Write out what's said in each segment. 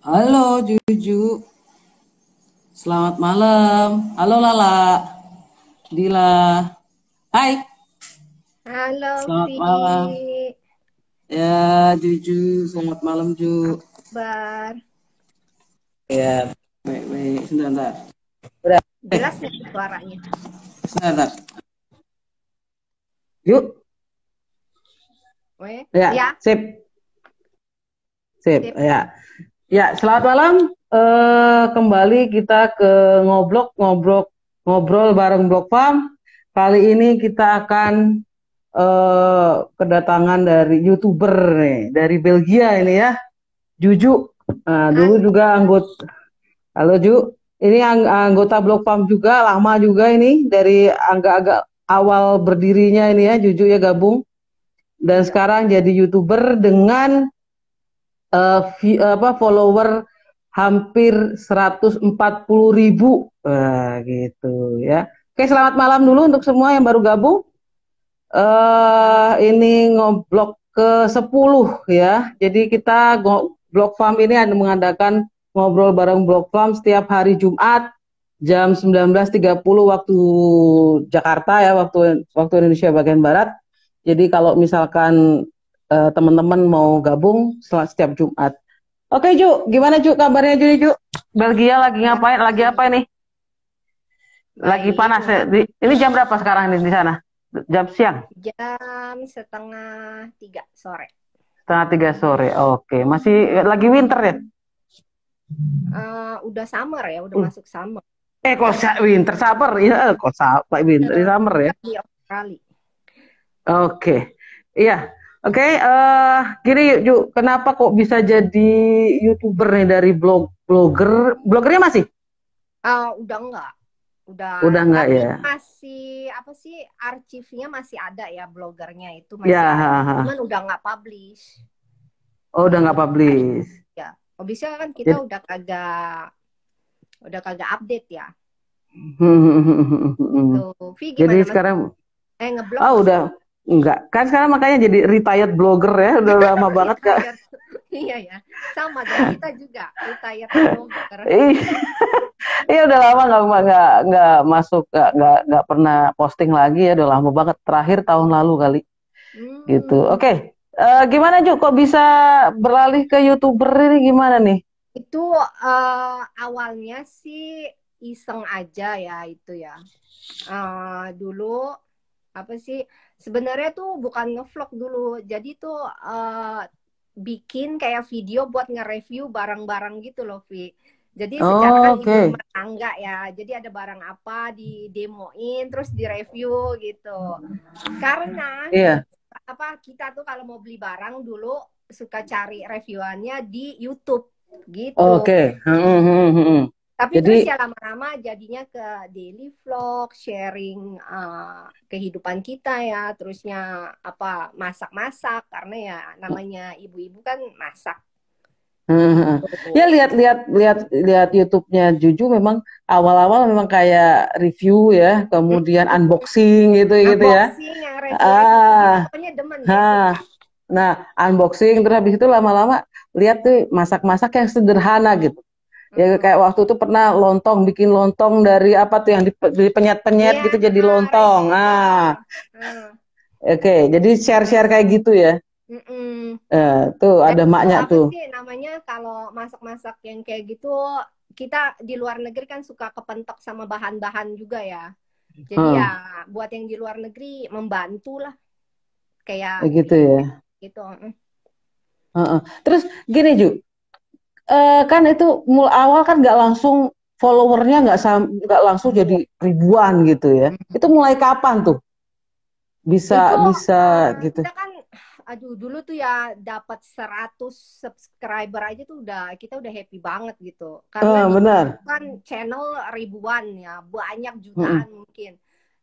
Halo Juju, selamat malam. Halo Lala, Dila. Hai, Halo, selamat Vi. malam. Ya Juju, selamat malam Ju. Bar. Ya, baik-baik. Sebentar. Udah, Jelas nggak suaranya? sebentar. Yuk, Weh, ya, ya, sip, sip. sip. Ya, ya. Selamat malam. Kembali kita ke ngobrol bareng Blok Farm. Kali ini kita akan kedatangan dari YouTuber nih, dari Belgia ini ya, Juju. Nah, dulu Halo. juga anggota, halo Ju, ini anggota Blok Farm juga, lama juga ini, dari agak-agak awal berdirinya ini ya, Juju ya gabung, dan Iya. sekarang jadi YouTuber dengan follower hampir 140.000, gitu ya. Oke, selamat malam dulu untuk semua yang baru gabung. Ini ngoblok ke-10 ya. Jadi kita Blok Farm ini ada mengadakan ngobrol bareng Blok Farm setiap hari Jumat jam 19.30 waktu Jakarta ya, waktu waktu Indonesia bagian barat. Jadi kalau misalkan teman-teman mau gabung setiap Jumat. Oke Ju, gimana Ju kabarnya Ju? Belgia lagi ngapain? Lagi apa Baik, ini? Lagi baik. panas ya? Ini jam berapa sekarang nih di sana? Jam siang? Jam setengah 3 sore. Setengah 3 sore. Oke, masih lagi winter ya? Udah summer ya, udah Uh, masuk summer. kok winter summer ya? Kok winter summer ya? Kan di Australia. Oke, iya. Oke, gini Ju, kenapa kok bisa jadi YouTuber nih dari blogger? Blogernya masih? Udah enggak. Udah, Udah enggak tapi ya? masih apa sih, arsipnya masih ada ya, blogernya itu Ya, masih ada. ha, ha. Cuman udah nggak publish. Oh, udah nggak Kan, publish. ya. Habisnya kan kita Jadi, udah kagak update ya. Tuh, Vi jadi gimana Mas? sekarang, Ngeblok oh nggak? udah enggak. Kan sekarang makanya jadi retired blogger ya, udah lama banget Kak. Retired. Iya ya. Sama dong, kita juga retired blogger. Iya udah lama nggak masuk nggak pernah posting lagi ya udah lama banget terakhir tahun lalu kali gitu. Hmm, Oke, gimana Ju? Kok bisa beralih ke YouTuber ini gimana nih? itu awalnya sih iseng aja ya itu ya. Dulu apa sih? Sebenarnya tuh bukan ngevlog dulu. Jadi tuh bikin kayak video buat nge-review barang-barang gitu loh, Vi. Jadi secara kan Oh, ibu oke. rumah tangga ya. Jadi ada barang apa di demoin terus direview gitu. Karena Iya. apa kita tuh kalau mau beli barang dulu suka cari reviewannya di YouTube gitu. Oke. Tapi terus Jadi ya lama-lama jadinya ke daily vlog, sharing kehidupan kita ya, terusnya apa masak-masak karena ya namanya ibu-ibu kan masak ya gitu. lihat YouTube-nya Juju memang awal-awal memang kayak review ya, kemudian unboxing gitu gitu ya. Unboxing yang review-review begitu Ah, pokoknya demen deh suka. ha. Nah, unboxing terus habis itu lama-lama lihat tuh masak-masak yang sederhana gitu. Ya Mm-mm. kayak waktu itu pernah bikin lontong dari apa tuh yang dipenyet-penyet Iya, gitu jadi lontong. rice cooker. Ah, Hmm. oke. Jadi share-share Terus kayak gitu ya. mm-mm. Tuh Dan ada itu maknya apa tuh. sih namanya kalau masak-masak yang kayak gitu kita di luar negeri kan suka kepentok sama bahan-bahan juga ya. Jadi ya Hmm, buat yang di luar negeri membantu lah kayak gitu ya. gitu. Heeh. Terus gini Ju, kan itu awal kan nggak langsung followernya nggak langsung jadi ribuan gitu ya. Itu mulai kapan tuh bisa Itu bisa gitu? kita kan aduh dulu tuh ya dapat 100 subscriber aja tuh kita udah happy banget gitu. Karena di Benar. kan channel ribuan ya, banyak Mm-mm. jutaan mungkin.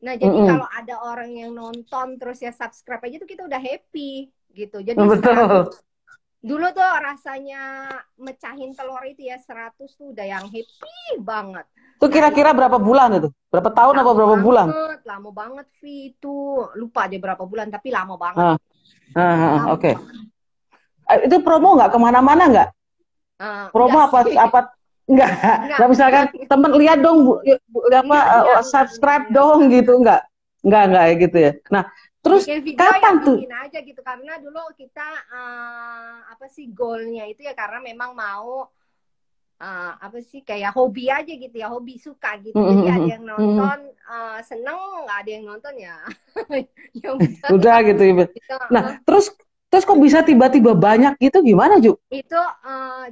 Nah, jadi kalau Mm-mm. ada orang yang nonton terus ya subscribe aja tuh kita udah happy gitu. Jadi 100 Betul. dulu tuh rasanya mecahin telur itu ya 100 tuh udah yang happy banget. Itu Nah, itu kira-kira berapa bulan itu? Berapa tahun apa berapa bulan? lama banget Vi itu. Lupa deh berapa bulan tapi lama banget. Ah, Lama oke. banget. Itu promo nggak kemana-mana nggak? Promo Enggak apa sih. apa enggak? Enggak, Nah, misalkan temen lihat dong Bu, apa subscribe dong enggak. gitu enggak ya gitu ya. Nah, terus Bikin video ya kapan tuh? bikin aja gitu karena dulu kita apa sih goalnya itu ya karena memang mau apa sih kayak hobi aja gitu ya hobi suka gitu jadi ada yang nonton seneng nggak ada yang nonton ya ya udah Udah gitu ya. gitu. Nah, terus terus kok bisa tiba-tiba banyak gitu gimana, Ju? Itu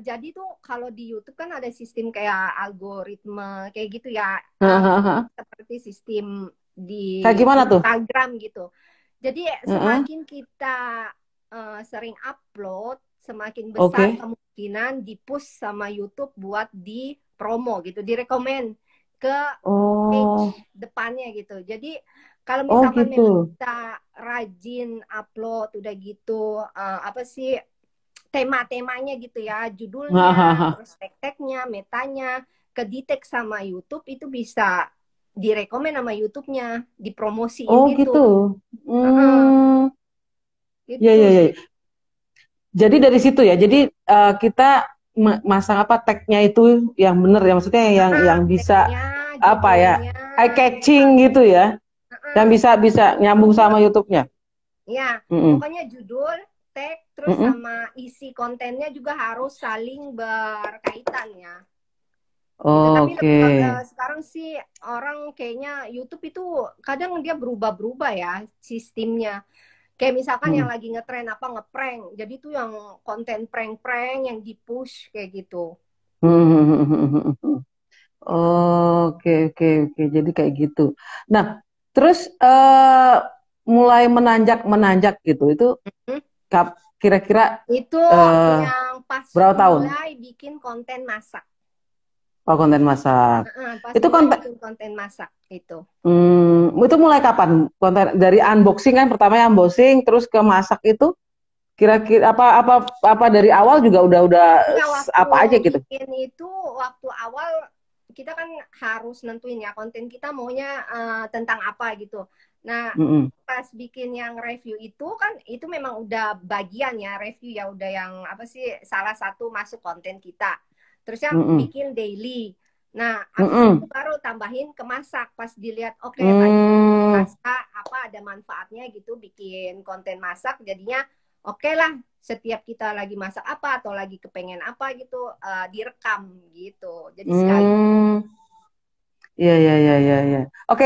jadi tuh kalau di YouTube kan ada sistem kayak algoritma kayak gitu ya seperti sistem di Kayak gimana tuh? Instagram gitu. Jadi Heeh. semakin kita sering upload, semakin besar Oke. kemungkinan di-push sama YouTube buat di promo gitu, direkomend ke Oh, page depannya gitu. Jadi kalau oh misalkan gitu. memang kita rajin upload udah gitu apa sih tema-temanya gitu ya, judulnya, Hahaha. terus tag-tagnya, metanya, kedetek sama YouTube itu bisa direkomend sama YouTube-nya, dipromosiin Oh gitu. gitu. Heeh, Hmm. Ya, itu ya, sih. ya. Jadi dari situ ya. Jadi kita masang apa tagnya itu yang benar ya. Maksudnya yang bisa Tag-nya, apa ya? judulnya, Eye catching gitu harus. ya. Yang Heeh. bisa bisa nyambung Judul, sama YouTube-nya. ya, Mm-mm. pokoknya judul, tag, terus Mm-mm. sama isi kontennya juga harus saling berkaitan ya. Gitu. Tapi Oke. sekarang sih orang kayaknya YouTube itu kadang dia berubah-berubah ya sistemnya. Kayak misalkan yang Mm. lagi ngetren apa ngeprank. Jadi tuh yang konten prank-prank yang di-push kayak gitu. Oke, oke, oke. Jadi kayak gitu. Nah, terus mulai menanjak gitu. Itu Hmm. kira-kira Itu eh, yang pas berapa tahun? mulai bikin konten masak. Oh, konten masak. Pas Itu mulai konten, bikin konten masak itu. itu mulai kapan? Konten dari unboxing kan pertamanya unboxing, terus ke masak itu kira-kira apa dari awal juga udah Enggak, waktu apa aja gitu? bikin itu waktu awal kita kan harus nentuin ya konten kita maunya tentang apa gitu. Nah, Mm-mm. pas bikin yang review itu kan itu memang udah bagian ya review ya udah yang apa sih salah satu masuk konten kita. Terus yang Mm-mm. bikin daily. Nah, habis itu Mm-mm. baru tambahin ke masak pas dilihat oke banyak Hmm. rasa apa ada manfaatnya gitu bikin konten masak jadinya oke lah setiap kita lagi masak apa atau lagi kepengen apa gitu direkam gitu jadi sekali. Hmm. Iya, iya, iya, iya, iya. Oke,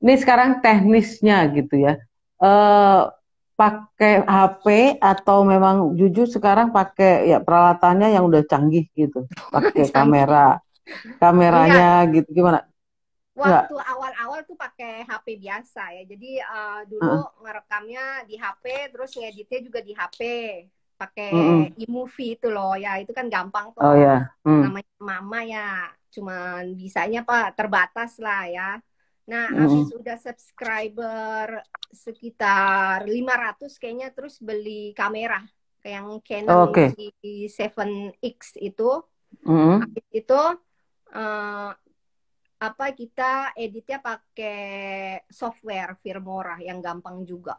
ini sekarang teknisnya gitu ya. Eh pakai HP atau memang jujur sekarang pakai ya peralatannya yang udah canggih gitu. Pakai kamera, Canggih. kameranya Enggak, gitu gimana? Enggak. waktu awal-awal tuh pakai HP biasa ya jadi Heeh. dulu ngerekamnya di HP terus ngeditnya juga di HP pakai Mm-mm. iMovie itu loh ya itu kan gampang Oh tuh ya. Hmm. namanya mama ya cuman bisanya apa terbatas lah ya. Nah, habis Mm-mm. udah subscriber sekitar 500 kayaknya terus beli kamera kayak yang Canon Oke. G7X itu. Mm-mm. Habis itu eh, apa kita editnya pakai software Filmora yang gampang juga.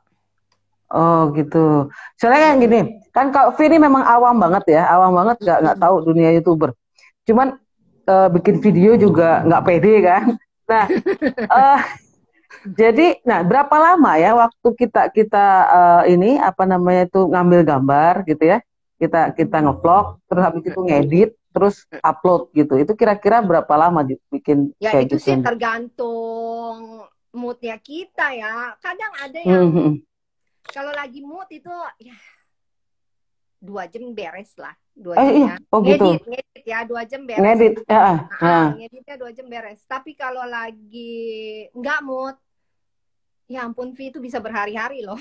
Oh gitu. Soalnya yang gini, kan Kak Vini memang awam banget ya, awam banget nggak tahu dunia YouTuber. Cuman bikin video juga nggak pede kan. Nah, eh, jadi, nah berapa lama ya waktu kita kita ini apa namanya itu ngambil gambar gitu ya, kita ngevlog, terus habis itu ngedit, terus upload gitu. Itu kira-kira berapa lama bikin Ya kayak itu sih gituan? tergantung moodnya kita ya. Kadang ada yang Mhm. kalau lagi mood itu ya 2 jam beres lah 2 Iya, jamnya. oh gitu, Ngedit ya 2 jam beres. ngedit, ya, Ngeditnya 2 jam beres. Tapi kalau lagi nggak mood, ya ampun Vi itu bisa berhari-hari loh.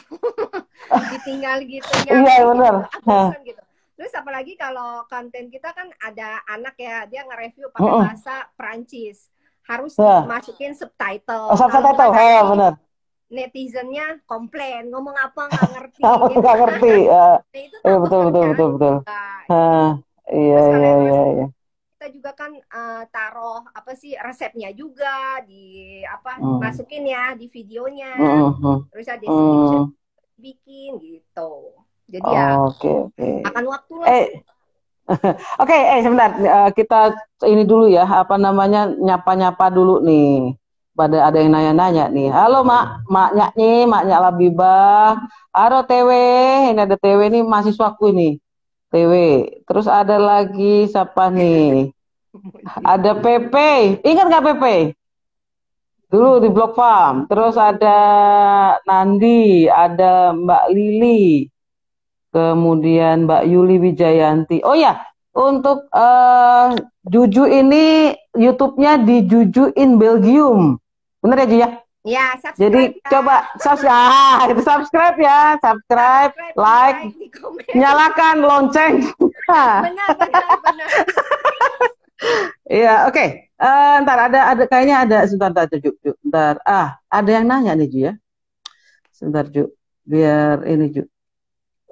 Ditinggal gitu iya nyampe gitu, benar. bosan gitu. Terus apalagi kalau konten kita kan ada anak ya, dia nge-review pakai Heeh. bahasa Perancis. Harus Ya, masukin oh, subtitle. Kalau saya enggak tahu, ya nanti benar. netizennya komplain, ngomong apa nggak ngerti Aku gitu. nggak ngerti. Nah itu Iya takut betul betul betul kerjaan betul. juga Hah, gitu. iya Terus kalau iya yang iya masak iya. kita juga kan taruh apa sih resepnya juga di apa Hmm. masukin ya di videonya. Hmm, hmm, Terus ada description hmm. bikin gitu. Jadi ya Oke oke. akan waktu lah. Eh Oke, sebentar. Kita ini dulu ya, apa namanya, nyapa-nyapa dulu nih. Pada ada yang nanya-nanya nih. Halo Mak, Maknya nih, Maknya Labibah. Halo TW, ini ada TW nih mahasiswaku ini. TW. Terus ada lagi siapa nih? Ada PP. Ingat nggak PP? Dulu di Blok Farm. Terus ada Nandi, ada Mbak Lili, kemudian Mbak Yuli Wijayanti. Oh ya, untuk Juju ini YouTube-nya di Juju in Belgium. Bener ya, Ju ya? Ya, Jadi subscribe ya. coba subscribe, itu subscribe ya, subscribe, Subscribe, di like, like, di komen. nyalakan lonceng. Benar, benar, benar. Iya, oke. Ntar ada kayaknya ada sebentar, ntar, Ju, Ju. Ntar. Ada yang nanya nih, Ju ya. Sebentar, Ju. Biar ini, Ju.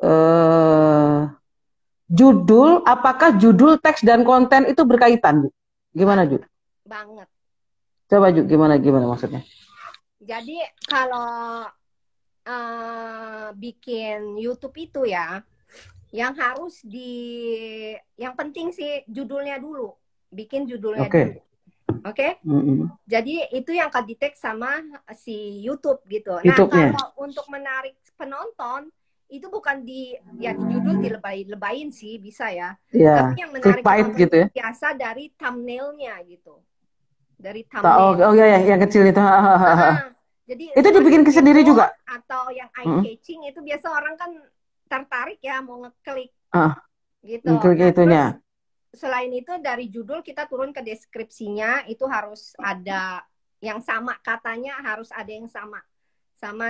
eh apakah judul, teks dan konten itu berkaitan, Ju? Gimana, Ju? Banget, banget. Coba, Ju, gimana maksudnya? Jadi kalau bikin YouTube itu ya, yang penting sih judulnya dulu, bikin judulnya Oke. dulu, oke? Jadi itu yang akan di-tag sama si YouTube gitu. Nah, YouTube-nya. kalau untuk menarik penonton itu bukan di judul dilebay-lebayin sih bisa ya. Iya, Tapi yang menarik clickbait penonton gitu itu ya. biasa dari thumbnailnya gitu. Dari Oh, thumbnail. iya, ya, yang kecil itu. Jadi Itu semakin dibikin sendiri heboh juga. atau yang eye catching itu biasa orang kan tertarik ya mau ngeklik gitu. Klik Nah, itunya. terus selain itu dari judul kita turun ke deskripsinya itu harus ada yang sama, katanya harus ada yang sama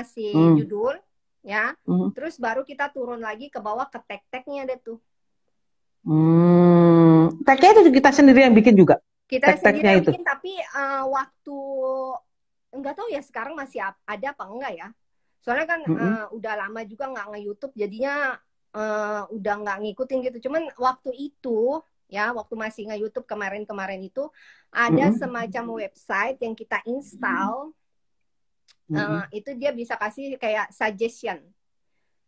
si judul ya. Terus baru kita turun lagi ke bawah ke tag-tagnya ada tuh. Tagnya itu kita sendiri yang bikin juga. Kita sendiri yang itu. bikin, tapi waktu nggak tahu ya sekarang masih ada apa enggak ya. Soalnya kan udah lama juga nggak nge-YouTube, jadinya udah nggak ngikutin gitu. Cuman waktu itu ya, waktu masih nge-YouTube kemarin-kemarin itu ada semacam website yang kita install. Itu dia bisa kasih kayak suggestion.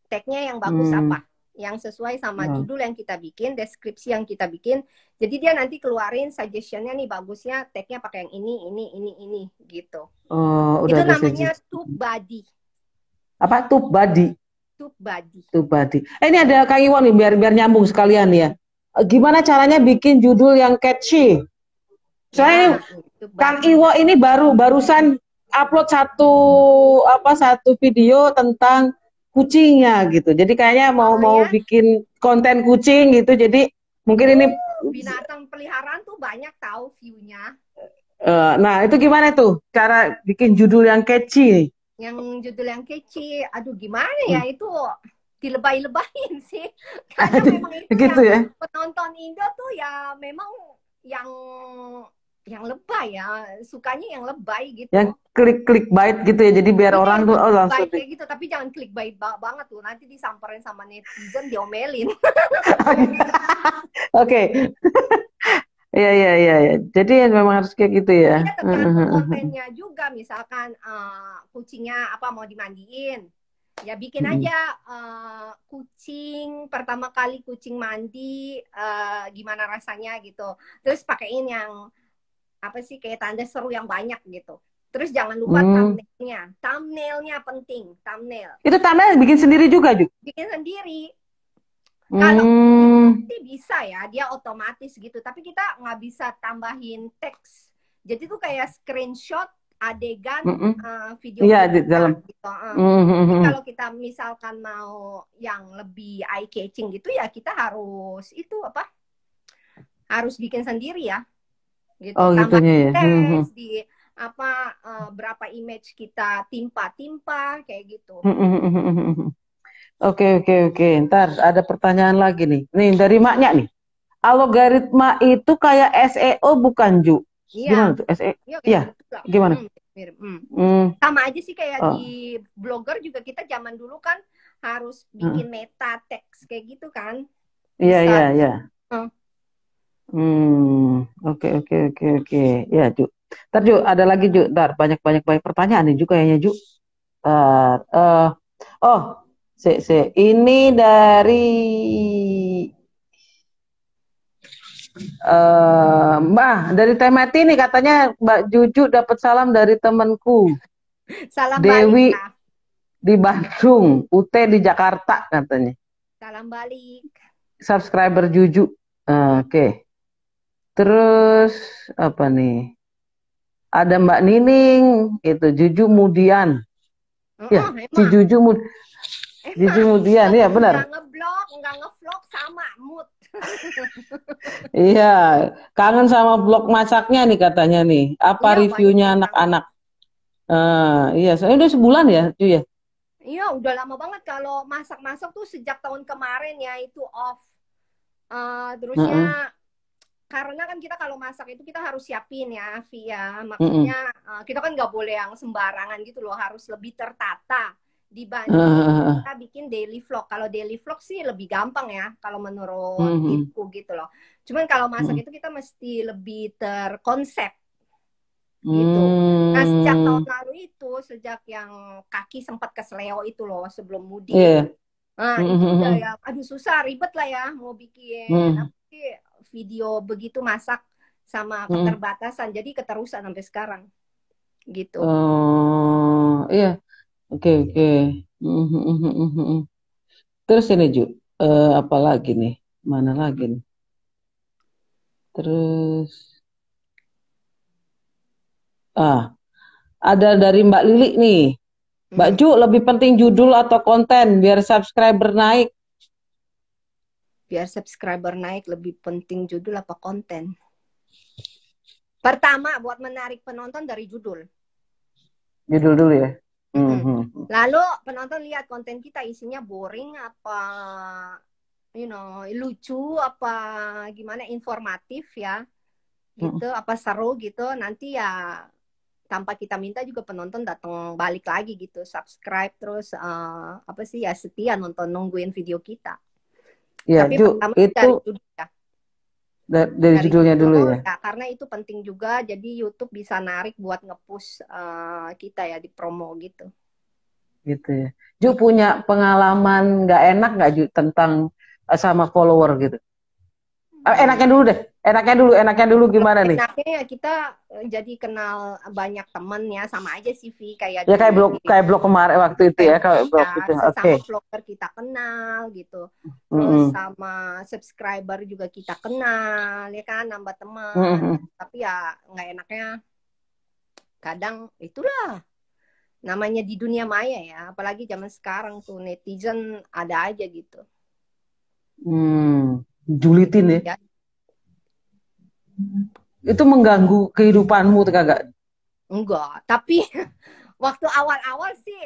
Tag-nya yang bagus apa? Yang sesuai sama judul yang kita bikin, deskripsi yang kita bikin. Jadi dia nanti keluarin suggestion-nya nih, bagusnya tag-nya pakai yang ini gitu. Itu namanya TubeBuddy. Apa? TubeBuddy. TubeBuddy. Ini ada Kang Iwan nih, biar nyambung sekalian ya. Gimana caranya bikin judul yang catchy? Soalnya Kang Iwo ini barusan upload satu video tentang kucingnya gitu. Jadi kayaknya mau bikin konten kucing gitu. Jadi mungkin ini binatang peliharaan tuh banyak tahu view-nya. Nah, itu gimana tuh cara bikin judul yang catchy? Yang judul yang catchy, aduh gimana ya itu dilebay-lebayin sih. Karena memang itu gitu yang ya? penonton Indo tuh ya memang yang lebay ya, sukanya yang lebay gitu. Yang klik-clickbait gitu ya, jadi biar orang tuh langsung kayak gitu, tapi jangan clickbait banget tuh, nanti disamperin sama netizen, diomelin. Oke. Iya. Jadi memang harus kayak gitu ya. Iya, tergantung kontennya juga. Misalkan kucingnya apa mau dimandiin, ya bikin aja kucing pertama kali kucing mandi gimana rasanya gitu. Terus pakein yang apa sih kayak tanda seru yang banyak gitu. Terus jangan lupa thumbnailnya. Thumbnailnya penting, thumbnail. Itu thumbnail bikin sendiri juga, Ju? Bikin sendiri. Kalau sih bisa ya, dia otomatis gitu. Tapi kita nggak bisa tambahin teks. Jadi tuh kayak screenshot adegan video di dalam. Gitu. Jadi kalau kita misalkan mau yang lebih eye catching gitu ya kita harus harus bikin sendiri ya. Gitu. Tambahin teks di berapa image kita timpa kayak gitu. Oke. Ntar ada pertanyaan lagi nih. Nih dari Maknya nih. Algoritma itu kayak SEO bukan, Ju? Iya. Gimana tuh SEO? Iya. Gimana? Sama aja sih kayak di blogger juga, kita zaman dulu kan harus bikin meta teks kayak gitu kan. Iya. Oke. Ya, Ju. Ntar, Ju, ada lagi, Ju. Ntar, banyak pertanyaan nih, Ju, kayaknya, Ju. Ini dari Mbak dari Temati nih katanya Mbak Juju dapat salam dari temanku Salam balik Dewi ya. di Bandung, UT di Jakarta katanya. Salam balik. Subscriber Juju. Mm, Oke. Terus apa nih? Ada Mbak Nining, itu Juju Mudian. Ya, si emang. Juju Emang Mudian, ya benar. nggak ngeblok, nggak ngevlog sama mood. Iya, kangen sama vlog masaknya nih katanya nih. Apa Iya banyak reviewnya yang kangen. anak-anak? Iya, saya udah sebulan ya, cuy ya. Iya udah lama banget kalau masak-masak tuh sejak tahun kemarin ya itu off. Terusnya Heeh, karena kan kita kalau masak itu kita harus siapin ya, Via. heeh, Maksudnya kita kan nggak boleh yang sembarangan gitu loh, harus lebih tertata dibanding heeh, kita bikin daily vlog. Kalau daily vlog sih lebih gampang ya, kalau menurut heeh, diriku gitu loh. Cuman kalau masak heeh. itu kita mesti lebih terkonsep gitu. Nah, sejak tahun Hmm, lalu itu, sejak yang kaki sempat kesleo itu loh sebelum mudik. iya. Nah, Heeh, itu udah heeh, ya, aduh susah, ribet lah ya mau bikin heeh, apa sih video begitu masak sama heeh. keterbatasan. Jadi keterusan sampai sekarang gitu. Oh, iya. Oke, oke. Heeh, heeh, heeh, heeh. Terus ini Ju, apa lagi nih? Mana lagi nih? Terus, ah, ada dari Mbak Lili nih. Mbak Mm. Ju, lebih penting judul atau konten biar subscriber naik? Biar subscriber naik lebih penting judul apa konten? Pertama, buat menarik penonton dari judul. Judul dulu ya. Mm-mm. Mhm. Lalu penonton lihat konten kita isinya boring apa lucu apa gimana informatif ya Mhm. gitu apa seru gitu nanti ya tanpa kita minta juga penonton datang balik lagi gitu subscribe terus apa sih ya setia nonton nungguin video kita Ya, tapi Ju, pertama itu dari judul ya dari dari judulnya dulu judul ya. ya karena itu penting juga jadi YouTube bisa narik buat ngepush kita ya di promo gitu. Gitu ya. Ju punya pengalaman nggak enak nggak Ju tentang sama follower gitu? Hmm. Enaknya dulu gimana nih? Enaknya ya kita jadi kenal banyak temen ya sama aja sih Vi kayak Ya di kayak blog kemarin waktu itu kayak ya, kayak ya blog itu. Oke. sesama vlogger kita kenal gitu terus Mm-mm. sama subscriber juga kita kenal ya kan nambah teman Mm-mm. tapi ya nggak enaknya kadang itulah namanya di dunia maya ya apalagi zaman sekarang tuh netizen ada aja gitu Julitin ya. ya Itu mengganggu kehidupanmu tuh kagak? enggak tapi waktu awal-awal sih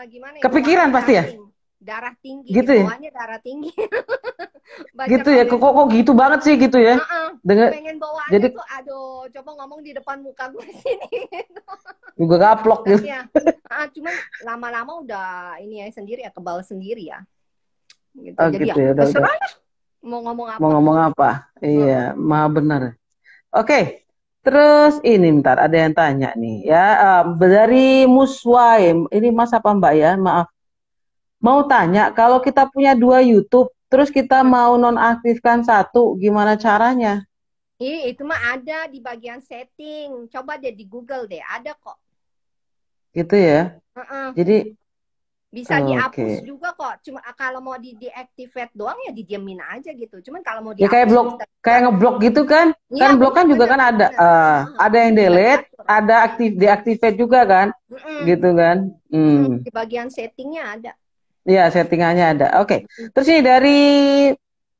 gimana ya bawaannya Kepikiran pasti ya? darah tinggi Gitu ya? bawaannya darah tinggi baca Gitu ya? komen Kok gitu banget sih gitu ya? Dengan pengen bawaannya jadi tuh aduh coba ngomong di depan muka gue sini juga gaplok gitu. tapi ya cuman lama-lama udah ini ya sendiri ya kebal sendiri ya gitu Oh jadi gitu ya ya. Udah terserah mau ngomong mau apa. ngomong apa? Iya, Uh-uh. mah benar. Oke, terus ini ntar ada yang tanya nih ya, dari Muswaim, ini Mas apa Mbak ya? Maaf, mau tanya kalau kita punya dua YouTube, terus kita mau nonaktifkan satu, gimana caranya? Itu mah ada di bagian setting coba deh di Google deh ada kok. Gitu ya. Uh-uh. Jadi, Bisa dihapus oke, juga kok. Cuma kalau mau di deactivate doang ya didiemin aja gitu. Cuman kalau mau ya kayak dihapus blog, bisa juga. kayak ngeblok gitu kan? Iya Kan blok kan juga benar-benar kan ada, benar. ada yang Bisa delete, diatur. ada aktif, deactivate juga kan? Mm-mm. Gitu kan? Di bagian settingnya ada. Ya, settingannya ada. Oke. Terus ini dari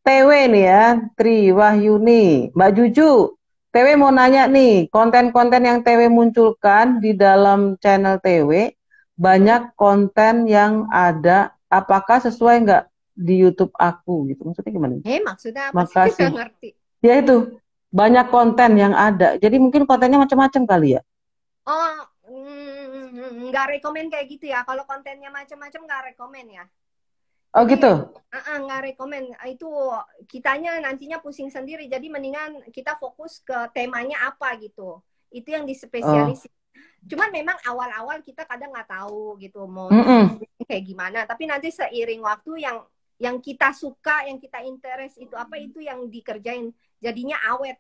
TW nih ya, Tri Wahyuni. Mbak Juju, TW mau nanya nih, konten-konten yang TW munculkan di dalam channel TW, Mm-mm. banyak konten yang ada, apakah sesuai nggak di YouTube aku gitu? Maksudnya gimana? Maksudnya apa sih? Makasih. Nggak ngerti. Ya itu, banyak konten yang ada. Jadi mungkin kontennya macam-macam kali ya. Oh, nggak rekomen kayak gitu ya. Kalau kontennya macam-macam nggak rekomen ya. Oh Jadi gitu. nggak rekomen itu kitanya nantinya pusing sendiri. Jadi mendingan kita fokus ke temanya apa gitu. Itu yang Oh. dispesialis. Cuman memang awal-awal kita kadang nggak tahu gitu mau Mm-mm. kayak gimana. Tapi nanti seiring waktu yang kita suka, yang kita interest itu apa itu yang dikerjain. jadinya awet.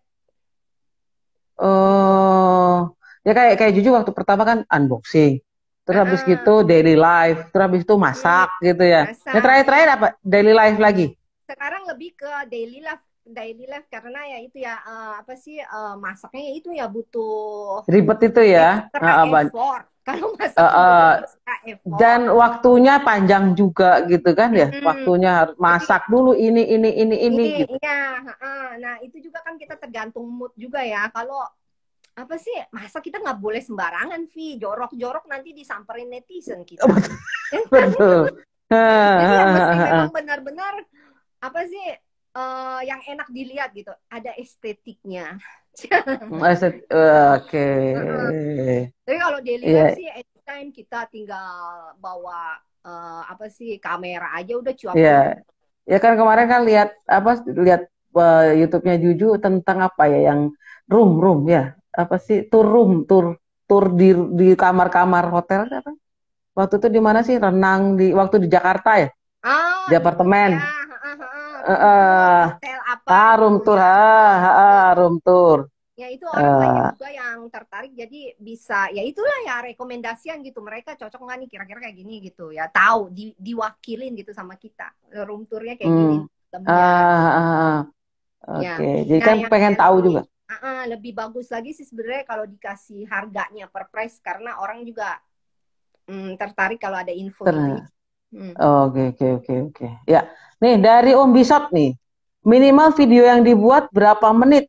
Gitu. Oh, ya kayak kayak Juju waktu pertama kan unboxing. Terus habis Heeh. gitu daily life, terus habis itu Hmm, masak gitu ya. Yang masak terakhir-terakhir ya. apa? Daily life lagi. Sekarang lebih ke daily life karena ya itu ya apa sih masaknya ya itu ya butuh Ribet itu ya. extra effort. Kalau masak Eh, tuh butuh eh, extra dan effort. waktunya panjang juga gitu kan ya. Mm-mm. Waktunya harus Jadi masak dulu ini gitu. iya, nah itu juga kan kita tergantung mood juga ya. Kalau apa sih masa kita nggak boleh sembarangan, Vi, jorok-jorok nanti disamperin netizen kita. Betul. Jadi ya mesti memang benar-benar apa sih yang enak dilihat gitu, ada estetiknya. Oke. Tapi kalau daily life Iya, sih anytime kita tinggal bawa apa sih kamera aja udah iya. cuap-cuap. Ya kan kemarin kan lihat apa lihat YouTube-nya Juju tentang apa ya yang room ya. Apa sih tur tur di kamar-kamar hotel apa? Waktu itu di mana sih? Renang di waktu di Jakarta ya, Oh, di itu apartemen. ya, Eh, room tour, eh, hotel apa room gitu tour, ya. room tour. Ya itu orang banyak Eh, juga yang tertarik jadi bisa ya itulah ya rekomendasian gitu mereka cocok nggak nih kira-kira kayak gini gitu ya tahu diwakilin gitu sama kita room tournya kayak gini hmm, dalamnya ah, ah, ah. ya. Oke. Jadi Nah kan yang pengen tahu juga. lebih bagus lagi sih sebenarnya kalau dikasih harganya per price karena orang juga tertarik kalau ada info-infonya. Ter- Hmm. Oke, oke, oke, oke. Ya, nih dari Om Bisot nih, minimal video yang dibuat berapa menit?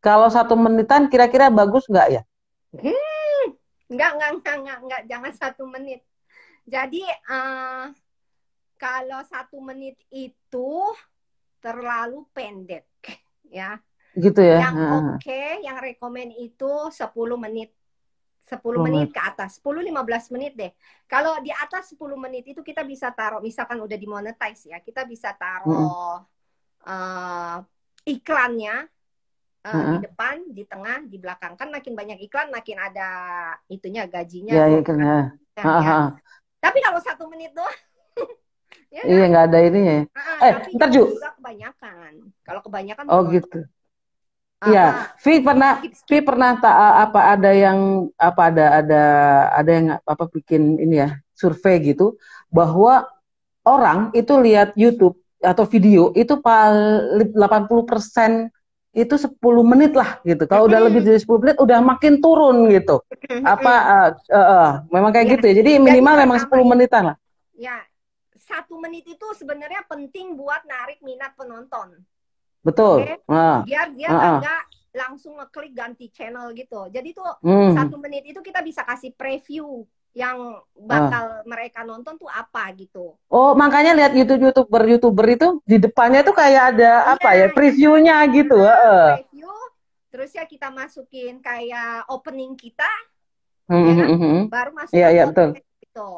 Kalau 1 menitan kira-kira bagus nggak ya? Hmm. Enggak, jangan 1 menit. Jadi kalau 1 menit itu terlalu pendek ya. Gitu ya. Yang oke, yang rekomen itu 10 menit. 10 10 menit menit. ke atas, 10-15 menit deh. Kalau di atas 10 menit itu kita bisa taruh, misalkan udah dimonetize ya, kita bisa Mm-mm. taruh iklannya di Mm-mm. depan, di tengah, di belakang. Kan makin banyak iklan, makin ada itunya gajinya Ya, tuh. ya, kan, ya. Nah, Ah, ya. ah. Tapi kalau 1 menit doang, ya Iya, kan? nggak ada ininya ya. Tapi Ntar jangan Ju. juga kebanyakan. Kalau kebanyakan Oh menonton, gitu. Iya, Vi pernah skip Vi skip. pernah apa ada yang apa ada yang apa bikin ini ya survei gitu bahwa orang itu lihat YouTube atau video itu paling 80% itu 10 menit lah gitu. Kalau udah lebih dari 10 menit udah makin turun gitu. Apa memang kayak Ya, gitu ya. Jadi jadi minimal memang pertama 10 itu menitan lah. ya 1 menit itu sebenarnya penting buat narik minat penonton. Oke, Betul. biar dia Ah, ah. kagak langsung ngeklik ganti channel gitu. Jadi tuh Hmm, 1 menit itu kita bisa kasih preview yang ah. bakal mereka nonton tuh apa gitu. Oh, makanya lihat YouTuber itu di depannya tuh kayak ada Iya, apa ya, ya kan? previewnya gitu. Preview, terus ya kita masukin kayak opening kita, Hmm, ya, hmm, hmm, hmm. baru masuk Iya, ke iya betul. konten gitu.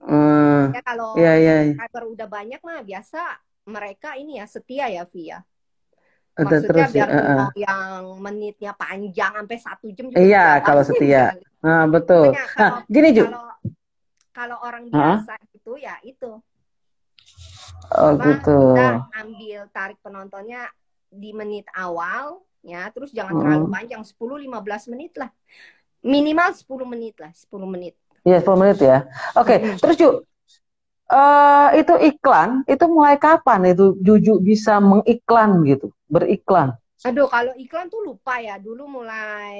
Hmm, Ya kalau iya, iya, iya. subscriber udah banyak mah biasa mereka ini ya setia ya Via. Udah Maksudnya terus ya. biarpun mau yang menitnya panjang sampai 1 jam juga Iya, kalau dijabarin setia. kali. Nah, betul. Makanya Nah, kalau gini Ju. kalau kalau orang Hah? biasa itu ya itu Oh, apa gitu. kita ambil tarik penontonnya di menit awal ya, terus jangan terlalu Hmm. panjang 10-15 menit lah. Minimal 10 menit lah, 10 menit. Iya, 10 menit ya. Oke, Mm-mm. terus Ju, itu iklan, itu mulai kapan itu Juju bisa mengiklan gitu, beriklan? Aduh, kalau iklan tuh lupa ya. Dulu mulai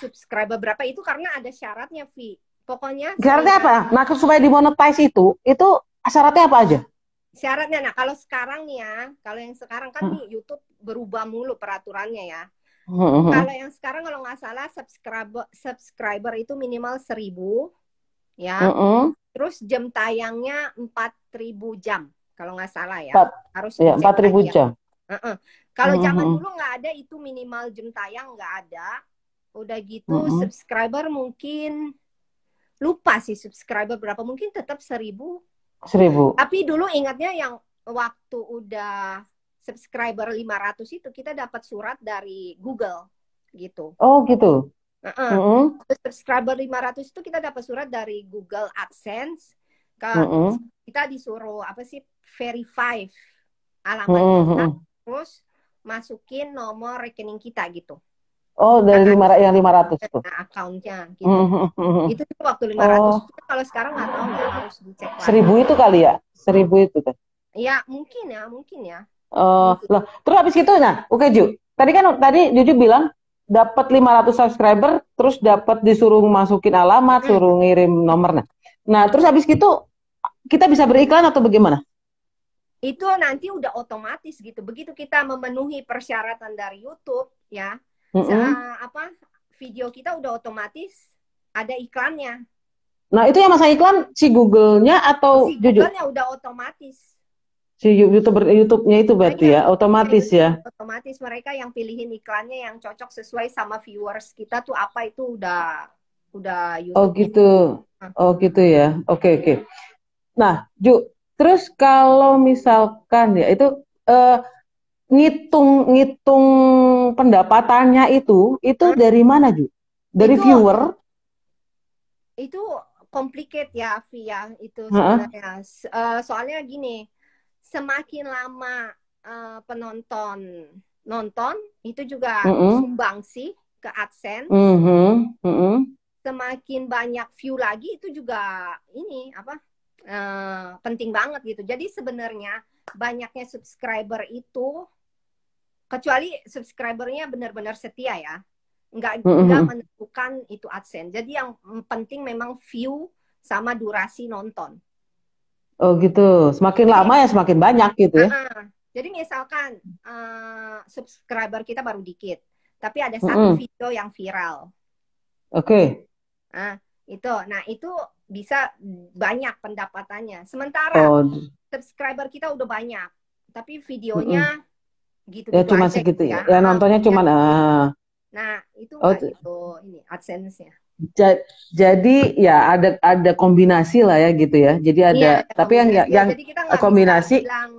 subscriber berapa itu karena ada syaratnya, Vi. Pokoknya Syaratnya apa? Nah, supaya dimonetize itu syaratnya apa aja? syaratnya. Nah, kalau sekarang nih ya, kalau yang sekarang kan Hmm, nih YouTube berubah mulu peraturannya ya. hmm, Kalau hmm. yang sekarang kalau nggak salah subscriber itu minimal 1.000 ya. Mm-mm. Terus jam tayangnya 4.000 jam kalau nggak salah ya. Empat, Harus ya, dicek 4.000 lagi ya. jam. Kalau zaman Mm-mm. dulu nggak ada itu minimal jam tayang nggak ada. Udah gitu Mm-mm. subscriber mungkin lupa sih subscriber berapa mungkin tetap 1.000. 1.000. Tapi dulu ingatnya yang waktu udah subscriber 500 itu kita dapat surat dari Google gitu. Oh gitu. Mm-mm. Terus subscriber 500 itu kita dapat surat dari Google AdSense. Terus Mm-mm. kita disuruh apa sih verify alamat kita. Mm-mm. Terus masukin nomor rekening kita gitu. Oh, dari Kan ada yang 500 tuh. account-nya gitu. Itu tuh waktu 500. Oh, Kalau sekarang nggak tahu ya, harus dicek lagi. 1000 itu kali ya? 1000 itu kan. Ya, mungkin ya, mungkin ya. Oh, Mungkin. lah, terus habis itu nah, oke Ju. Tadi Juju bilang dapat 500 subscriber, terus dapat disuruh masukin alamat, suruh ngirim nomornya. Nah, terus habis itu kita bisa beriklan atau bagaimana? Itu nanti udah otomatis gitu. Begitu kita memenuhi persyaratan dari YouTube ya, apa video kita udah otomatis ada iklannya. Nah, itu yang masang iklan si Google-nya atau Si Juju? Google-nya udah otomatis. Si YouTube-nya itu berarti ya, otomatis ya. Otomatis mereka yang pilihin iklannya yang cocok sesuai sama viewers kita tuh apa itu udah Oh YouTube-nya. gitu. Oh gitu ya. Oke. Nah, Ju, terus kalau misalkan ya itu ngitung pendapatannya itu dari mana, Ju? Dari Itu viewer? itu complicated ya, Via, itu sebenarnya. Soalnya gini, semakin lama penonton nonton itu juga sumbang sih ke AdSense. Semakin banyak view lagi itu juga ini apa penting banget gitu. Jadi sebenarnya banyaknya subscriber itu, kecuali subscribernya benar-benar setia ya, nggak menentukan itu AdSense. Jadi yang penting memang view sama durasi nonton. Oh gitu. Semakin lama ya semakin banyak gitu ya. Jadi misalkan subscriber kita baru dikit, tapi ada satu video yang viral. Oke. Nah itu bisa banyak pendapatannya. Sementara subscriber kita udah banyak, tapi videonya gitu-gitu ya cuma aja segitu gitu ya. Ya nontonnya cuma Nah, itu enggak gitu ini AdSense-nya. Jadi ya ada kombinasi lah ya gitu ya. Jadi ada tapi yang jadi kita nggak kombinasi bisa bilang,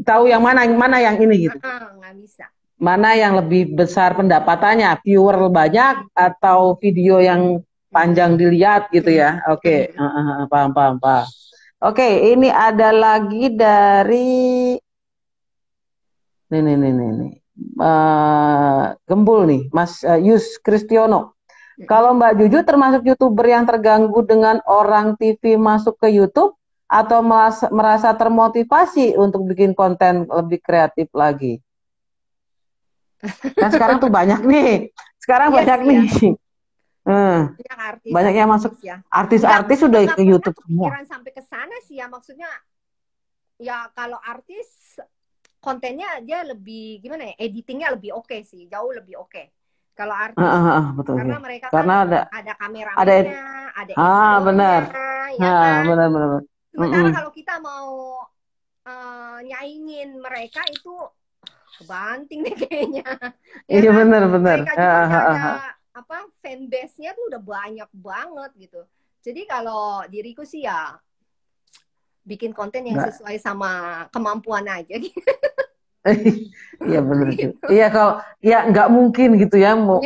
tahu yang mana yang ini gitu. Nggak bisa. Mana yang lebih besar pendapatannya, viewer banyak atau video yang panjang dilihat gitu ya. Oke. Paham. Oke, ini ada lagi dari nih. Gembul nih, Mas Yus Kristiono. Kalau Mbak Juju termasuk YouTuber yang terganggu dengan orang TV masuk ke YouTube atau merasa termotivasi untuk bikin konten lebih kreatif lagi? Kan sekarang tuh banyak nih. Sekarang banyak nih. Banyak yang masuk ya. Artis-artis sudah ke YouTube semua. Pikiran sampai ke sana sih ya, maksudnya ya kalau artis kontennya dia lebih gimana ya, editingnya lebih oke sih, jauh lebih oke. Kalau artis betul, karena ya. mereka karena kan ada kameramennya, ada editornya, benar. Ya kan? Benar. Sementara kalau kita mau nyaingin mereka itu kebanting deh kayaknya. Ya iya kan? benar. Mereka juga udah ada apa fanbase-nya tuh udah banyak banget gitu. Jadi kalau diriku sih ya bikin konten yang sesuai sama kemampuan aja gitu. Iya benar gitu. Iya kalau ya nggak mungkin gitu ya mau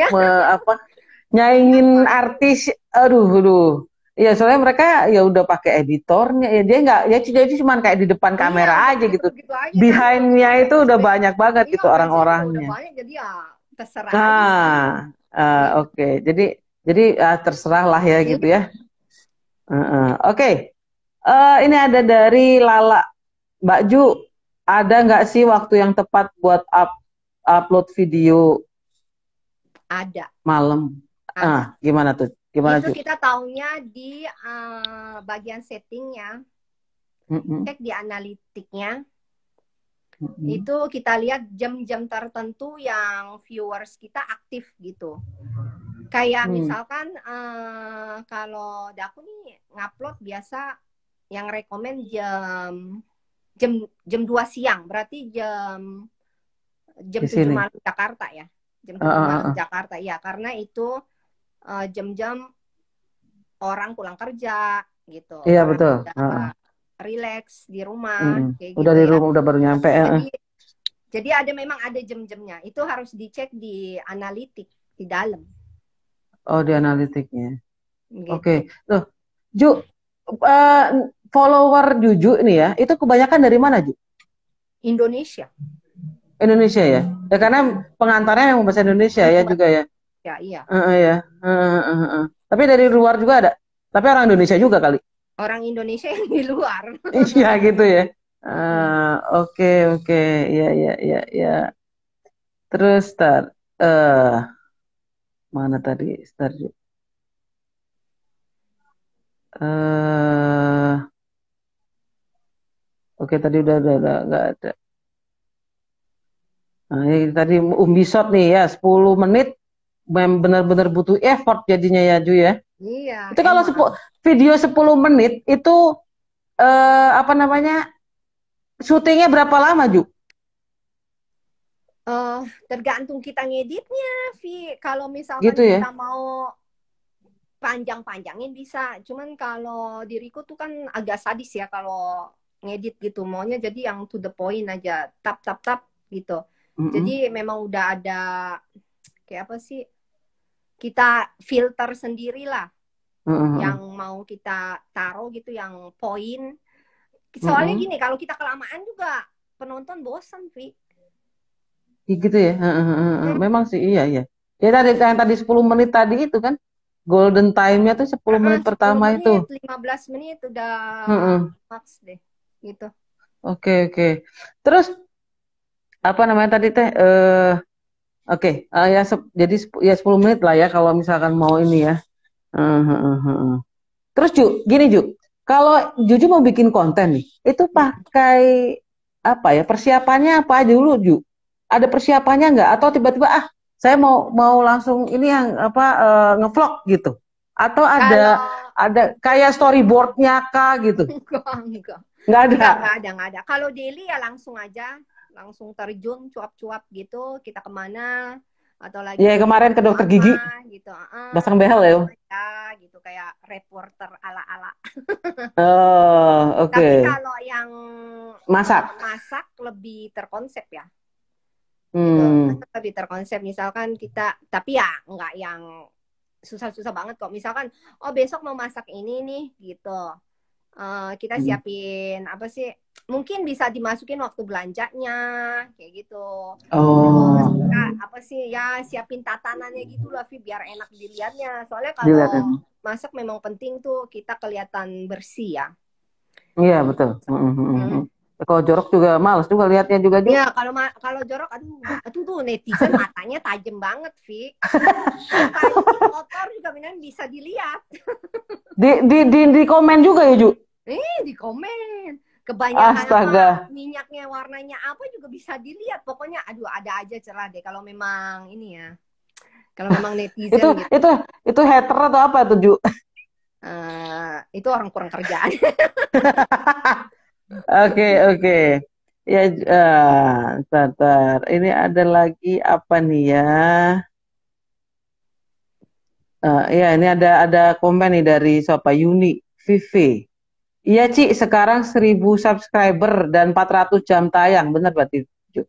nyaingin artis, aduh. Iya soalnya mereka ya udah pakai editornya ya dia nggak ya jadi cuma kayak di depan kamera aja gitu. Behind-nya itu udah banyak banget gitu orang-orangnya. Udah banyak jadi ya terserah aja. Oke. Jadi terserah lah ya gitu ya. Oke. Ini ada dari Lala. Mbak Ju, ada nggak sih waktu yang tepat buat upload video? Ada. Malam. Gimana tuh? Gimana itu Ju? kita taunya di bagian settingnya, cek di analitiknya. Itu kita lihat jam-jam tertentu yang viewers kita aktif gitu. Kayak misalkan kalau aku nih ngupload biasa yang rekomen jam 2 siang, berarti jam 7 malam Jakarta ya. Jam 7 malam Jakarta ya, karena itu jam-jam orang pulang kerja gitu. Iya betul. Relax di rumah kayak udah gitu di rumah udah baru nyampe. Jadi memang ada jam-jamnya. Itu harus dicek di analitik di dalam. Oh, di analitiknya. Gitu. Oke. Loh, Ju, follower Juju ini ya, itu kebanyakan dari mana, Ju? Indonesia. Indonesia ya. Ya karena pengantarnya yang bahasa Indonesia ya juga ya. Ya, iya. Ya. Tapi dari luar juga ada. Tapi orang Indonesia juga kali. Orang Indonesia yang di luar. Iya gitu ya. Hmm. Oke oke. Ya ya ya ya. Terus tar eh mana tadi? Star. eh oke tadi udah nggak ada. Nah, ini tadi Umbisot nih ya 10 menit benar-benar butuh effort jadinya ya Ju ya. Iya, Itu kalau emang. video 10 menit itu apa namanya? Syutingnya berapa lama Ju? Eh, Tergantung kita ngeditnya, Vi. Kalau misalkan Gitu ya. kita mau panjang-panjangin bisa. Cuman kalau diriku tuh kan agak sadis ya kalau ngedit gitu. Maunya jadi yang to the point aja. Tap, tap, tap gitu. Mm-mm. Jadi memang udah ada kayak apa sih? Kita filter sendiri lah Mm-mm. yang mau kita taruh gitu, yang poin. Soalnya Mm-mm. gini, kalau kita kelamaan juga penonton bosan, Vi. Gitu ya. Hmm. Memang sih iya ya. Ya tadi yang tadi 10 menit tadi itu kan golden time-nya tuh 10 menit 10 pertama itu. menit, 15 menit udah Mm-mm. max deh. Gitu. Oke oke. Terus apa namanya tadi teh oke ya jadi ya 10 menit lah ya kalau misalkan mau ini ya. Terus Ju, gini Ju, kalau Juju mau bikin konten nih, itu pakai apa ya? Persiapannya apa aja dulu Ju? Ada persiapannya nggak? Atau tiba-tiba saya mau mau langsung ini yang apa ngevlog gitu? Atau Kalau ada kayak storyboardnya kah gitu? enggak, enggak. Nggak ada. Enggak ada. Kalau daily ya langsung aja, langsung terjun cuap-cuap gitu, kita kemana atau lagi Ya pergi kemarin ke ketemu dokter gigi apa gitu. pasang behel ya. Langsung aja gitu kayak reporter ala-ala. Oh, Tapi oke. kalau yang Masak. masak lebih terkonsep ya. Gitu. Hmm. Masak lebih terkonsep misalkan kita, tapi ya enggak yang susah-susah banget kok. Misalkan oh besok mau masak ini nih gitu. Kita Hmm. siapin apa sih, mungkin bisa dimasukin waktu belanjanya kayak gitu, terus Oh, kita apa sih ya siapin tatanannya gitu lah Vi, biar enak dilihatnya, soalnya kalau dilihatin. masak memang penting tuh kita kelihatan bersih ya. Iya betul. Hmm. Kalau jorok juga males juga lihatnya juga Ju. Ya kalau jorok, aduh tuh netizen matanya tajam banget Vi, muka nyuci kotor juga benar bisa dilihat. Di komen juga ya Ju. Di komen. Kebanyakan apa Astaga. minyaknya warnanya apa juga bisa dilihat. Pokoknya aduh ada aja celah deh kalau memang ini ya. Kalau memang Itu netizen gitu. itu itu hater atau apa tuh Ju? Itu orang kurang kerjaan. Oke oke. Ya Ini ada lagi apa nih ya? Ya ini ada komen nih dari siapa Yuni Vivi. Iya Ci, sekarang 1.000 subscriber dan 400 jam tayang. Benar berarti Ju?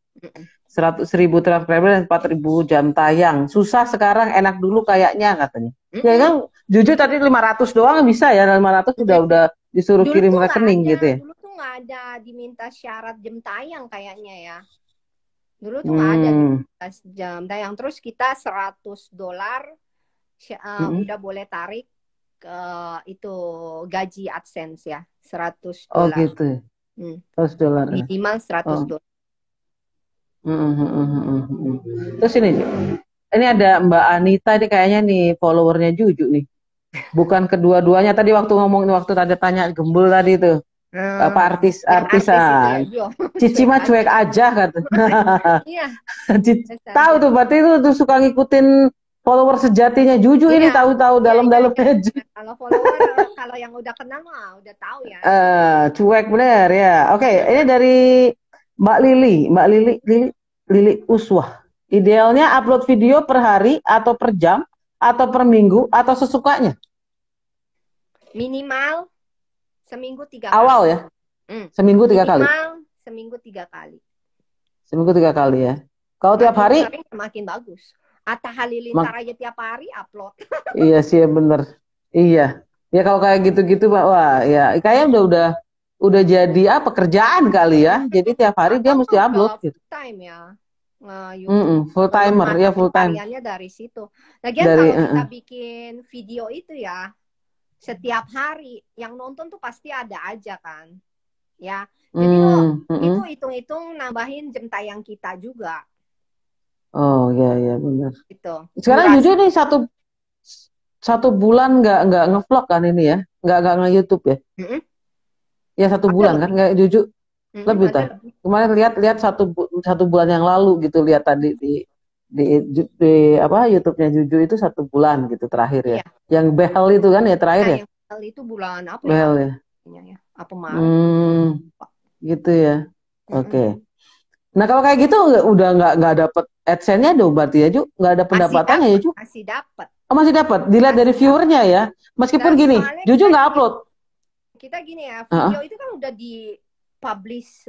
100.000 subscriber dan 4.000 jam tayang. Susah sekarang, enak dulu kayaknya katanya. Ya kan jujur tadi 500 doang bisa ya, 500 udah disuruh Dulu kirim tuh nggak rekening ada, gitu ya. dulu tuh nggak ada diminta syarat jam tayang kayaknya ya. Dulu tuh nggak ada Hmm. diminta jam tayang. Terus kita $100 Mm-mm. udah boleh tarik ke itu gaji AdSense ya, seratus Oh dolar gitu ya, Hmm. $100 ya. Minimal Oh. 100 dolar. Terus ini ada Mbak Anita nih kayaknya nih followernya Juju nih. Bukan kedua-duanya tadi waktu tadi tanya gembul tadi tuh. Apa Yang artis itu ya, artisan. Jo. Cici Cuek mah aja. cuek aja kata. Iya, biasa Tahu aja. tuh berarti itu tuh suka ngikutin follower sejatinya Juju ini Iya, tahu-tahu iya, iya, iya. dalam-dalamnya Juju. Kalau follower, kalau yang udah kenal mah udah tahu ya. Cuek bener ya. Oke, ini dari Mbak Lili Uswah. Idealnya upload video per hari atau per jam atau per minggu atau sesukanya. Minimal seminggu 3 kali. Awal ya, seminggu 3 kali. Minimal seminggu 3 kali. Seminggu 3 kali ya. Kalau tiap Makin hari, sering makin bagus. Atta Halilintar mak aja tiap hari upload. iya sih ya bener. Iya. Ya kalau kayak gitu-gitu, Pak, wah ya kayaknya udah jadi apa kerjaan kali ya. Jadi tiap hari dia Atau mesti upload udah gitu. full time ya. YouTube Full timer, mata ya full time pencariannya dari situ. Lagian dari. kalau kita bikin video itu ya setiap hari yang nonton tuh pasti ada aja kan, ya. Jadi lo itu hitung-hitung nambahin jam tayang kita juga. Oh ya ya benar. Gitu. Sekarang Durasi. jujur nih satu bulan nggak ngevlog kan ini ya, nggak nge-YouTube ya? Mm-mm. Ya satu Ada bulan kan, lebih. nggak jujur lebih Ada tah. lebih. Kemarin lihat satu bulan yang lalu gitu, lihat tadi di apa YouTube-nya Juju itu satu bulan gitu terakhir ya. Iya. Yang behel itu kan ya terakhir Nah, ya, yang itu bulan apa ya? behel ya. April ya. Apa Maret? Gitu ya. Oke. Mm-mm. Nah kalau kayak gitu udah nggak dapet AdSense-nya dong berarti ya Ju, nggak ada Masih pendapatannya ya dapat, Ju? masih dapat. Oh masih dapat, dilihat dari Masih dapat. viewernya ya. Meskipun Dan gini, soalnya Juju kita nggak gini, upload. kita gini ya, Heeh. video itu kan udah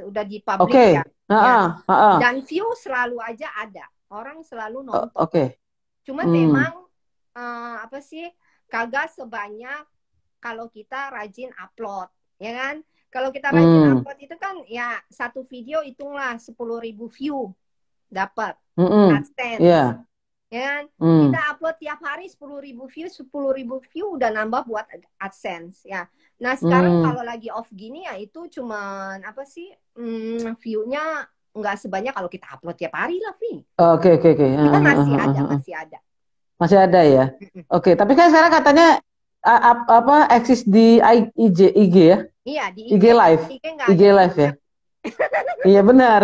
udah di publik Oke. ya. Heeh, Ya. heeh. Dan view selalu aja ada. Orang selalu nonton. Oke. Cuman memang apa sih kagak sebanyak kalau kita rajin upload, ya kan? Kalau kita rajin upload itu kan ya satu video hitunglah 10.000 view dapat AdSense. Iya. Ya kan? Kita upload tiap hari 10.000 view udah nambah buat AdSense ya. Nah, sekarang kalau lagi off gini ya itu cuman apa sih? View-nya nggak sebanyak kalau kita upload tiap hari lah, Vi. Oke. Cuman masih ada, masih ada. Masih ada ya. Oke, tapi kan sekarang katanya apa eksis di IG ya? Iya, di IG live. nggak IG ada live ya. Iya benar.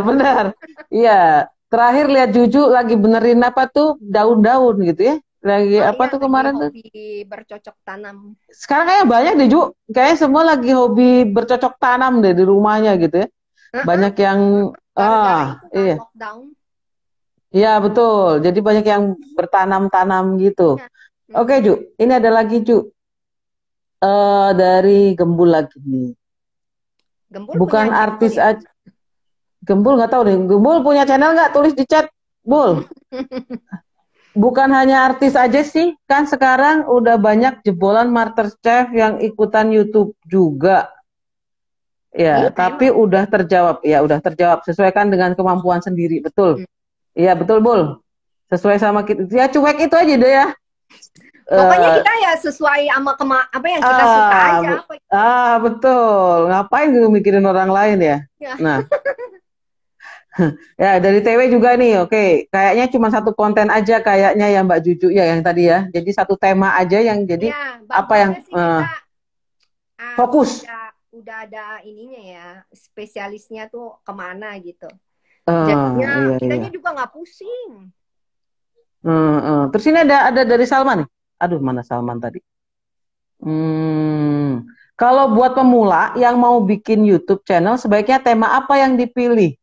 Iya. Terakhir lihat Juju lagi benerin apa tuh daun-daun gitu ya. Lagi apa iya, tuh lagi kemarin tuh? hobi bercocok tanam. Sekarang kayaknya banyak deh Ju. Kayaknya semua lagi hobi bercocok tanam deh di rumahnya gitu ya. Banyak yang Gara-gara itu kan iya. lockdown. Iya betul. Jadi banyak yang bertanam-tanam gitu. Ya. Oke Ju, ini ada lagi Ju. Dari Gembul lagi nih. Gembul Bukan punya artis channel ya? aja. Gembul nggak tahu deh. Gembul punya channel nggak? Tulis di chat. Bul. Bukan hanya artis aja sih. Kan sekarang udah banyak jebolan MasterChef yang ikutan YouTube juga. Ya, Iya, tapi emang. udah terjawab. Ya, udah terjawab. Sesuaikan dengan kemampuan sendiri. Betul. Iya, betul, Bul. Sesuai sama kita. Ya, cuek itu aja deh ya. Pokoknya kita ya sesuai sama apa yang kita suka aja. Betul. Ngapain gue mikirin orang lain ya? Ya. Nah, ya dari TW juga nih. Oke, kayaknya cuma satu konten aja kayaknya ya Mbak Juju ya yang tadi ya. Jadi satu tema aja yang jadi Ya, apa yang bagusnya sih kita fokus. udah ada ininya ya, spesialisnya tuh kemana gitu. Iya, Jadinya kitanya iya. juga nggak pusing. Terus ini ada dari Salman nih. Aduh, mana Salman tadi? Kalau buat pemula yang mau bikin YouTube channel, sebaiknya tema apa yang dipilih?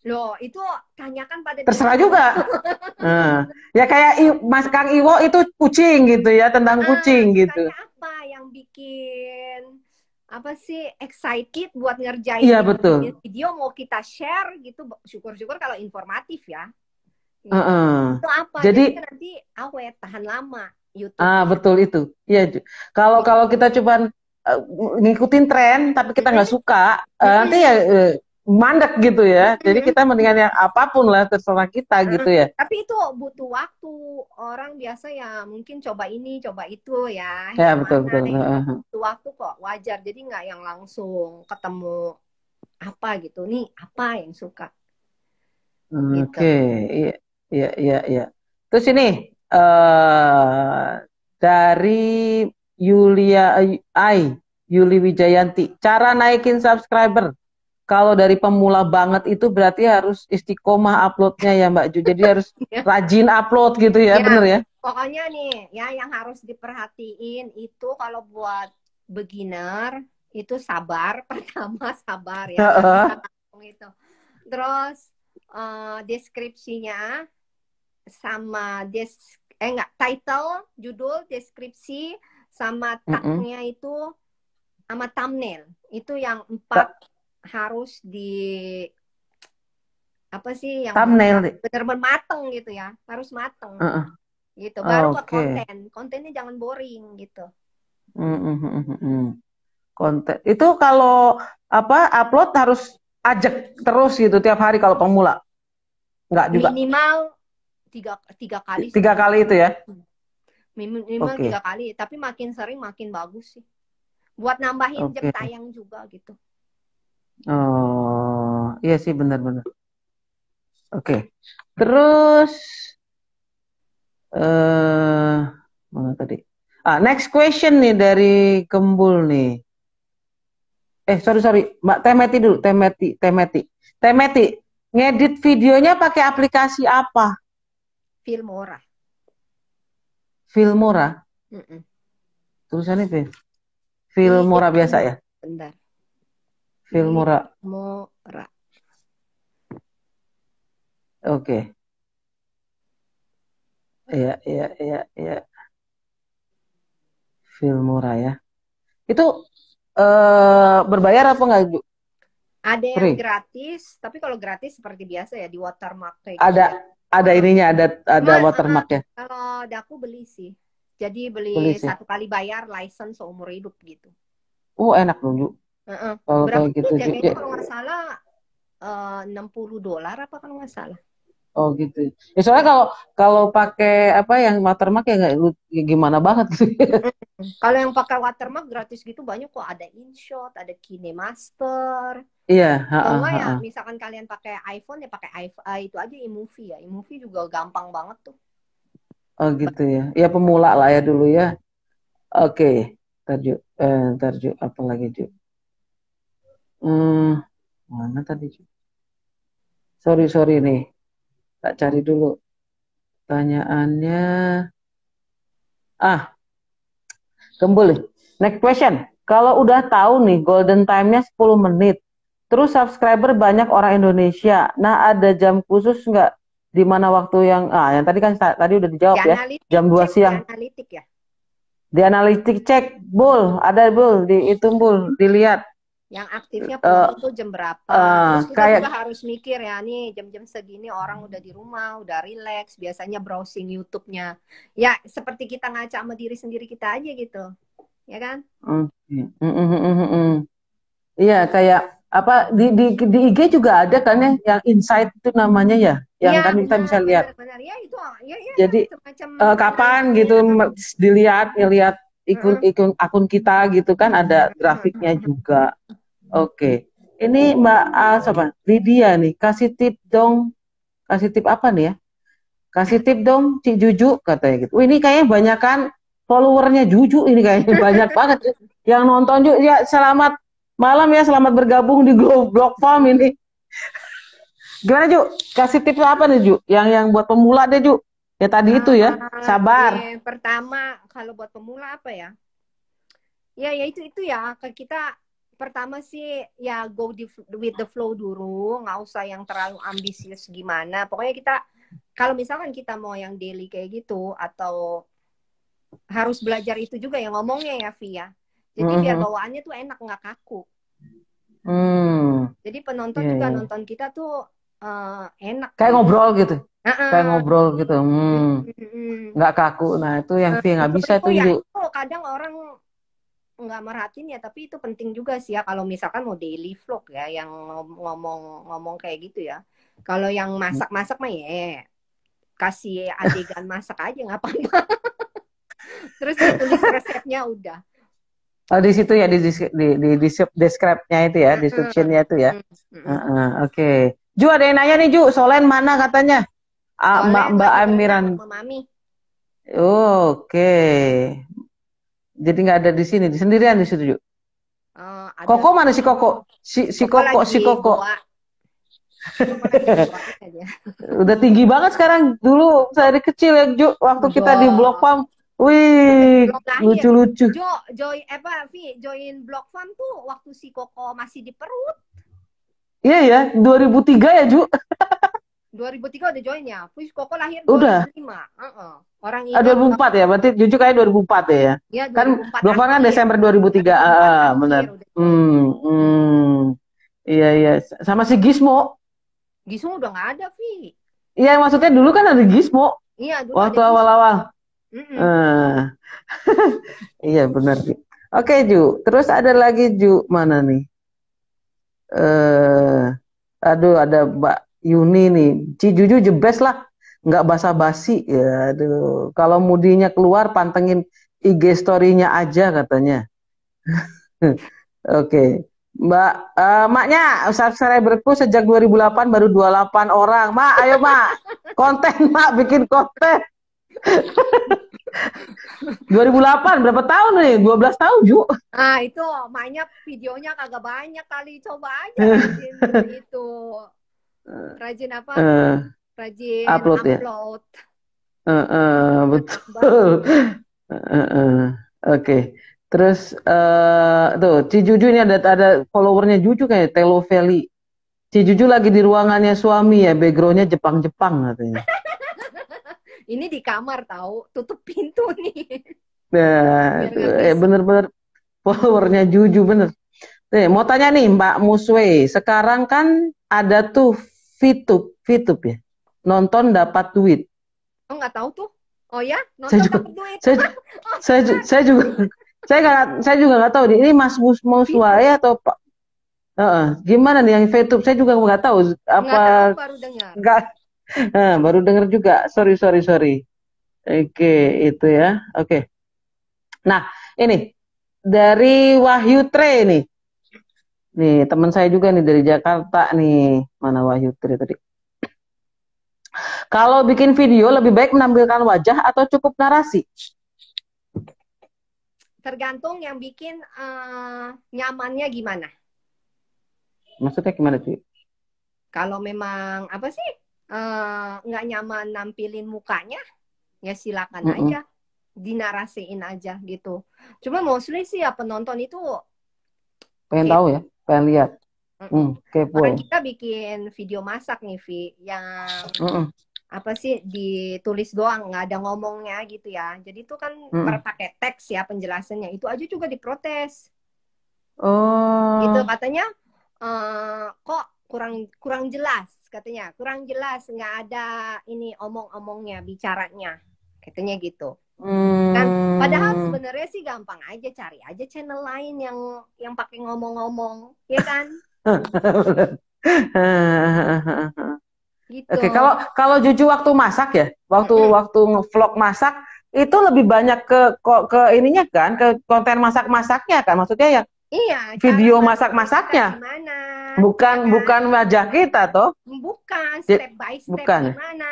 Loh, itu tanyakan pada Terserah diri. juga. Ya kayak Mas Kang Iwo itu kucing gitu ya, tentang kucing gitu. Apa yang bikin apa sih excited buat ngerjain Iya, betul. video mau kita share gitu, syukur-syukur kalau informatif ya. Gitu. Itu apa? Jadi nanti awet tahan lama YouTube. betul itu. Iya. Kalau kita cuman ngikutin tren tapi kita nggak suka, nanti ya mandek gitu ya. Jadi kita mendingan yang apapun lah terserah kita gitu ya. Tapi itu butuh waktu. Orang biasa ya mungkin coba ini, coba itu ya. Ya, Yang betul, mana betul. butuh waktu kok, wajar. Jadi nggak yang langsung ketemu apa gitu. Nih, apa yang suka. Gitu. Oke, iya. Terus ini dari Yuli Wijayanti, cara naikin subscriber. Kalau dari pemula banget itu berarti harus istiqomah uploadnya ya Mbak Ju. Jadi harus rajin upload gitu ya, bener ya? Pokoknya nih, ya yang harus diperhatiin itu kalau buat beginner itu sabar. Pertama sabar ya, itu. Terus deskripsinya sama title, judul, deskripsi sama tagnya itu sama thumbnail. Itu yang 4 harus di apa sih yang benar-benar mateng gitu ya, harus mateng gitu baru buat kontennya jangan boring gitu. Konten itu kalau upload harus ajak terus gitu tiap hari kalau pemula. Nggak juga. Minimal tiga kali. 3 kali itu ya? Minimal Oke. 3 kali. Tapi makin sering makin bagus sih. Buat nambahin jam Oke. tayang juga gitu. Oh, iya sih benar-benar. Oke. Terus mana tadi? Next question nih dari Kembul nih. Sorry, Mbak Temeti dulu, Temeti. Ngedit videonya pakai aplikasi apa? Filmora. Filmora. Mm-mm. Tulisannya Filmora biasa ya? Bentar. Filmora. Filmora. Oke. Iya. Filmora ya. Itu berbayar apa enggak, Bu? Ada yang Free. gratis, tapi kalau gratis seperti biasa ya di watermark kayak gitu Ada ya. ada ininya, ada watermark ya. Kalau daku beli sih. Jadi Boleh beli sih. 1 kali bayar license seumur hidup gitu. Enak dong, Bu. Kalau Berapa kayak gitu, tuh ya? Ju. Kayaknya kalau nggak salah $60 apa kalau nggak salah. Oh gitu. Ya soalnya kalau pakai apa yang watermark ya nggak ya gimana banget gitu. Kalau yang pakai watermark gratis gitu banyak kok. Ada InShot, ada KineMaster. Iya, Kalau heeh, nggak ya, heeh. misalkan kalian pakai iPhone ya pakai iPhone, itu aja iMovie ya. iMovie juga gampang banget tuh. Oh gitu ya. Ya pemula lah ya dulu ya. Oke. Ntar Ju, apa lagi Ju? Mana tadi Ju? Sorry nih. Tak cari dulu. Pertanyaannya. Kembali. Next question. Kalau udah tahu nih golden time-nya 10 menit, terus subscriber banyak orang Indonesia. Nah, ada jam khusus nggak di mana waktu yang tadi kan tadi udah dijawab ya. Jam 2 Di siang. analitik ya. Di analitik cek, ada di itu dilihat. Yang aktifnya Eh penonton tuh jam berapa. Terus kita kayak juga harus mikir ya nih jam-jam segini orang udah di rumah, udah relax, biasanya browsing YouTube-nya. Ya seperti kita ngaca sama diri sendiri kita aja gitu. Ya kan? Iya, kayak apa di IG juga ada kan ya yang insight itu namanya ya, yang Iya kan kita bisa benar lihat. benar benar. Ya itu ya Jadi semacam kapan analitiknya gitu ya. ngelihat Heeh. akun kita gitu kan ada grafiknya juga. Oke. Ini Mbak siapa? Lydia nih, kasih tip apa nih ya? Kasih tip dong, Cik Juju katanya gitu. Ini kayaknya banyak kan followernya Juju ini kayaknya banyak banget yang nonton Ju. Ya selamat malam ya, selamat bergabung di Blog Farm ini. Gimana Ju? Kasih tips apa nih Ju? Yang buat pemula deh Ju. Ya tadi itu ya, sabar. Pertama kalau buat pemula apa ya? Ya itu ya kita pertama sih ya with the flow dulu, nggak usah yang terlalu ambisius gimana. Pokoknya kita kalau misalkan kita mau yang daily kayak gitu atau harus belajar itu juga ya ngomongnya ya Via. Jadi biar bawaannya tuh enak nggak kaku. Jadi penonton juga nonton kita tuh enak. Kayak gitu. ngobrol gitu. Kayak ngobrol gitu. Nggak kaku. Nah itu yang Via nggak bisa tuh Ju. Itu kadang orang nggak merhatiin ya, tapi itu penting juga sih ya kalau misalkan mau daily vlog ya yang ngomong kayak gitu ya. Kalau yang masak-masak mah ya kasih adegan masak aja nggak apa-apa. Terus ditulis resepnya udah. Oh di situ ya di describe-nya itu ya, description-nya itu ya. Oke. Ju ada yang nanya nih Ju, Solen mana katanya? Mbak Amiran. Oke. Jadi nggak ada di sini, di sendirian di situ Ju. Koko mana si Koko? Si Koko. Udah tinggi banget sekarang. Dulu saya dari kecil ya Ju, waktu kita di Blog Farm. Wih, lucu-lucu. Join Blog Farm tuh waktu si Koko masih di perut. Iya ya, 2003 ya Ju. 2003 udah join ya. Terus Koko lahir 2005. Udah. Orang 2004 ya, berarti Juju kayak 2004 ya. Ya, 2004 kan Blog Farm kan Desember 2003. Benar. Iya. Sama si Gizmo. Gizmo udah nggak ada, Vi. Iya, maksudnya dulu kan ada Gizmo. Iya, dulu waktu ada awal-awal. Iya, benar, Ju. Oke, Ju. Terus ada lagi, Ju. Mana nih? Aduh, ada Yuni nih, Cijuju jebes lah, nggak basa-basi ya. Aduh, kalau mudinya keluar pantengin IG story-nya aja katanya. Oke, Mbak, maknya subscriberku sejak 2008 baru 28 orang. Mak, ayo mak, konten mak, bikin konten. 2008 berapa tahun nih? 12 tahun Ju. Ah, itu maknya videonya kagak banyak kali. Coba aja rajin itu. Rajin apa? Eh, Rajin upload ya. upload. Nambah. Betul. Oke. Terus tuh Cijuju ini ada followernya Juju kayak Telo Valley. Cijuju lagi di ruangannya suami ya, backgroundnya Jepang-Jepang katanya. Ini di kamar tahu, tutup pintu nih. Nah, Biar nggak berisik. bener-bener followernya Juju bener. Nih, mau tanya nih Mbak Muswe, sekarang kan ada tuh VTube, VTube ya, nonton dapat duit. Oh, nggak tahu tuh. Oh ya, Saya nonton juga, dapat duit. saya, Oh, iya. saya juga, saya juga nggak tahu nih, ini Mas Itu Muswae atau Pak. Gimana nih yang VTube? Saya juga nggak tahu apa nggak tahu, baru dengar. nggak. Baru dengar juga. Sorry, sorry, sorry. Oke, itu ya. Oke. Nah, ini dari Wahyu Tre nih. Nih, teman saya juga nih dari Jakarta nih. Mana Wahyu Tri tadi? Kalau bikin video lebih baik menampilkan wajah atau cukup narasi? Tergantung yang bikin nyamannya gimana. Maksudnya gimana sih? Kalau memang apa sih nggak nyaman nampilin mukanya, ya silakan Mm-mm. aja dinarasiin aja gitu. Cuma mostly sih ya penonton itu Pengen tahu kepo. ya, pengen lihat. Mm-mm. Kepo Orang ya. kita bikin video masak nih, Vi, yang Mm-mm. apa sih ditulis doang, nggak ada ngomongnya gitu ya. Jadi itu kan Mm-mm. pakai teks ya penjelasannya. Itu aja juga diprotes. Gitu Oh, katanya kok kurang kurang jelas katanya, kurang jelas nggak ada ini omong-omongnya bicaranya katanya gitu kan. Padahal hmm. sebenarnya sih gampang aja, cari aja channel lain yang pakai ngomong-ngomong ya kan gitu. Oke, kalau kalau Juju waktu masak ya, waktu Mm-mm. waktu ngevlog masak itu lebih banyak ke ininya kan, ke konten masak-masaknya kan, maksudnya ya Iya, cara video masaknya kita masak-masaknya, gimana ya bukan kan, bukan wajah kita toh. bukan step by step Bukan. gimana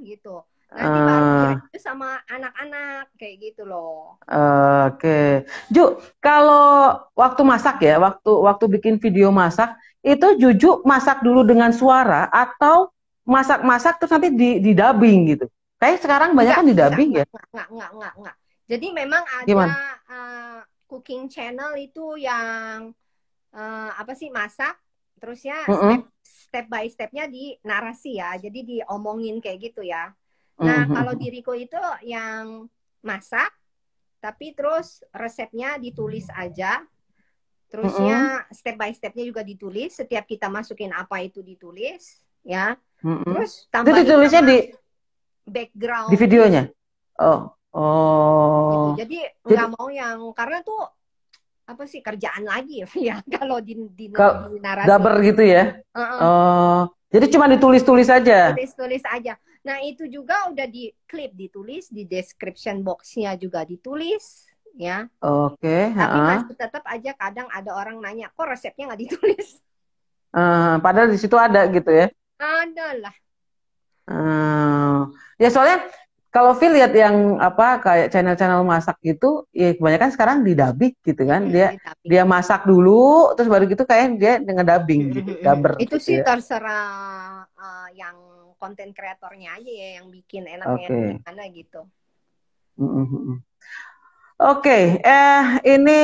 gitu, nanti baru Eh, direview sama anak-anak kayak gitu loh. oke. Ju, kalau waktu masak ya, waktu waktu bikin video masak, itu Juju masak dulu dengan suara atau masak-masak terus nanti di dubbing gitu. Kayak sekarang banyak Enggak, kan di enggak, dubbing enggak, ya. enggak. Jadi memang ada Gimana? cooking channel itu yang apa sih masak, terusnya step Mm-mm. step by stepnya di narasi ya. Jadi diomongin kayak gitu ya. Nah, kalau di Mm-mm. Riko itu yang masak, tapi terus resepnya ditulis aja. Mm-mm. Terusnya step by stepnya juga ditulis. Setiap kita masukin apa itu ditulis, ya. Mm-mm. Terus Itu tambahin ditulisnya nama di background videonya. music Oh, gitu. oh. Jadi Jadi nggak mau yang karena tuh apa sih kerjaan lagi ya ya kalau kalau di narasi. daber gitu ya. Heeh, Oh, jadi cuma ditulis-tulis aja. tulis-tulis aja. Nah itu juga udah di klip ditulis, di description boxnya juga ditulis ya. Oke, Tapi heeh. masih tetap aja kadang ada orang nanya kok resepnya nggak ditulis. Padahal di situ ada gitu ya. Ada lah. Eh, ya soalnya kalau Phil lihat yang apa kayak channel-channel masak gitu, ya kebanyakan sekarang di dubbing gitu kan. Dia Di tapi. dia masak dulu, terus baru gitu kayak dia dengan dubbing gitu, dubber Itu gitu sih ya. terserah yang konten kreatornya aja ya yang bikin enaknya yang Oke. gimana gitu. Mm-mm. Oke, ini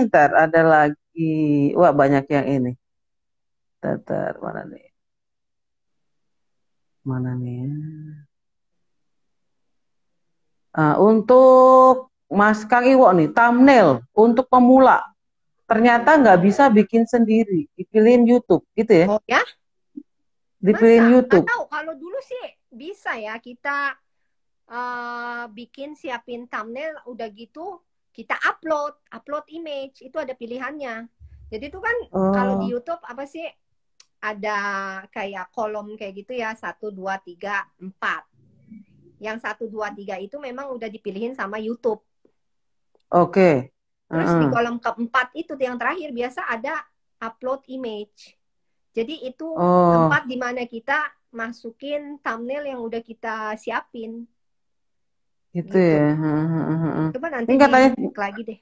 ntar ada lagi, wah banyak yang ini. Ntar, mana nih? Mana nih? Untuk Mas Kang Iwo nih, thumbnail untuk pemula. Ternyata nggak bisa bikin sendiri, dipilihin YouTube, gitu ya? Oh ya? Dipilihin Masa? Nggak YouTube. tahu. Kalau dulu sih bisa ya kita bikin siapin thumbnail, udah gitu kita upload image itu ada pilihannya. Jadi itu kan kalau di Oh, YouTube apa sih ada kayak kolom kayak gitu ya, 1, 2, 3, 4. Yang 1, 2, 3 itu memang udah dipilihin sama YouTube. Oke. Terus di kolom keempat itu yang terakhir biasa ada upload image. Jadi itu Oh, tempat di mana kita masukin thumbnail yang udah kita siapin gitu gitu. ya. Coba nanti Ini katanya dicek lagi deh.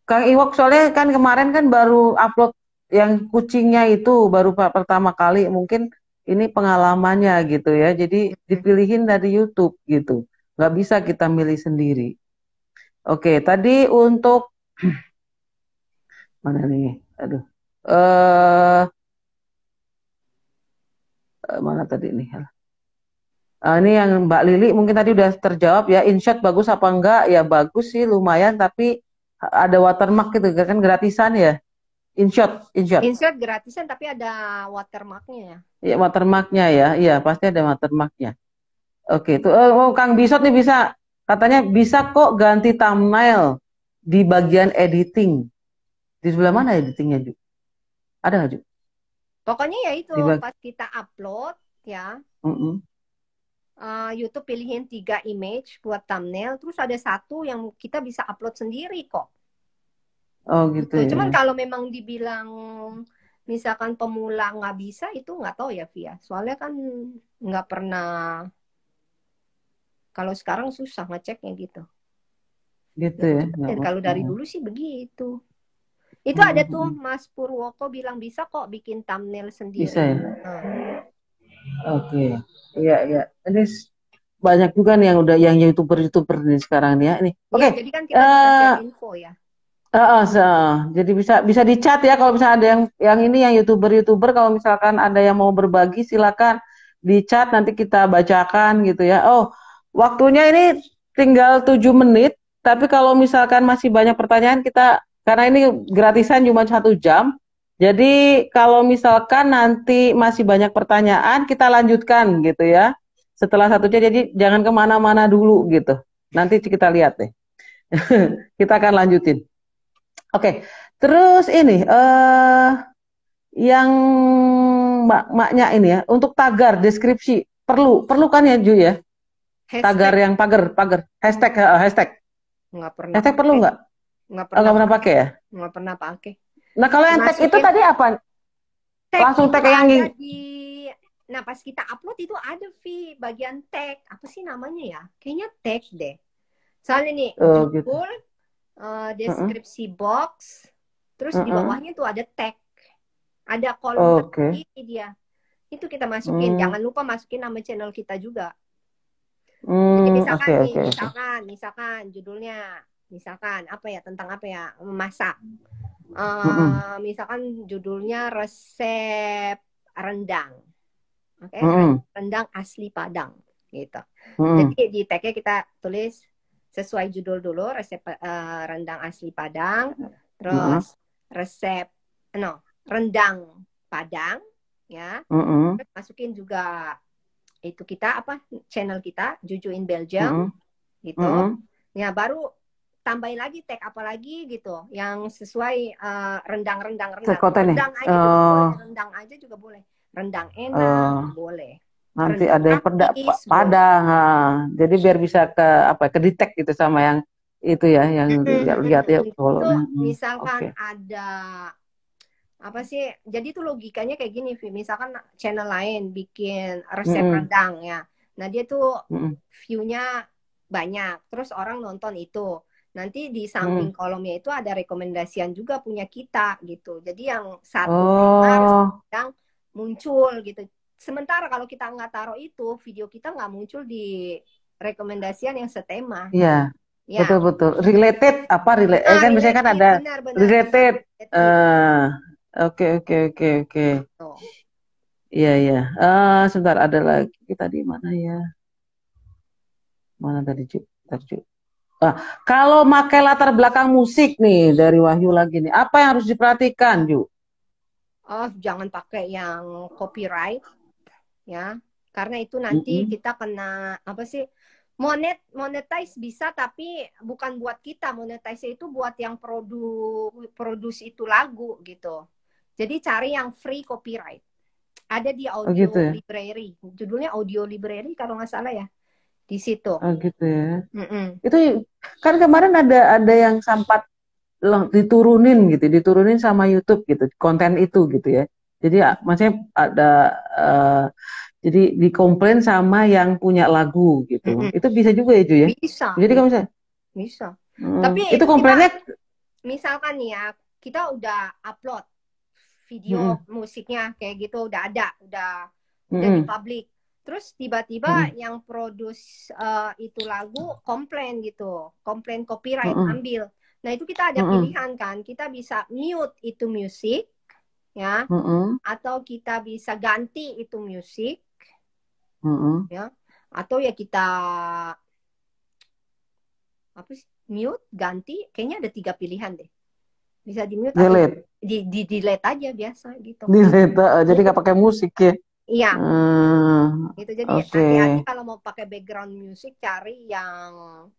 Kang Iwok soalnya kan kemarin kan baru upload yang kucingnya itu baru pertama kali mungkin ini pengalamannya gitu ya. Jadi dipilihin dari YouTube gitu. Nggak bisa kita milih sendiri. Oke, tadi untuk mana nih? Aduh. Eh mana tadi nih? Ini yang Mbak Lili mungkin tadi udah terjawab ya. InShot bagus apa enggak? Ya bagus sih lumayan tapi ada watermark gitu kan gratisan ya. InShot, InShot. Insert gratisan tapi ada watermarknya ya. Ya, watermarknya ya, iya pasti ada watermarknya. Oke, itu Kang Bisot nih bisa katanya bisa kok ganti thumbnail di bagian editing. Di sebelah mana editingnya, Ju? Ada nggak, Ju? Pokoknya ya itu Di bag pas kita upload ya, Mm-mm. YouTube pilihin 3 image buat thumbnail, terus ada satu yang kita bisa upload sendiri kok. Oh gitu Gitu. ya. Cuman kalau memang dibilang misalkan pemula nggak bisa itu nggak tahu ya Via. Soalnya kan nggak pernah. Kalau sekarang susah ngeceknya gitu. Gitu Nggak ya. tahu. Nggak, Kalau dari mm, dulu sih begitu. Itu mm, ada mm, tuh mm. Mas Purwoko bilang bisa kok bikin thumbnail Bisa sendiri. ya. Nah, Oke. Iya, iya. Ini banyak juga nih yang udah yang YouTuber-YouTuber nih sekarang nih ya. Ini. iya, Oke. jadi kan kita bisa share info ya. Jadi bisa bisa di chat ya kalau misalnya ada yang ini yang youtuber kalau misalkan ada yang mau berbagi silakan di chat nanti kita bacakan gitu ya. Oh waktunya ini tinggal 7 menit tapi kalau misalkan masih banyak pertanyaan kita karena ini gratisan cuma 1 jam. Jadi kalau misalkan nanti masih banyak pertanyaan kita lanjutkan gitu ya. Setelah 1 jam jadi jangan kemana-mana dulu gitu. Nanti kita lihat deh. Kita akan lanjutin. Oke, terus ini yang maknya ini ya untuk tagar deskripsi perlu perlu kan ya Ju ya tagar Hashtag yang pagar pagar hashtag hashtag nggak pernah hashtag perlu pakai, nggak? nggak Oh, pernah nggak pernah pakai, pakai ya. nggak pernah pakai. Nah kalau yang tag itu Masukin tadi apa? tag Langsung itu tag yang ada di, nah pas kita upload itu ada bagian tag, apa sih namanya ya? Kayaknya tag deh. Soalnya nih oh gitu. judul, Heeh, deskripsi box, terus di heeh. bawahnya tuh ada tag, ada kolom Oke. tersendiri dia. Itu kita masukin. Hmm, Jangan lupa masukin nama channel kita juga. Jadi oke misalkan nih, oke oke. misalkan judulnya, misalkan apa ya, tentang apa ya, memasak. Heeh, Misalkan judulnya resep rendang, oke, heeh, rendang asli Padang, gitu. heeh, Jadi di tagnya kita tulis sesuai judul dulu, resep rendang asli Padang, heeh, terus resep, no, rendang Padang, ya. heeh, Terus masukin juga itu kita apa channel kita Juju in Belgium, heeh, gitu. heeh. Ya baru tambahin lagi tag apa lagi gitu yang sesuai rendang Konten nih. rendang aja juga boleh, rendang aja juga boleh, rendang enak Eh, boleh, Nanti rendang ada yang praktis boleh. Padang, jadi biar bisa ke apa ke detect gitu sama yang itu ya, yang lihat ya kalau Itu oke. misalkan ada apa sih, jadi tuh logikanya kayak gini Vi. Misalkan channel lain bikin resep Mm-mm, rendang ya, nah dia tuh mm-mm, view-nya banyak, terus orang nonton itu. Nanti di samping mm. kolomnya itu ada rekomendasian juga punya kita gitu. Jadi yang satu tema resep Oh, rendang muncul gitu. Sementara kalau kita nggak taruh itu, video kita nggak muncul di rekomendasian yang setema. iya, Ya, betul betul. Related apa kan biasanya kan related, ada benar benar benar related. related. Oke oke oke oke. Tuh. Iya iya. Sebentar ada lagi tadi mana ya? Mana tadi Ju? Tadi, Ju. Ah, kalau pakai latar belakang musik nih dari Wahyu lagi nih, apa yang harus diperhatikan, Ju? Oh, jangan pakai yang copyright ya. Karena itu nanti Mm-mm. kita kena apa sih? Monetize bisa tapi bukan buat kita. Monetize itu buat yang produce itu lagu gitu. Jadi cari yang free copyright. Ada di Oh gitu audio ya. library. Judulnya audio library kalau nggak salah ya. Di situ. Oh gitu ya. Mm-mm. Itu kan kemarin ada yang sempat diturunin gitu, diturunin sama YouTube gitu, konten itu gitu ya. Jadi maksudnya ada eh, jadi dikomplain sama yang punya lagu gitu. Mm-mm. Itu bisa juga ya Ju ya. Bisa, Jadi kalau misalnya bisa. Tapi itu itu kita komplainnya misalkan nih ya, kita udah upload video mm-mm, musiknya kayak gitu udah di mm-mm, publik. Terus tiba-tiba mm-mm, yang produce itu lagu komplain gitu, komplain copyright mm-mm, ambil. Nah, itu kita ada mm-mm, pilihan kan, kita bisa mute itu musik ya, mm-mm, atau kita bisa ganti itu musik mm-mm. ya, atau ya kita apa sih, mute, ganti, kayaknya ada 3 pilihan deh. Bisa di mute atau Delete, di delete aja biasa gitu. delete. Jadi nggak pakai musik ya. Iya, gitu. Jadi Oke. hati-hati kalau mau pakai background music, cari yang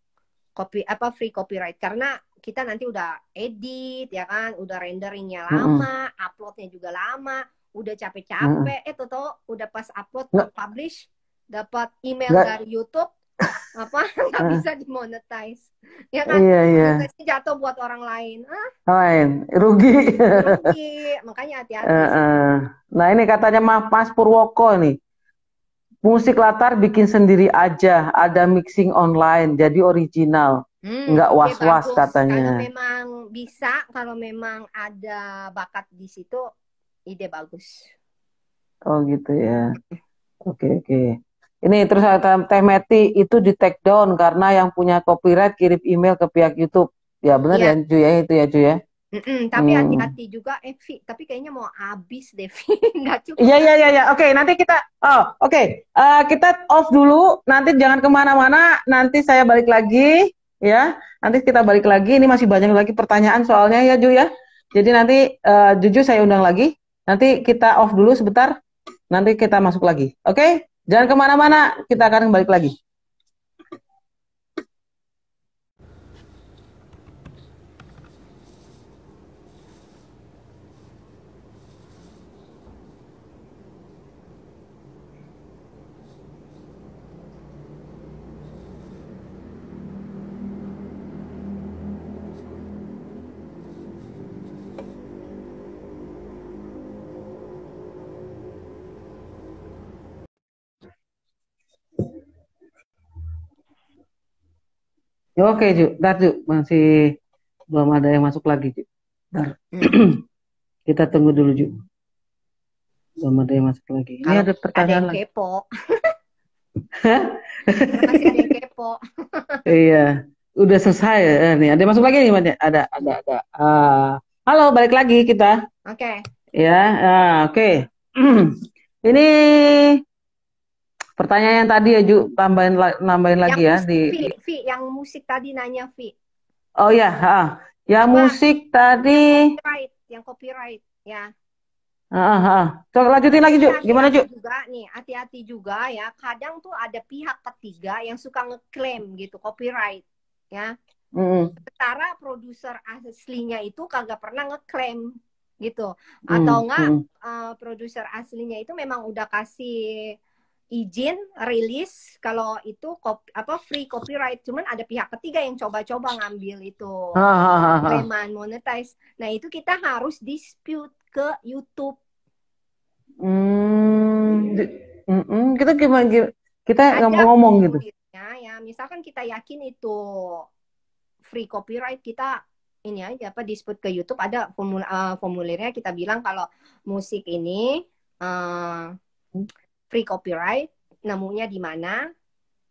free copyright, karena kita nanti udah edit ya kan, udah renderingnya Mm-mm, lama, uploadnya juga lama, udah mm-mm. capek-capek, tuh udah pas upload mau Nggak, publish dapat email nggak. dari YouTube apa nggak bisa dimonetize ya kan, Iya, iya. monetize jatuh buat orang lain, Lain, rugi. rugi, makanya hati-hati sih. Nah ini katanya Mas Purwoko nih, musik latar bikin sendiri aja, ada mixing online, jadi original, nggak Ide was-was bagus. Kalau katanya. memang bisa, kalau memang ada bakat di situ, ide bagus. Oh gitu ya. Oke, oke. Ini terus ada Teh Meti itu di take down karena yang punya copyright kirim email ke pihak YouTube. Ya benar ya Iya, Ju ya itu ya Ju ya. tapi Hmm. hati-hati juga, Vi. Tapi kayaknya mau habis deh, Vi. Nggak cukup Iya, iya, nanti. iya, iya. Oke, nanti kita, oh, oke. Kita off dulu. Nanti jangan kemana-mana. Nanti saya balik lagi, ya. Nanti kita balik lagi. Ini masih banyak lagi pertanyaan soalnya ya, Ju ya. Jadi nanti Juju saya undang lagi. Nanti kita off dulu sebentar. Nanti kita masuk lagi. Oke? Jangan kemana-mana. Kita akan balik lagi. Ya, oke, Ju. Ntar, Ju. Masih belum ada yang masuk lagi, Ju. Ntar. Kita tunggu dulu, Ju. Belum ada yang masuk lagi. Ini Kalau ada ada pertanyaan yang lagi. kepo, kalau masih ada yang kepo. Iya, udah selesai ya. Nih, ada yang masuk lagi nih, Mas? Ada. Halo, balik lagi kita. Oke. Ya, oke. Ini pertanyaan yang tadi ya, Ju, nambahin Yang lagi ya musik, Vi, yang musik tadi nanya, Vi. Oh ya, ya Apa? musik tadi. Yang copyright, ya. Coba Nah, lanjutin lagi, ini Ju. Gimana, Ju? hati-hati juga nih, hati-hati juga ya. Kadang tuh ada pihak ketiga yang suka ngeklaim gitu copyright, ya. Mm, Sementara produser aslinya itu kagak pernah ngeklaim gitu. Atau mm, enggak, mm. produser aslinya itu memang udah kasih izin rilis kalau itu free copyright. Cuman ada pihak ketiga yang coba-coba ngambil itu Ah, ah, ah, ah. klaim monetize. Nah, itu kita harus dispute ke YouTube. Kita gimana? Kita Ada ngomong gitu. formulirnya ya. Misalkan kita yakin itu free copyright, kita ini aja apa dispute ke YouTube, ada formulirnya, kita bilang kalau musik ini uh, free copyright, nemunya di mana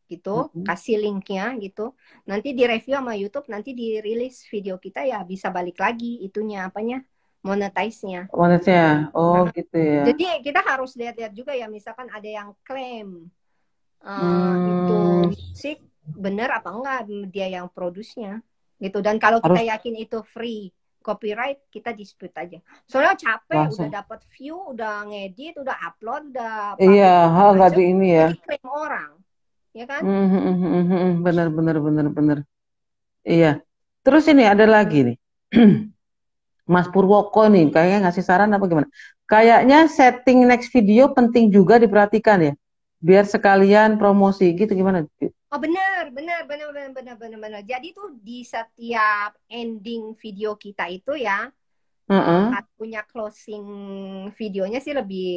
gitu, Mm-mm. kasih linknya gitu. Nanti direview sama YouTube, nanti dirilis video kita, ya bisa balik lagi itunya apanya, monetize-nya. Maksudnya, oh Nah, gitu ya. jadi kita harus lihat-lihat juga ya, misalkan ada yang klaim itu Hmm, musik benar apa enggak, dia yang produce-nya gitu. Dan kalau kita harus yakin itu free copyright, kita dispute aja. Soalnya capek, udah langsung. dapat view, udah ngedit, udah upload, udah Iya, publish segala nggak macam, di ini ya. jadi klaim orang, ya kan? Benar, benar, benar, benar. Iya. Terus ini ada lagi nih. Mas Purwoko nih, kayaknya ngasih saran apa gimana? Kayaknya setting next video penting juga diperhatikan ya, biar sekalian promosi gitu gimana? Oh benar, benar, benar, benar, benar, benar, benar. Jadi tuh di setiap ending video kita itu ya, Heeh. kalau punya closing videonya sih lebih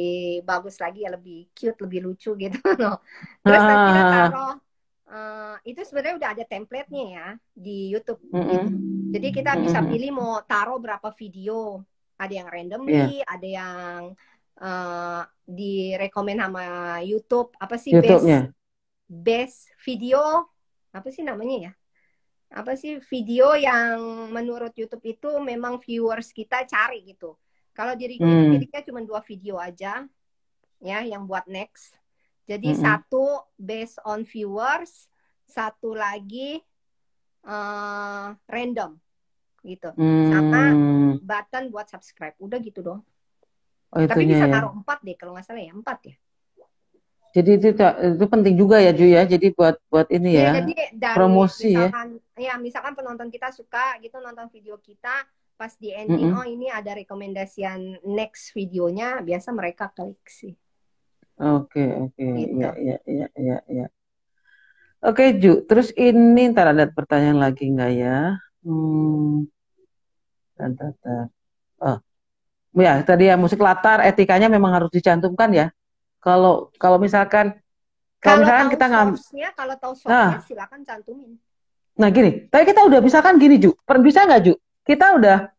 bagus lagi ya, lebih cute, lebih lucu gitu loh. Terus nanti kita Hahaha. taruh, itu sebenarnya udah ada template-nya ya di YouTube gitu. Mm-mm. Jadi kita bisa Mm-mm. pilih mau taruh berapa video. Ada yang Iya, randomly, ada yang direkomend sama YouTube. Apa sih best YouTube-nya. best video? Apa sih namanya ya? Apa sih video yang menurut YouTube itu memang viewers kita cari gitu. Kalau diriku itu Hmm. pilihnya cuma 2 video aja ya yang buat next. Jadi Mm-mm. satu based on viewers, satu lagi random gitu. Sama Hmm. button buat subscribe. Udah gitu dong. Oh Tapi itunya bisa ya. naruh 4 deh kalau nggak salah ya, 4 ya. Jadi itu penting juga ya Ju ya. Jadi buat ini Iya, ya, jadi dari promosi ya. misalkan penonton kita suka gitu nonton video kita, pas di ending oh Mm-mm. ini ada rekomendasian next videonya, biasa mereka klik sih. Oke, oke, ya, Gitu. ya, ya, ya, ya. Oke, Ju. Terus ini ntar ada pertanyaan lagi nggak ya? Hmm, tar, tar, tar. Oh, ya tadi ya musik latar etikanya memang harus dicantumkan ya. Kalau kalau misalkan kalau Kalau misalkan tahu kita nggak, source-nya nah, silakan cantumin. nah gini. Tapi kita udah misalkan gini Ju, bisa nggak Ju? Kita udah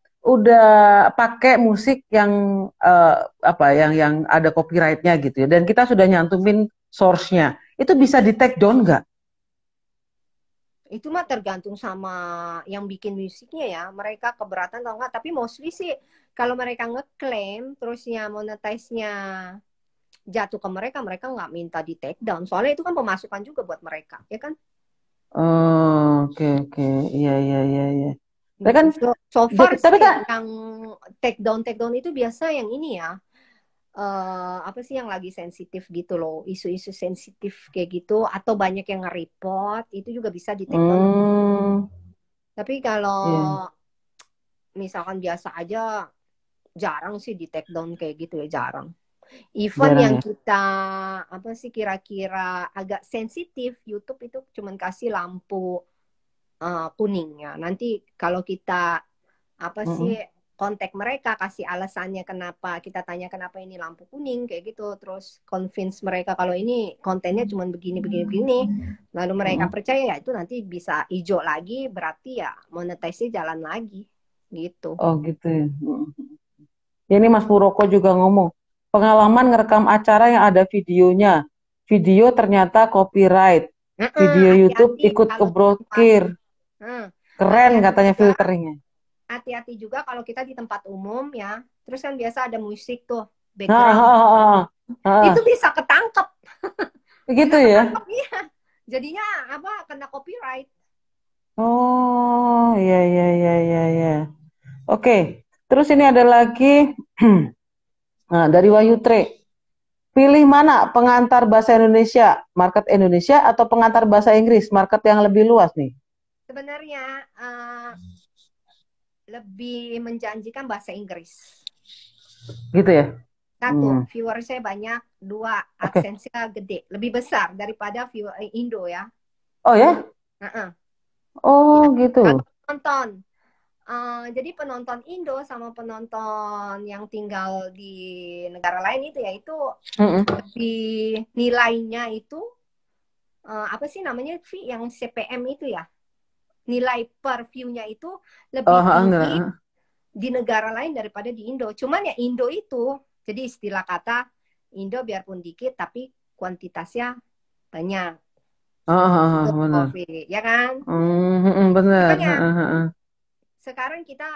pakai musik yang apa yang ada copyrightnya gitu ya, dan kita sudah nyantumin source-nya. Itu bisa di take down nggak? Itu mah tergantung sama yang bikin musiknya ya, mereka keberatan atau enggak. Tapi mostly sih kalau mereka ngeklaim terusnya monetize-nya jatuh ke mereka, mereka nggak minta di take down. Soalnya itu kan pemasukan juga buat mereka, ya kan? Oh, oke, oke, iya, iya, iya, iya. Tapi Gitu. kan, So far tapi sih kan, yang take down itu biasa yang ini ya, apa sih yang lagi sensitif gitu loh, isu-isu sensitif kayak gitu, atau banyak yang nge-report itu juga bisa di take down. hmm, Tapi kalau iya, misalkan biasa aja, jarang sih di take down kayak gitu ya, jarang. Even jarang yang ya. kita apa sih kira-kira agak sensitif, YouTube itu cuman kasih lampu kuning ya. Nanti kalau kita apa sih Mm-mm. kontak mereka, kasih alasannya kenapa, kita tanya kenapa ini lampu kuning kayak gitu, terus convince mereka kalau ini kontennya cuma begini begini begini, lalu mereka Mm-mm. percaya ya itu nanti bisa hijau lagi, berarti ya monetize jalan lagi gitu. Oh gitu ya. Mm. Ini Mas Puroko juga ngomong, pengalaman ngerekam acara yang ada videonya. Video ternyata copyright. Video YouTube Hati-hati ikut kalau di tempat, keblokir. hmm, Keren hati-hati katanya juga, filternya. hati-hati juga kalau kita di tempat umum ya, terus kan biasa ada musik tuh Ah, background, ah, ah, itu ah. bisa ketangkep, Gitu bisa ya. ketangkep iya, jadinya apa kena copyright. Oh, iya, iya, iya, iya, iya. Oke, terus ini ada lagi nah, dari Wahyu Tre. Pilih mana pengantar bahasa Indonesia, market Indonesia atau pengantar bahasa Inggris, market yang lebih luas nih. Sebenarnya lebih menjanjikan bahasa Inggris. Gitu ya. Satu, Hmm. viewersnya banyak. Dua, Oke. AdSense-nya gede. Lebih besar daripada viewer Indo ya. Oh ya? Uh-uh. Oh Ya. gitu. Kalau penonton, jadi penonton Indo sama penonton yang tinggal di negara lain itu ya itu Mm-mm. lebih nilainya itu apa sih namanya yang CPM itu ya, nilai per view-nya itu Oh, lebih tinggi enggak. di negara lain daripada di Indo. Cuman ya Indo itu, jadi istilah kata Indo biarpun dikit tapi kuantitasnya banyak. Itu Benar. kopi, ya kan? Benar. Makanya sekarang kita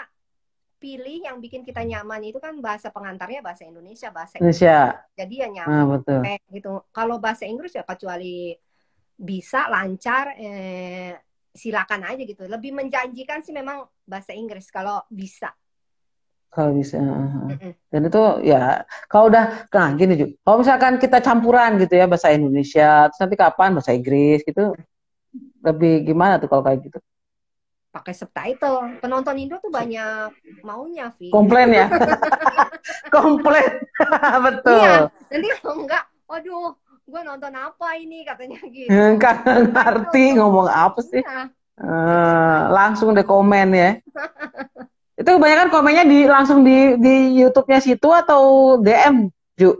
pilih yang bikin kita nyaman itu kan bahasa pengantarnya bahasa Indonesia, bahasa Indo. Indonesia. Jadi ya Betul. nyampe gitu. Kalau bahasa Inggris ya kecuali bisa lancar, silakan aja gitu. Lebih menjanjikan sih memang bahasa Inggris kalau bisa. Kalau bisa. Mm-mm. Dan itu ya, kalau udah, nah gini juga. Kalau misalkan kita campuran gitu ya, bahasa Indonesia, terus nanti kapan bahasa Inggris gitu, lebih gimana tuh kalau kayak gitu? pakai subtitle. Penonton Indo tuh banyak maunya, Vi. Komplain ya. Komplain. Iya, Betul. nanti kalau enggak, waduh, gue nonton apa ini katanya gitu. Enggak Subtitle ngerti tuh. ngomong apa sih. Iya, subtitle. Langsung deh komen ya. Itu kebanyakan komennya langsung di YouTube-nya situ atau DM, Ju?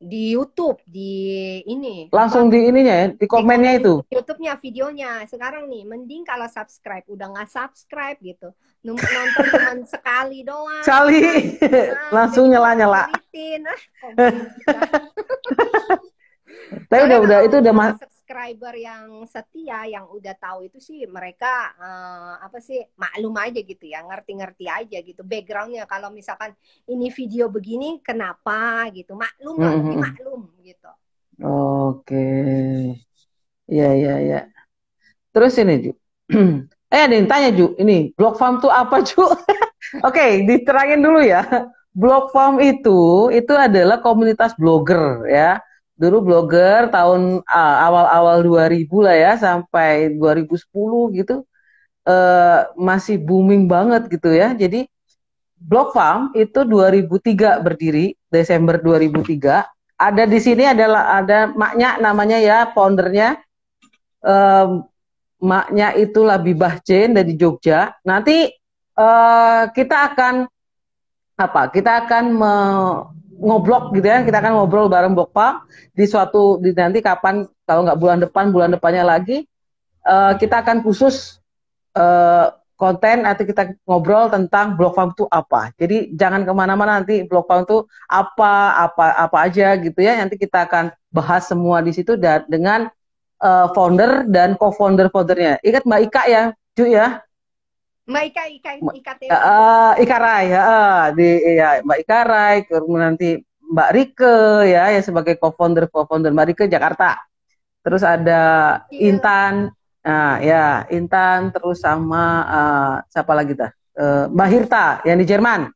Di YouTube, di ini apa? Langsung di ininya ya, di Di komennya komen itu. YouTube-nya, videonya. Sekarang nih, mending kalau subscribe, udah nggak subscribe gitu. Nonton cuma sekali doang, gitu Sekali kan. Udah langsung gitu nyala-nyala. komplitin, komplit juga. Tapi Soalnya udah itu kalau udah kalau subscriber yang setia, yang udah tahu itu sih mereka apa sih maklum aja gitu ya, ngerti-ngerti aja gitu backgroundnya. Kalau misalkan ini video begini, kenapa gitu, maklum lah, lebih maklum gitu. Oke. Iya, iya, iya. Terus ini, Ju. Ada yang tanya, Ju. Ini, Block Farm tuh apa, Ju? Oke, diterangin dulu ya. Block Farm itu adalah komunitas blogger ya. Dulu blogger tahun awal-awal 2000 lah ya, sampai 2010 gitu. Masih booming banget gitu ya. Jadi, Block Farm itu 2003 berdiri, Desember 2003. Ada di sini ada maknya namanya ya, foundernya. Em, Maknya itu Labibah Jane dari Jogja. Nanti kita akan apa? Kita akan ngobrol gitu ya. Kita akan ngobrol bareng Bokpa di nanti kapan kalau nggak bulan depannya lagi kita akan khusus eh, konten atau kita ngobrol tentang Block Farm itu apa. Jadi jangan kemana-mana nanti Block Farm itu apa aja gitu ya. Nanti kita akan bahas semua di situ dengan founder dan co-founder-foundernya. Ingat Mbak Ika ya, Ju ya? Mbak Ika Tevi. Ika Rai, ya, Mbak Ika Rai, kemudian nanti Mbak Rike ya, yang sebagai co-founder Mbak Rike Jakarta. Terus ada Cil. Intan, ya Intan, terus sama siapa lagi dah? Mbak Hirta yang di Jerman.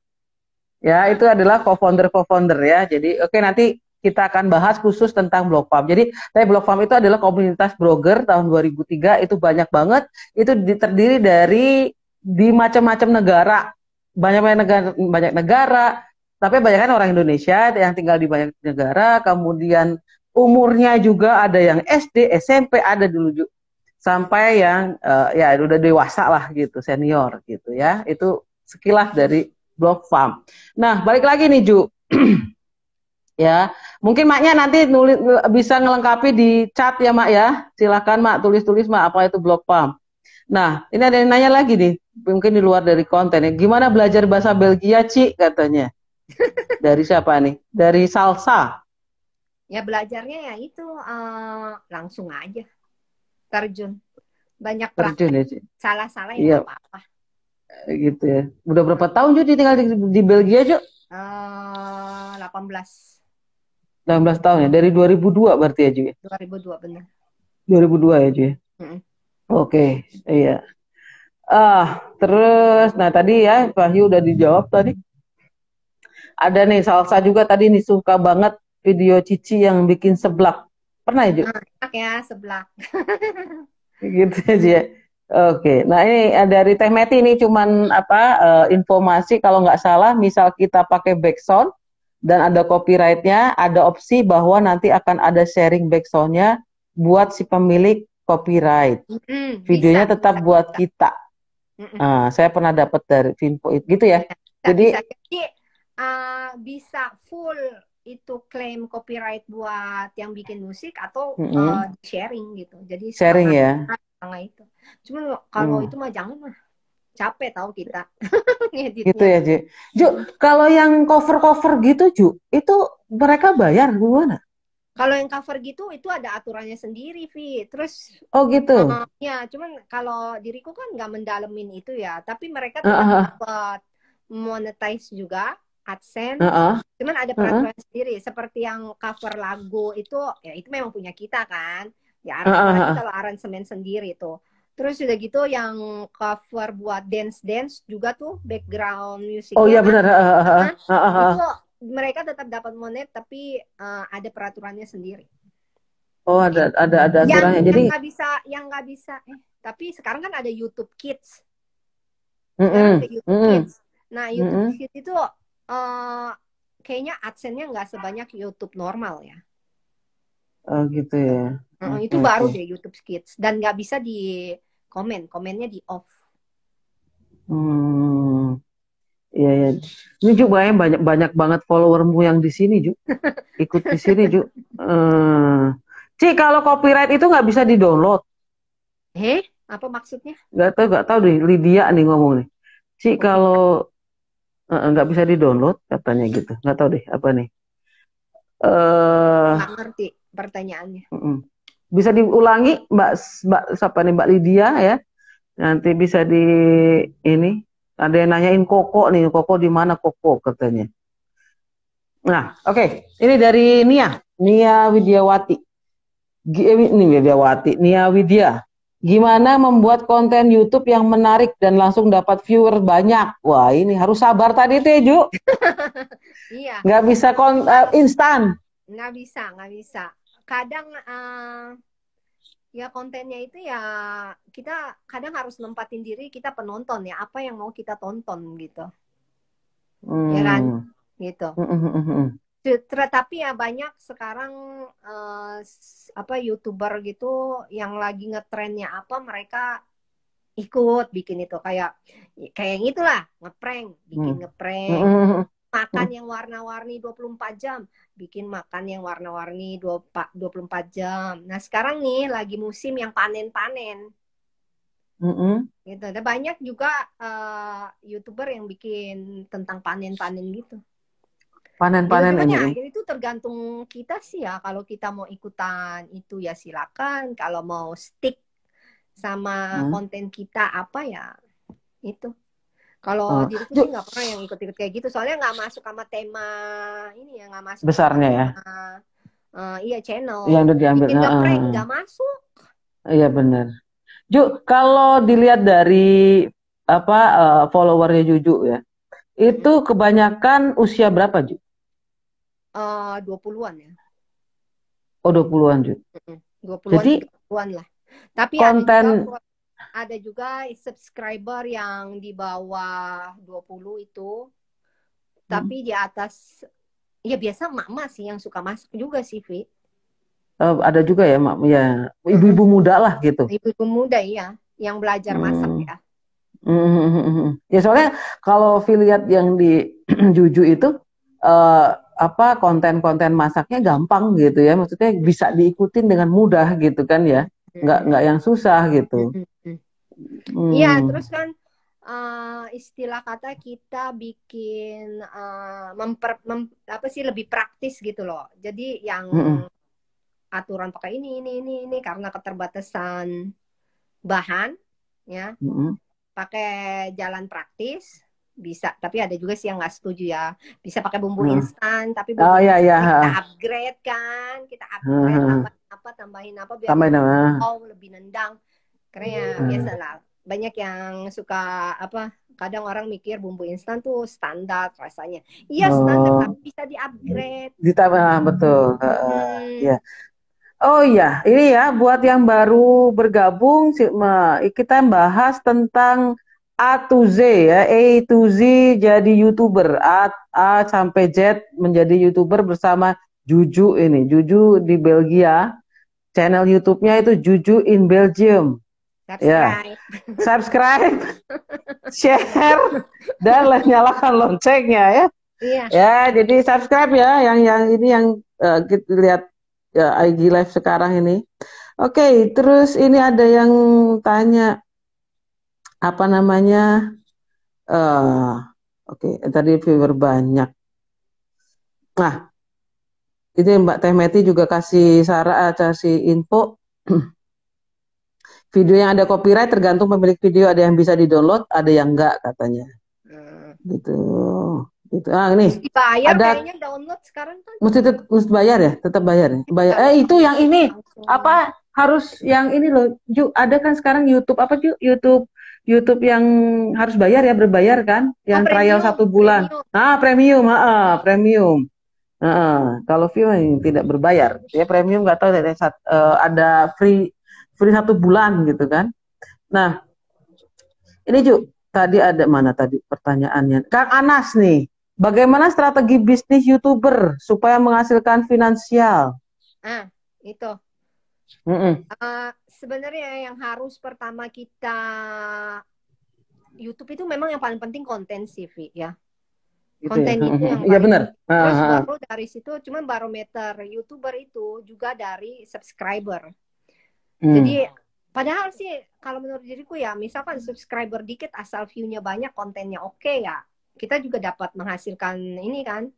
Ya, itu adalah co-founder ya. Jadi, oke nanti kita akan bahas khusus tentang Block Farm. Jadi, Block Farm itu adalah komunitas blogger tahun 2003, itu banyak banget. Itu terdiri dari di macam-macam negara. Banyak negara, tapi banyak kan orang Indonesia yang tinggal di banyak negara, kemudian umurnya juga ada yang SD, SMP ada dulu juga. Sampai yang ya udah dewasa lah gitu, senior gitu ya. Itu sekilas dari Block Farm. Nah, balik lagi nih Ju. Ya, mungkin Maknya nanti bisa ngelengkapi di chat ya Mak ya. Silakan Mak tulis-tulis Mak apa itu Block Farm. Nah, ini ada yang nanya lagi nih, mungkin di luar dari konten ya. Gimana belajar bahasa Belgia, Ci katanya? Dari siapa nih? Dari Salsa. Ya belajarnya ya itu langsung aja terjun. Banyak Terjun praktek, ya, Ci. salah-salah ya Iya, nggak apa-apa. gitu ya. Udah berapa tahun Ju tinggal di Belgia, Ju? 18 19 tahun ya. Dari 2002 berarti ya, Ju ya. 2002 benar. 2002 ya, Ju ya. Mm-mm. Oke, iya. Terus, nah tadi ya, Wahyu udah dijawab tadi. Ada nih, Salsa juga tadi nih, suka banget video Cici yang bikin seblak. Pernah ya, Ju? Enak ya sebelah. Gitu aja ya. Oke, nah ini dari Teh Meti ini cuman informasi kalau nggak salah, misal kita pakai backsound dan ada copyrightnya, ada opsi bahwa nanti akan ada sharing backsoundnya buat si pemilik copyright. Videonya tetap buat bisa. kita. Saya pernah dapat dari info itu gitu ya. Jadi Bisa. Jadi bisa full itu klaim copyright buat yang bikin musik atau sharing gitu. Jadi sharing ya. setengah itu. Cuman kalau itu mah jangan lah. Capek tahu kita ngeditnya. Gitu ya, Ju. Ju, kalau yang cover-cover gitu, Ju, itu mereka bayar gimana? Kalau yang cover gitu itu ada aturannya sendiri, Vi. Terus Oh gitu. ya, cuman kalau diriku kan nggak mendalemin itu ya. Tapi mereka tetap dapat monetize juga, AdSense. Cuman ada peraturan sendiri. Seperti yang cover lagu itu, ya itu memang punya kita kan. Ya, apalagi kalau aransemen sendiri tuh. Terus udah gitu yang cover buat dance juga tuh background musiknya. Oh iya benar. Itu mereka tetap dapat monet tapi ada peraturannya sendiri. Oh ada aturannya. Jadi yang nggak bisa. Tapi sekarang kan ada YouTube Kids. Sekarang Mm-mm. ada YouTube Mm-mm. Kids. Nah, YouTube Mm-mm. Kids itu kayaknya AdSense-nya nggak sebanyak YouTube normal ya. Oh gitu ya. Oke Itu baru oke. deh YouTube Kids dan nggak bisa di komennya di off. Hmm. Iya ya. Ini juga banyak banyak banget followermu yang di sini Ju. Ikut di sini Ju. Ci kalau copyright itu nggak bisa di-download. Apa maksudnya? Nggak tahu deh. Lydia nih ngomong nih. Ci Kopi kalau nggak bisa di-download katanya gitu. Nggak tahu deh apa nih. nggak Eh ngerti pertanyaannya. mm-mm. Bisa diulangi Mbak siapa nih Mbak Lydia ya. Nanti bisa di ini ada yang nanyain Koko nih, Koko di mana Koko katanya. Nah, oke. Ini dari Nia Widiawati. Ini Widiawati, Nia Widya. Gimana membuat konten YouTube yang menarik dan langsung dapat viewer banyak? Wah, ini harus sabar tadi Teju. Iya, Nggak bisa instan. nggak bisa. Kadang ya kontennya itu ya kita kadang harus nempatin diri kita penonton ya apa yang mau kita tonton gitu, ya kan, Hmm. gitu. Hmm, hmm, hmm, hmm. Tapi ya banyak sekarang apa YouTuber gitu yang lagi ngetrennya apa mereka ikut bikin itu kayak kayak yang itulah ngeprank, bikin Hmm. Hmm, ngeprank hmm, hmm, makan hmm. yang warna-warni 24 jam, bikin makan yang warna-warni 24 jam. Nah, sekarang nih lagi musim yang panen-panen Hmm, hmm. gitu. Ada banyak juga YouTuber yang bikin tentang panen-panen gitu. Ya Panen-panen cuman ini. ya itu tergantung kita sih ya. Kalau kita mau ikutan itu ya silakan. Kalau mau stick sama Hmm. konten kita apa ya itu. Kalau Oh. diriku sih Ju, nggak pernah yang ikut-ikut kayak gitu. Soalnya nggak masuk sama tema ini ya, nggak masuk sama besarnya ya, tema iya channel. yang udah diambil. Bikin ngeprank nggak masuk. Iya benar. Ju, kalau dilihat dari apa followernya Juju ya, itu Mm-mm. kebanyakan usia berapa Ju? 20-an ya. Oh 20-an Ju. 20-an, Jadi 30-an lah. Tapi konten, ada juga subscriber yang di bawah 20 itu, hmm, tapi di atas ya biasa emak-emak sih yang suka masak juga sih, Vi. ada juga ya mak, ya Mm-mm. ibu-ibu muda lah gitu. Ibu-ibu muda ya, yang belajar masak Hmm. ya. Ya soalnya kalau lihat yang di Juju itu eh, apa konten-konten masaknya gampang gitu ya, maksudnya bisa diikutin dengan mudah gitu kan ya, nggak Mm-mm. yang susah gitu. Mm-mm. Iya, Hmm. terus kan istilah kata kita bikin apa sih lebih praktis gitu loh. Jadi yang Mm-mm. aturan pakai ini karena keterbatasan bahan ya, Mm-mm. pakai jalan praktis bisa, tapi ada juga sih yang nggak setuju ya, bisa pakai bumbu Hmm. instan tapi Oh bumbu ya ya, instan kita ha. upgrade kan, kita Ha, upgrade ha. tambahin apa biar Tambahin lebih nama. lebih nendang, karena ya biasa Hmm. lah banyak yang suka apa, kadang orang mikir bumbu instan tuh standar rasanya, iya standar Oh, tapi bisa di upgrade. ditambah betul. Ya. Hmm. Oh iya, ini ya buat yang baru bergabung kita bahas tentang A to Z ya, A to Z jadi YouTuber, A sampai Z menjadi YouTuber bersama Juju ini. Juju di Belgia, channel YouTube-nya itu Juju in Belgium. Ya, Subscribe. subscribe, share, dan nyalakan loncengnya ya. Iya. Ya, jadi subscribe ya yang ini yang kita lihat ya, IG Live sekarang ini. Oke, terus ini ada yang tanya apa namanya? eh oke, tadi viewer banyak. Nah, ini Mbak Teh Meti juga kasih info. Video yang ada copyright tergantung pemilik video, ada yang bisa di-download, ada yang enggak katanya. Hmm. Gitu. Gitu. Ah, ini Mesti bayar ada kayaknya download sekarang kan. mesti bayar ya, tetap bayar ya. Bayar. Kalau Itu yang download ini langsung. apa harus yang ini loh, Ju, ada kan sekarang YouTube apa Ju? YouTube yang harus bayar ya, berbayar kan? Oh, Yang trial premium, 1 bulan. premium. Ah, premium, premium. Kalau view yang tidak berbayar, ya premium nggak tahu ada free free 1 bulan gitu kan. Nah, ini Ju, tadi ada mana tadi pertanyaannya? Kang Anas nih, bagaimana strategi bisnis YouTuber supaya menghasilkan finansial? Ah, itu. Mm-mm. Sebenarnya yang harus pertama kita YouTube itu memang yang paling penting konten sih, Vi, ya. Gitu ya. Konten itu yang Iya paling benar. penting. Terus baru dari situ cuman barometer YouTuber itu juga dari subscriber. Jadi padahal sih kalau menurut diriku ya, misalkan subscriber dikit asal view-nya banyak, kontennya oke ya, kita juga dapat menghasilkan ini kan.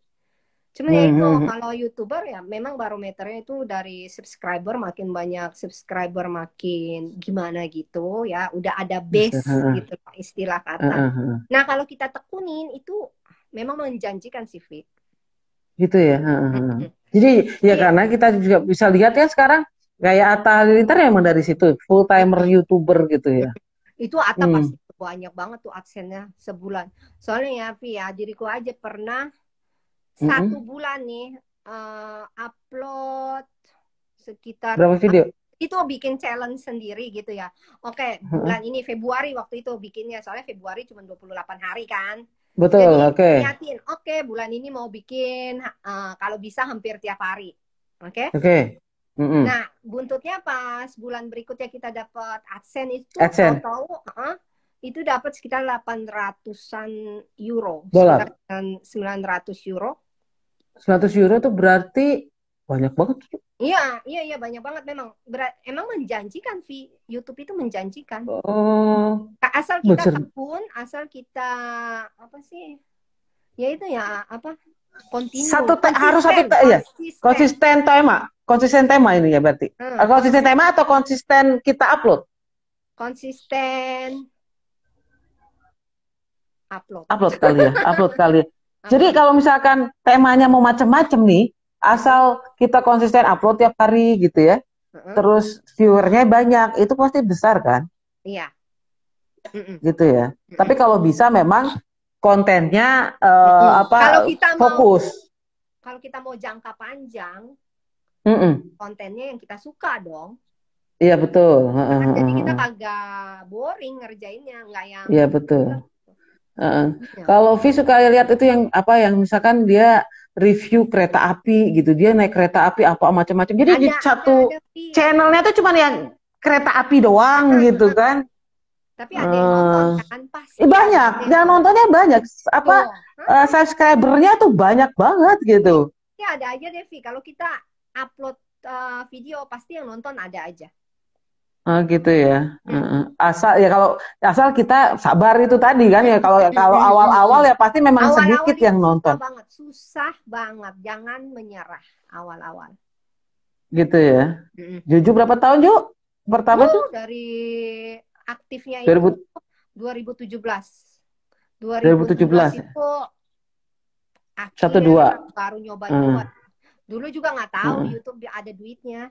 Cuman ya itu kalau YouTuber ya memang barometernya itu dari subscriber, makin banyak subscriber makin gimana gitu ya, udah ada base gitu istilah kata. Nah kalau kita tekunin itu memang menjanjikan sih, Fit. Gitu ya. Jadi ya karena kita juga bisa lihat ya sekarang kayak Atta Halilintar emang dari situ full timer YouTuber gitu ya. Itu Atta pasti banyak banget tuh adsense-nya sebulan. Soalnya ya, Vi, ya diriku aja pernah 1 bulan nih upload sekitar berapa video? Itu bikin challenge sendiri gitu ya. Oke, bulan ini Februari waktu itu bikinnya, soalnya Februari cuma 28 hari kan. Betul, jadi niatin, oke, bulan ini mau bikin kalau bisa hampir tiap hari. Oke? Nah, buntutnya pas bulan berikutnya kita dapat AdSense itu tahu-tahu itu dapat sekitar 800-an euro. Dolar. 900 euro. 100 euro itu berarti banyak banget. Iya, banyak banget memang. Emang menjanjikan, Vi. YouTube itu menjanjikan. Asal kita tekun, asal kita apa sih? Ya itu ya, apa? Continue. Konsisten tema ini ya berarti. Konsisten tema atau konsisten kita upload? Konsisten upload kali ya. Jadi kalau misalkan temanya mau macam-macam nih, asal kita konsisten upload tiap hari gitu ya, terus viewernya banyak, itu pasti besar kan? Iya. Gitu ya. Tapi kalau bisa memang kontennya fokus. Kalau kita mau jangka panjang, kontennya yang kita suka dong. Iya betul. Jadi kita kagak boring ngerjainnya, nggak yang. Iya betul. Kalau Vi suka lihat itu yang apa yang misalkan dia review kereta api gitu, dia naik kereta api apa macam-macam. Jadi di satu channelnya tuh cuma yang kereta api doang gitu kan. Tapi ada yang nonton kan pasti. Banyak, yang nontonnya banyak. Subscribernya tuh banyak banget gitu. Ya ada aja deh, Vi. Kalau kita upload video pasti yang nonton ada aja. Gitu ya. Asal kita sabar itu tadi kan ya. Kalau awal-awal ya pasti memang sedikit yang nonton. Susah banget. Jangan menyerah awal-awal. Gitu ya. Juju berapa tahun, Ju? Pertama tuh? Dari aktifnya itu 2017. 2017 itu akhirnya baru nyoba-nyoba. Dulu juga nggak tahu YouTube ada duitnya.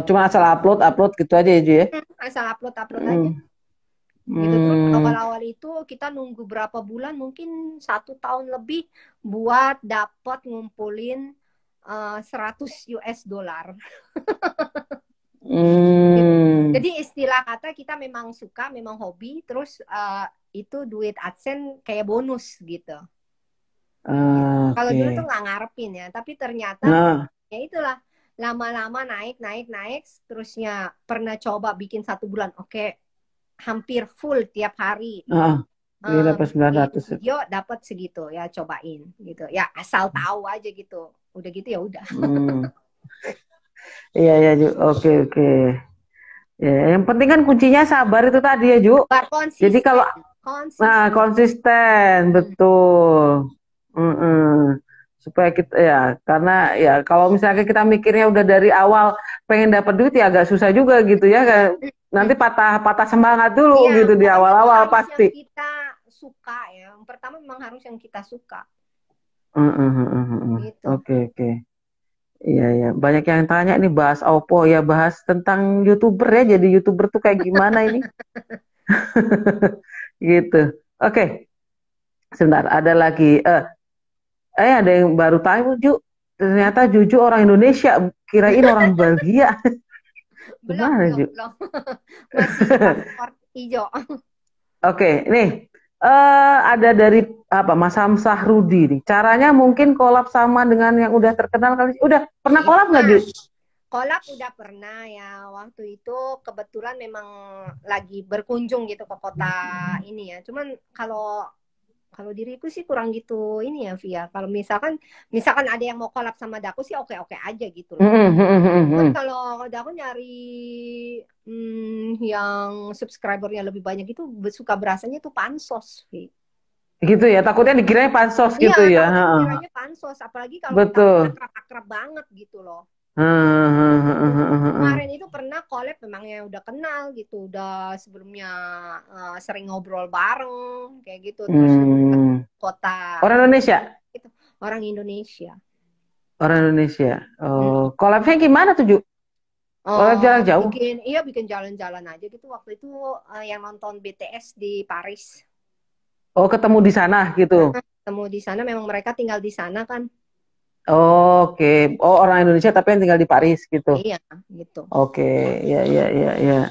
Cuma asal upload gitu aja ya, Ju ya? Asal upload aja. Gitu. Terus awal-awal itu kita nunggu berapa bulan, mungkin 1 tahun lebih buat dapat ngumpulin 100 US dollar. Jadi istilah kata kita memang suka, memang hobi, terus itu duit AdSense kayak bonus gitu. Kalau dulu tuh nggak ngarepin ya, tapi ternyata ya itulah lama-lama naik, terusnya pernah coba bikin 1 bulan, oke, hampir full tiap hari. Dapat 900 video dapat segitu ya, cobain gitu ya, asal tahu aja gitu, udah gitu ya udah. Iya Ju, oke. Ya, yang penting kan kuncinya sabar itu tadi ya Ju. Jadi kalau konsisten betul. Supaya kita ya, karena ya kalau misalnya kita mikirnya udah dari awal pengen dapat duit ya agak susah juga gitu ya kan. Nanti patah semangat dulu gitu di awal-awal pasti. Yang kita suka ya. Yang pertama memang harus yang kita suka. Gitu. Oke. Iya. Banyak yang tanya nih bahas Oppo ya, bahas tentang YouTuber ya. Jadi YouTuber tuh kayak gimana ini? Gitu. Oke. Sebentar, ada lagi. Ada yang baru tahu, Ju. Ternyata Juju orang Indonesia, kirain orang Belgia. Belum. Masih paspor hijau. Oke, nih ada dari apa Mas Hamzah Rudi nih. Caranya mungkin kolab sama dengan yang udah terkenal kali. Udah pernah Itu kolab nggak, Ju? mah kolab udah pernah ya. Waktu itu kebetulan memang lagi berkunjung gitu ke kota ini ya. Cuman kalau kalau diriku sih kurang gitu ini ya Via. Kalau misalkan ada yang mau kolab sama Daku sih oke-oke aja gitu loh. Cuman kalau Daku nyari yang subscribernya lebih banyak itu suka berasanya tuh pansos, Vi. Gitu ya. Takutnya dikirain pansos Iya, gitu ya. takutnya Heeh. dikiranya pansos, apalagi kalau kita Betul. akrab-akrab banget gitu loh. Gitu. Heeh. Kemarin itu pernah collab memang yang udah kenal gitu, udah sebelumnya sering ngobrol bareng kayak gitu, terus Hmm. kota Orang Indonesia. itu orang Indonesia. Orang Indonesia. Mm. Oh, collabnya gimana tuh, Ju? Collab jarak jauh. Bikin jalan-jalan aja gitu. Waktu itu yang nonton BTS di Paris. Oh, ketemu di sana gitu. Ketemu di sana, memang mereka tinggal di sana kan. Oke. Oh, orang Indonesia tapi yang tinggal di Paris gitu. Iya, gitu. Oke, ya, ya, ya, ya.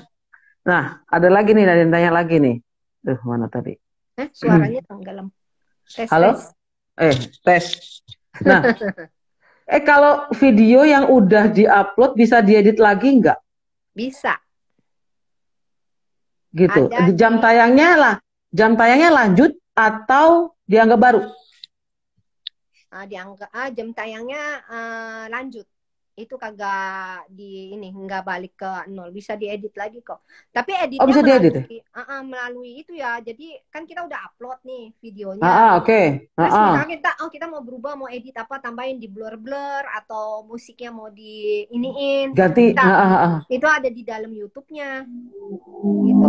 Nah, ada lagi nih, ada yang tanya lagi nih. Duh, mana tadi? Suaranya tenggelam. Tes, Halo? tes. Tes. Nah, kalau video yang udah diupload bisa diedit lagi nggak? Bisa. Gitu. Ada Jam di tayangnya lah, jam tayangnya lanjut atau dianggap baru? dianggap jam tayangnya lanjut. Itu kagak di ini nggak balik ke nol, bisa diedit lagi kok. Tapi Oh, editnya bisa diedit ya? melalui itu ya. Jadi kan kita udah upload nih videonya. Oke. Terus misalnya kita mau berubah, mau edit apa, tambahin di blur-blur atau musiknya mau di iniin. Ganti. Nah, itu ada di dalam YouTube-nya gitu.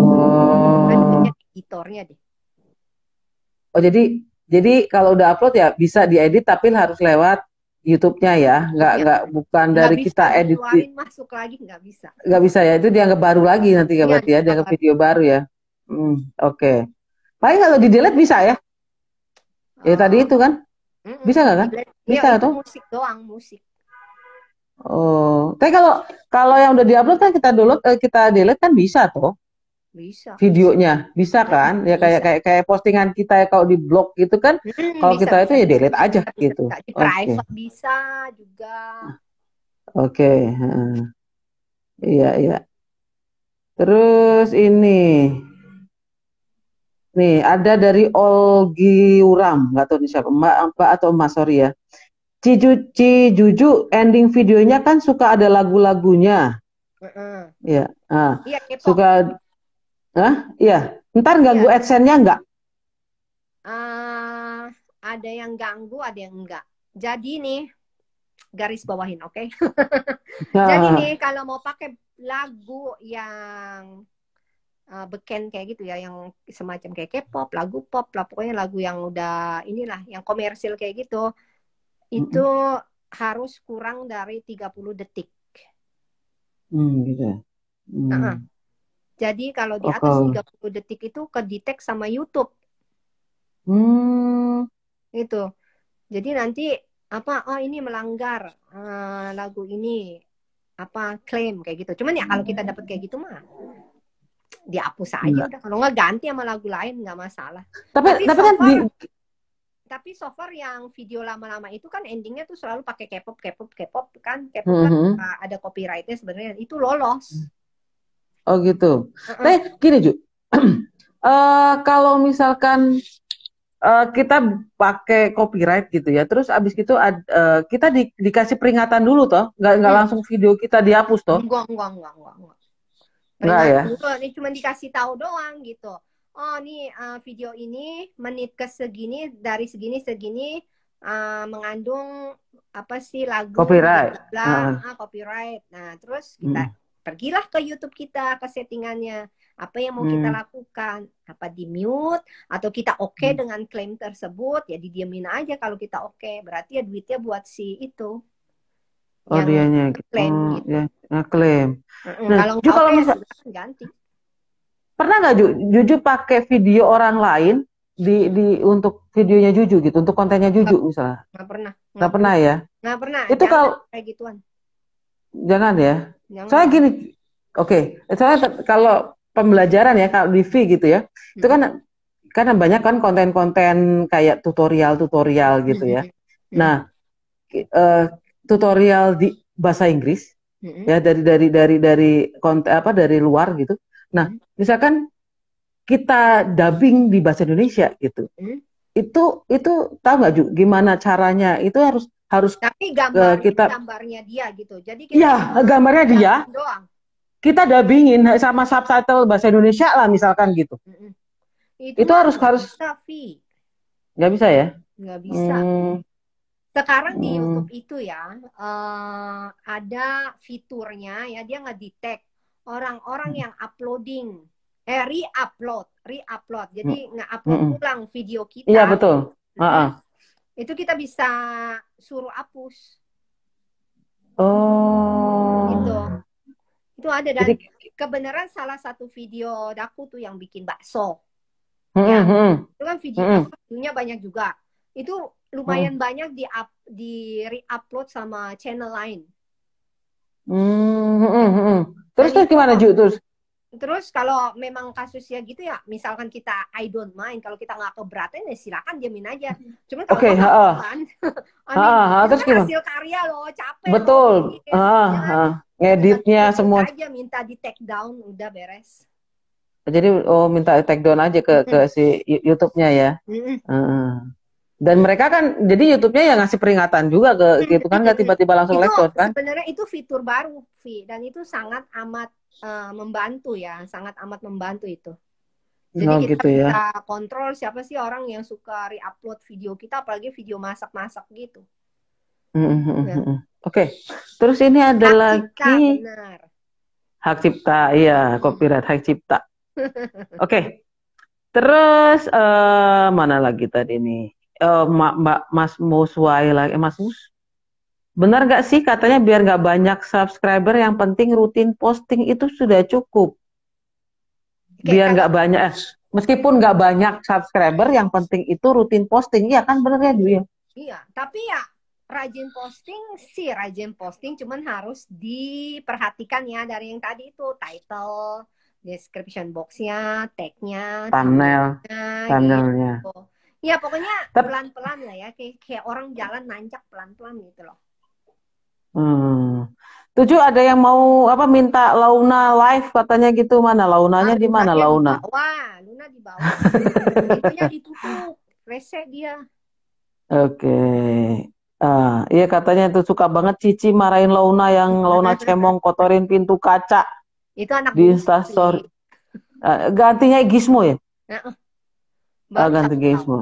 Kan punya Oh. editornya deh. Oh, jadi kalau udah upload ya bisa diedit tapi harus lewat YouTube-nya ya, Iya. nggak bukan Nggak dari bisa kita edit, dikeluarin masuk lagi, nggak bisa. nggak bisa ya, itu dianggap baru lagi nanti ya Iya, berarti ya, dianggap dianggap baru. video baru ya. Oke. Paling kalau di delete bisa ya, ya tadi Uh, itu kan, bisa nggak kan? Iya, Bisa itu tuh. musik doang, musik. Oh, tapi kalau kalau yang udah diupload kan kita download, kita delete kan bisa tuh Bisa, bisa. videonya, bisa kan? Ya kayak Bisa. kayak kayak postingan kita ya kalau di blog gitu kan, kalau Bisa, kita itu bisa, ya bisa. delete aja Bisa, gitu. bisa. Di Oke, private bisa juga. oke. Iya, iya. Terus ini, nih ada dari Olgi Uram, nggak tahu nih siapa, Mbak atau Mas, sorry ya. Cijuju ending videonya kan suka ada lagu-lagunya, Heeh. ya. Iya, K-pop. Suka, iya. Ntar ganggu Iya. AdSense-nya nggak? Ah, ada yang ganggu, ada yang enggak. Jadi nih, garis bawahin, oke? Jadi nih, Nah, kalau mau pakai lagu yang beken kayak gitu ya, yang semacam kayak K-pop, lagu pop lah, pokoknya lagu yang udah inilah, yang komersil kayak gitu, itu harus kurang dari 30 detik. gitu ya. Nah, jadi kalau di atas Oke. 30 detik itu kedetek sama YouTube Hmm, gitu. Jadi nanti apa, oh ini melanggar lagu ini, apa klaim kayak gitu. Cuman ya kalau kita dapat kayak gitu mah dihapus aja enggak. udah. Kalau nggak ganti sama lagu lain nggak masalah. Tapi Tapi tapi so kan far tapi so far yang video lama-lama itu kan endingnya tuh selalu pakai K-pop kan. K-pop kan Mhm. ada copyrightnya sebenarnya, itu lolos. Oh gitu. Tapi gini Ju, kalau misalkan kita pakai copyright gitu ya, terus abis gitu kita dikasih peringatan dulu toh, nggak Hmm. langsung video kita dihapus toh, Enggak. nggak ya? Peringatan dulu, ini cuma dikasih tahu doang gitu. Oh, nih video ini menit ke segini, dari segini mengandung apa sih lagu bla Copyright. bla bla, copyright. Nah, terus kita Mm. pergilah ke YouTube kita, ke settingannya. Apa yang mau kita lakukan? Apa di mute atau kita oke dengan klaim tersebut? Ya didiemin aja kalau kita oke. Berarti ya duitnya buat si itu Oh yang dianya, klaim gitu. ya ngeklaim. Nah, Kalau Ju nggak kalau oke ya misal sudah ganti. pernah nggak Juju pakai video orang lain di untuk videonya Juju gitu, untuk kontennya Juju misalnya? Nggak pernah, Nggak pernah ya? nggak pernah. Itu Jangan kalau kayak gituan, jangan ya. Soalnya jangan. gini, oke. Soalnya kalau pembelajaran ya, kalau di V gitu ya. Itu kan karena banyak kan konten-konten kayak tutorial-tutorial gitu ya. Nah, eh, tutorial di bahasa Inggris ya, dari konten apa, dari luar gitu. Nah, misalkan kita dubbing di bahasa Indonesia gitu. Itu tahu nggak Ju, gimana caranya? Itu harus harus Tapi kita, gambarnya dia gitu. Jadi kita ya cuma gambarnya dia, dubbing doang. kita dubbingin sama subtitle bahasa Indonesia lah misalkan gitu. Itu Itu mah harus nggak harus bisa, Vi. nggak bisa ya? Nggak bisa. Hmm, Sekarang di hmm, YouTube itu ya, ada fiturnya ya, dia nggak-detect orang-orang yang uploading, re-upload. hmm, Jadi nge-upload hmm. ulang video Iya kita. betul. Mm-mm. Heeh. Itu kita bisa suruh hapus gitu. Oh, Itu ada, dan jadi, kebenaran salah satu video Daku tuh yang bikin bakso. hmm, Ya, hmm, itu kan video hmm, apa, videonya banyak juga. Itu hmm, lumayan banyak di re-upload sama channel lain. hmm, hmm, hmm. Dan Terus itu gimana Ju? terus kalau memang kasusnya gitu ya, misalkan kita I don't mind, kalau kita nggak keberatan ya silakan diamin aja. Cuman kalau Oke, mau heeh, kan, I mean, heeh, itu terus kan gimana? hasil karya loh, capek loh Betul, bikin, heeh, ya kan? heeh. Ya tinggal Ngeditnya klik semua. aja minta di take down, udah beres. Jadi minta take down aja ke Mm-mm. si YouTube-nya ya. Mm-mm. Heeh. Dan mereka kan jadi YouTube-nya ya ngasih peringatan juga ke gitu kan, nggak tiba-tiba langsung Itu lekor kan? sebenarnya itu fitur baru, Vi, dan itu sangat amat membantu ya, sangat amat membantu itu. Jadi Oh kita gitu ya. bisa kontrol siapa sih orang yang suka re-upload video kita, apalagi video masak-masak gitu. Mm, mm, mm, Ya. mm. Oke. Terus ini ada Hak cipta, lagi benar. hak cipta, iya, copyright hak cipta. Oke. Terus mana lagi tadi nih? Mbak Mas Muswai lagi, Mas Mus. Benar nggak sih katanya biar nggak banyak subscriber, yang penting rutin posting itu sudah cukup. Oke, Biar kalau nggak banyak, meskipun nggak banyak subscriber, yang penting itu rutin posting. Iya kan, bener ya, Du ya? iya, tapi ya rajin posting, cuman harus diperhatikan ya dari yang tadi itu title, description box-nya, tag-nya, Thumbnail, thumbnail-nya thumbnailnya. gitu. Ya pokoknya Tapi, pelan-pelan lah ya, kayak orang jalan nanjak pelan-pelan gitu loh. Tujuh ada yang mau apa, minta Launa live katanya gitu, mana Launanya, di mana Lunanya di Launa? bawah, Luna di bawah. Itunya ditutup, rese dia. Oke. Iya katanya tuh suka banget Cici marahin Launa, yang Launa cemong kotorin pintu kaca Itu anak di bungsu Instastory. sih. Gantinya Gizmo ya? Nah, baru Ganti 1 tahun. Gizmo.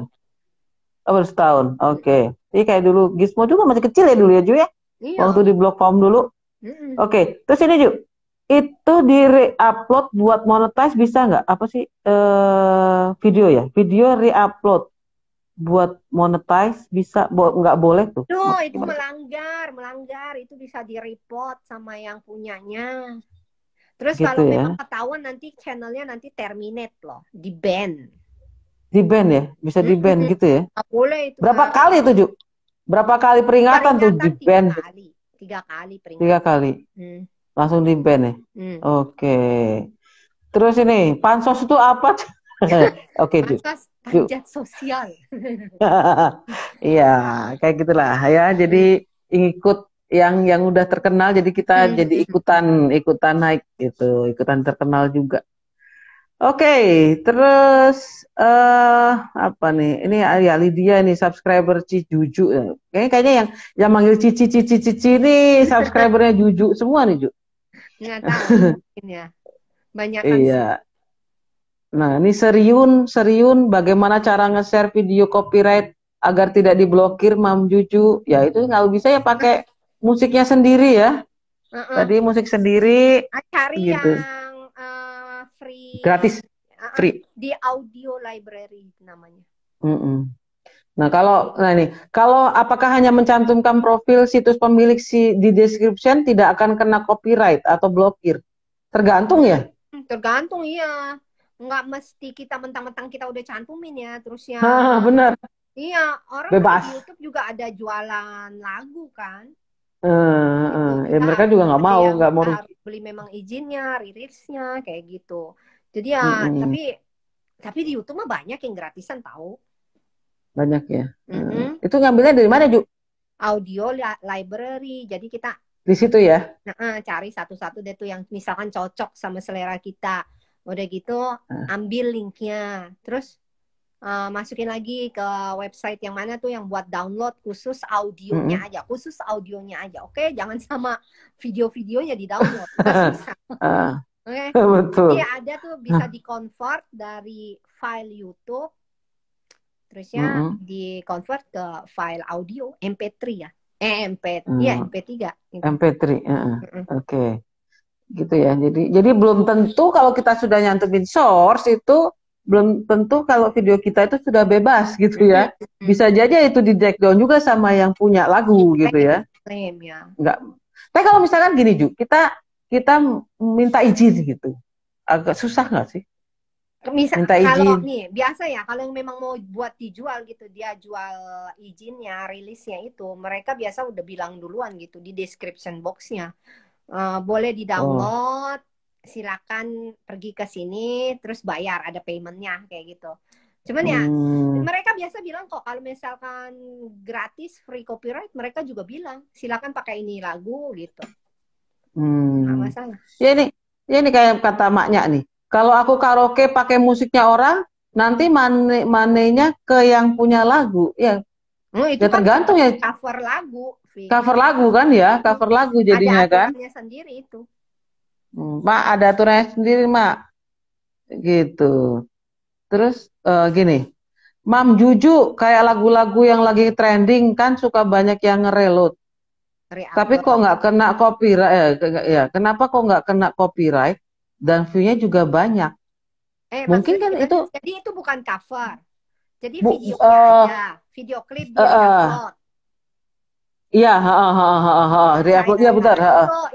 Oh, baru setahun. Oke. Ini kayak dulu Gizmo juga masih kecil ya dulu ya, Ju ya? Waktu Iya. di blog farm dulu. Mm-mm. Oke. Terus ini, Ju. Itu di re-upload buat monetize bisa nggak? Apa sih? Video ya? Video re-upload buat monetize bisa? Nggak boleh tuh? Duh, itu Gimana tuh? melanggar. Itu bisa di-report sama yang punyanya. Terus Gitu kalau ya? memang ketahuan nanti channelnya nanti terminate loh, di-ban. Di ban ya? Bisa di ban Mm-mm. gitu ya? Nggak boleh itu Berapa Kak. kali tuh, Ju? Berapa kali peringatan tuh di Peringatan tiga ban? kali. 3 kali 3 peringatan. kali. Hmm. Langsung di ban ya? Hmm. Oke. Terus ini, pansos itu apa? Oke, Ju. Masa Ju. panjat sosial. Iya, kayak gitulah ya. Jadi Hmm. ikut yang udah terkenal, jadi kita jadi Hmm. ikutan naik gitu, ikutan terkenal juga. Oke, terus apa nih? Ini ya Lydia nih, subscriber Cijuju. Kayaknya yang manggil Cici Cici Cici ini subscribernya Juju semua nih, Ju. Nggak tahu mungkin ya. Banyakan sih. Iya. Nah, ini Seriun, bagaimana cara nge-share video copyright agar tidak diblokir, Mam Juju? Ya itu nggak bisa ya, pakai musiknya sendiri ya. Uh-uh. Tadi musik sendiri Cari gitu. yang free, Gratis, free. di audio library namanya. Mm-mm. Nah, apakah hanya mencantumkan profil situs pemilik di description tidak akan kena copyright atau blokir? Tergantung ya. Tergantung, iya. Nggak mesti kita mentang-mentang kita udah cantumin ya. Terus ya, Benar, iya, orang kan di bebas. YouTube juga ada jualan lagu kan. Gitu. Ya Kita mereka juga nggak ada mau, yang nggak kita mau rugi. harus beli memang izinnya, rilisnya, kayak gitu. Jadi ya, Mm-mm. tapi di YouTube mah banyak yang gratisan tahu. Banyak ya. Mm-mm. Itu ngambilnya dari mana, Ju? Audio library. Jadi kita Di situ ya. cari satu-satu deh tuh yang misalkan cocok sama selera kita. Udah gitu Nah, ambil linknya. Terus masukin lagi ke website yang mana tuh yang buat download khusus audionya mm-mm. aja. Khusus audionya aja. Oke, jangan sama video-videonya di download. Nggak susah. Ah, Oke. Jadi betul. ada tuh bisa di-convert dari file YouTube. Terusnya Mm-mm. di-convert ke file audio MP3 ya. Iya Mm, MP3 gitu. MP3. Mm-mm. Oke. Gitu ya. Jadi belum tentu kalau kita sudah nyantumin source itu belum tentu kalau video kita itu sudah bebas gitu ya. Mm-mm. Bisa jadi itu di take down juga sama yang punya lagu gitu Diklaim, ya. diklaim ya. Enggak. Tapi kalau misalkan gini Ju, kita kita minta izin gitu. Agak susah nggak sih? Misal Minta kalau izin. nih biasa ya kalau yang memang mau buat dijual gitu dia jual izinnya rilisnya itu mereka biasa udah bilang duluan gitu di description boxnya. Boleh di Oh. download silakan pergi ke sini terus bayar ada paymentnya kayak gitu. Cuman ya Hmm, mereka biasa bilang kok kalau misalkan gratis free copyright mereka juga bilang silakan pakai ini lagu gitu nggak hmm. masalah. Ya ini kayak kata maknya nih. Kalau aku karaoke pakai musiknya orang, nanti manenya ke yang punya lagu. Ya, Oh, itu ya kan tergantung ya. seperti cover lagu, Vi. Cover lagu kan ya, cover lagu Ada jadinya kan. aturannya sendiri itu. Mak ada aturannya sendiri, Mak. Gitu. Terus gini, Mam Juju kayak lagu-lagu yang lagi trending kan suka banyak yang ngereload. Tapi kok Reupload. nggak kena copyright? Ya, kenapa kok nggak kena copyright dan view-nya juga banyak? Mungkin Maksudnya kan gimana? itu Jadi itu bukan cover. Jadi bu, videonya aja. Video klip dia reupload. iya, reupload, Percaya iya ya. benar,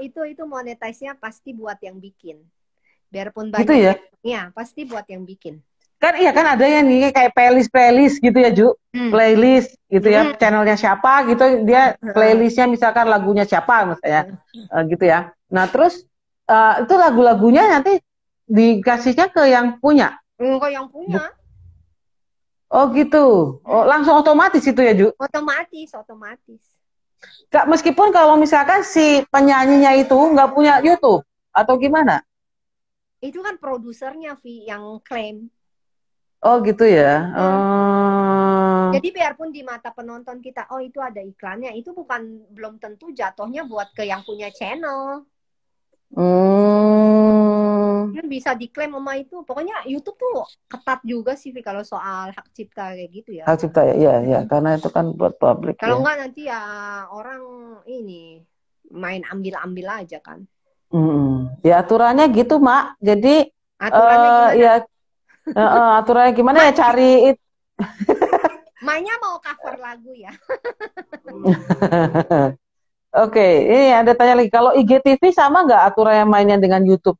Itu monetize-nya pasti buat yang bikin. Biarpun gitu banyak ya. yang ya, pasti buat yang bikin. Kan iya kan ada yang nih kayak playlist gitu ya Ju, Hmm. playlist gitu ya, Hmm. channelnya siapa gitu, dia playlistnya misalkan lagunya siapa misalnya, gitu ya. Nah terus itu lagu-lagunya nanti dikasihnya ke yang punya. Enggak yang punya. Buk- oh gitu, oh Hmm. langsung otomatis itu ya Ju. Otomatis, otomatis. Kak, meskipun kalau misalkan si penyanyinya itu nggak punya YouTube atau gimana? Itu kan produsernya Vi yang klaim. Oh gitu ya. Hmm. Jadi biarpun di mata penonton kita, oh itu ada iklannya, itu bukan belum tentu jatuhnya buat ke yang punya channel. Hmm, Bisa diklaim sama itu. Pokoknya YouTube tuh ketat juga sih Vi, kalau soal hak cipta kayak gitu ya. hak cipta ya, ya, karena itu kan buat publik Kalau ya. enggak nanti ya orang ini main ambil-ambil aja kan. Ya aturannya gitu, Mak. Jadi Aturannya gimana? ya aturannya gimana ya Mak, cari mainnya mau cover lagu ya. Oke, ini ada tanya lagi. Kalau IGTV sama nggak aturannya mainnya dengan YouTube?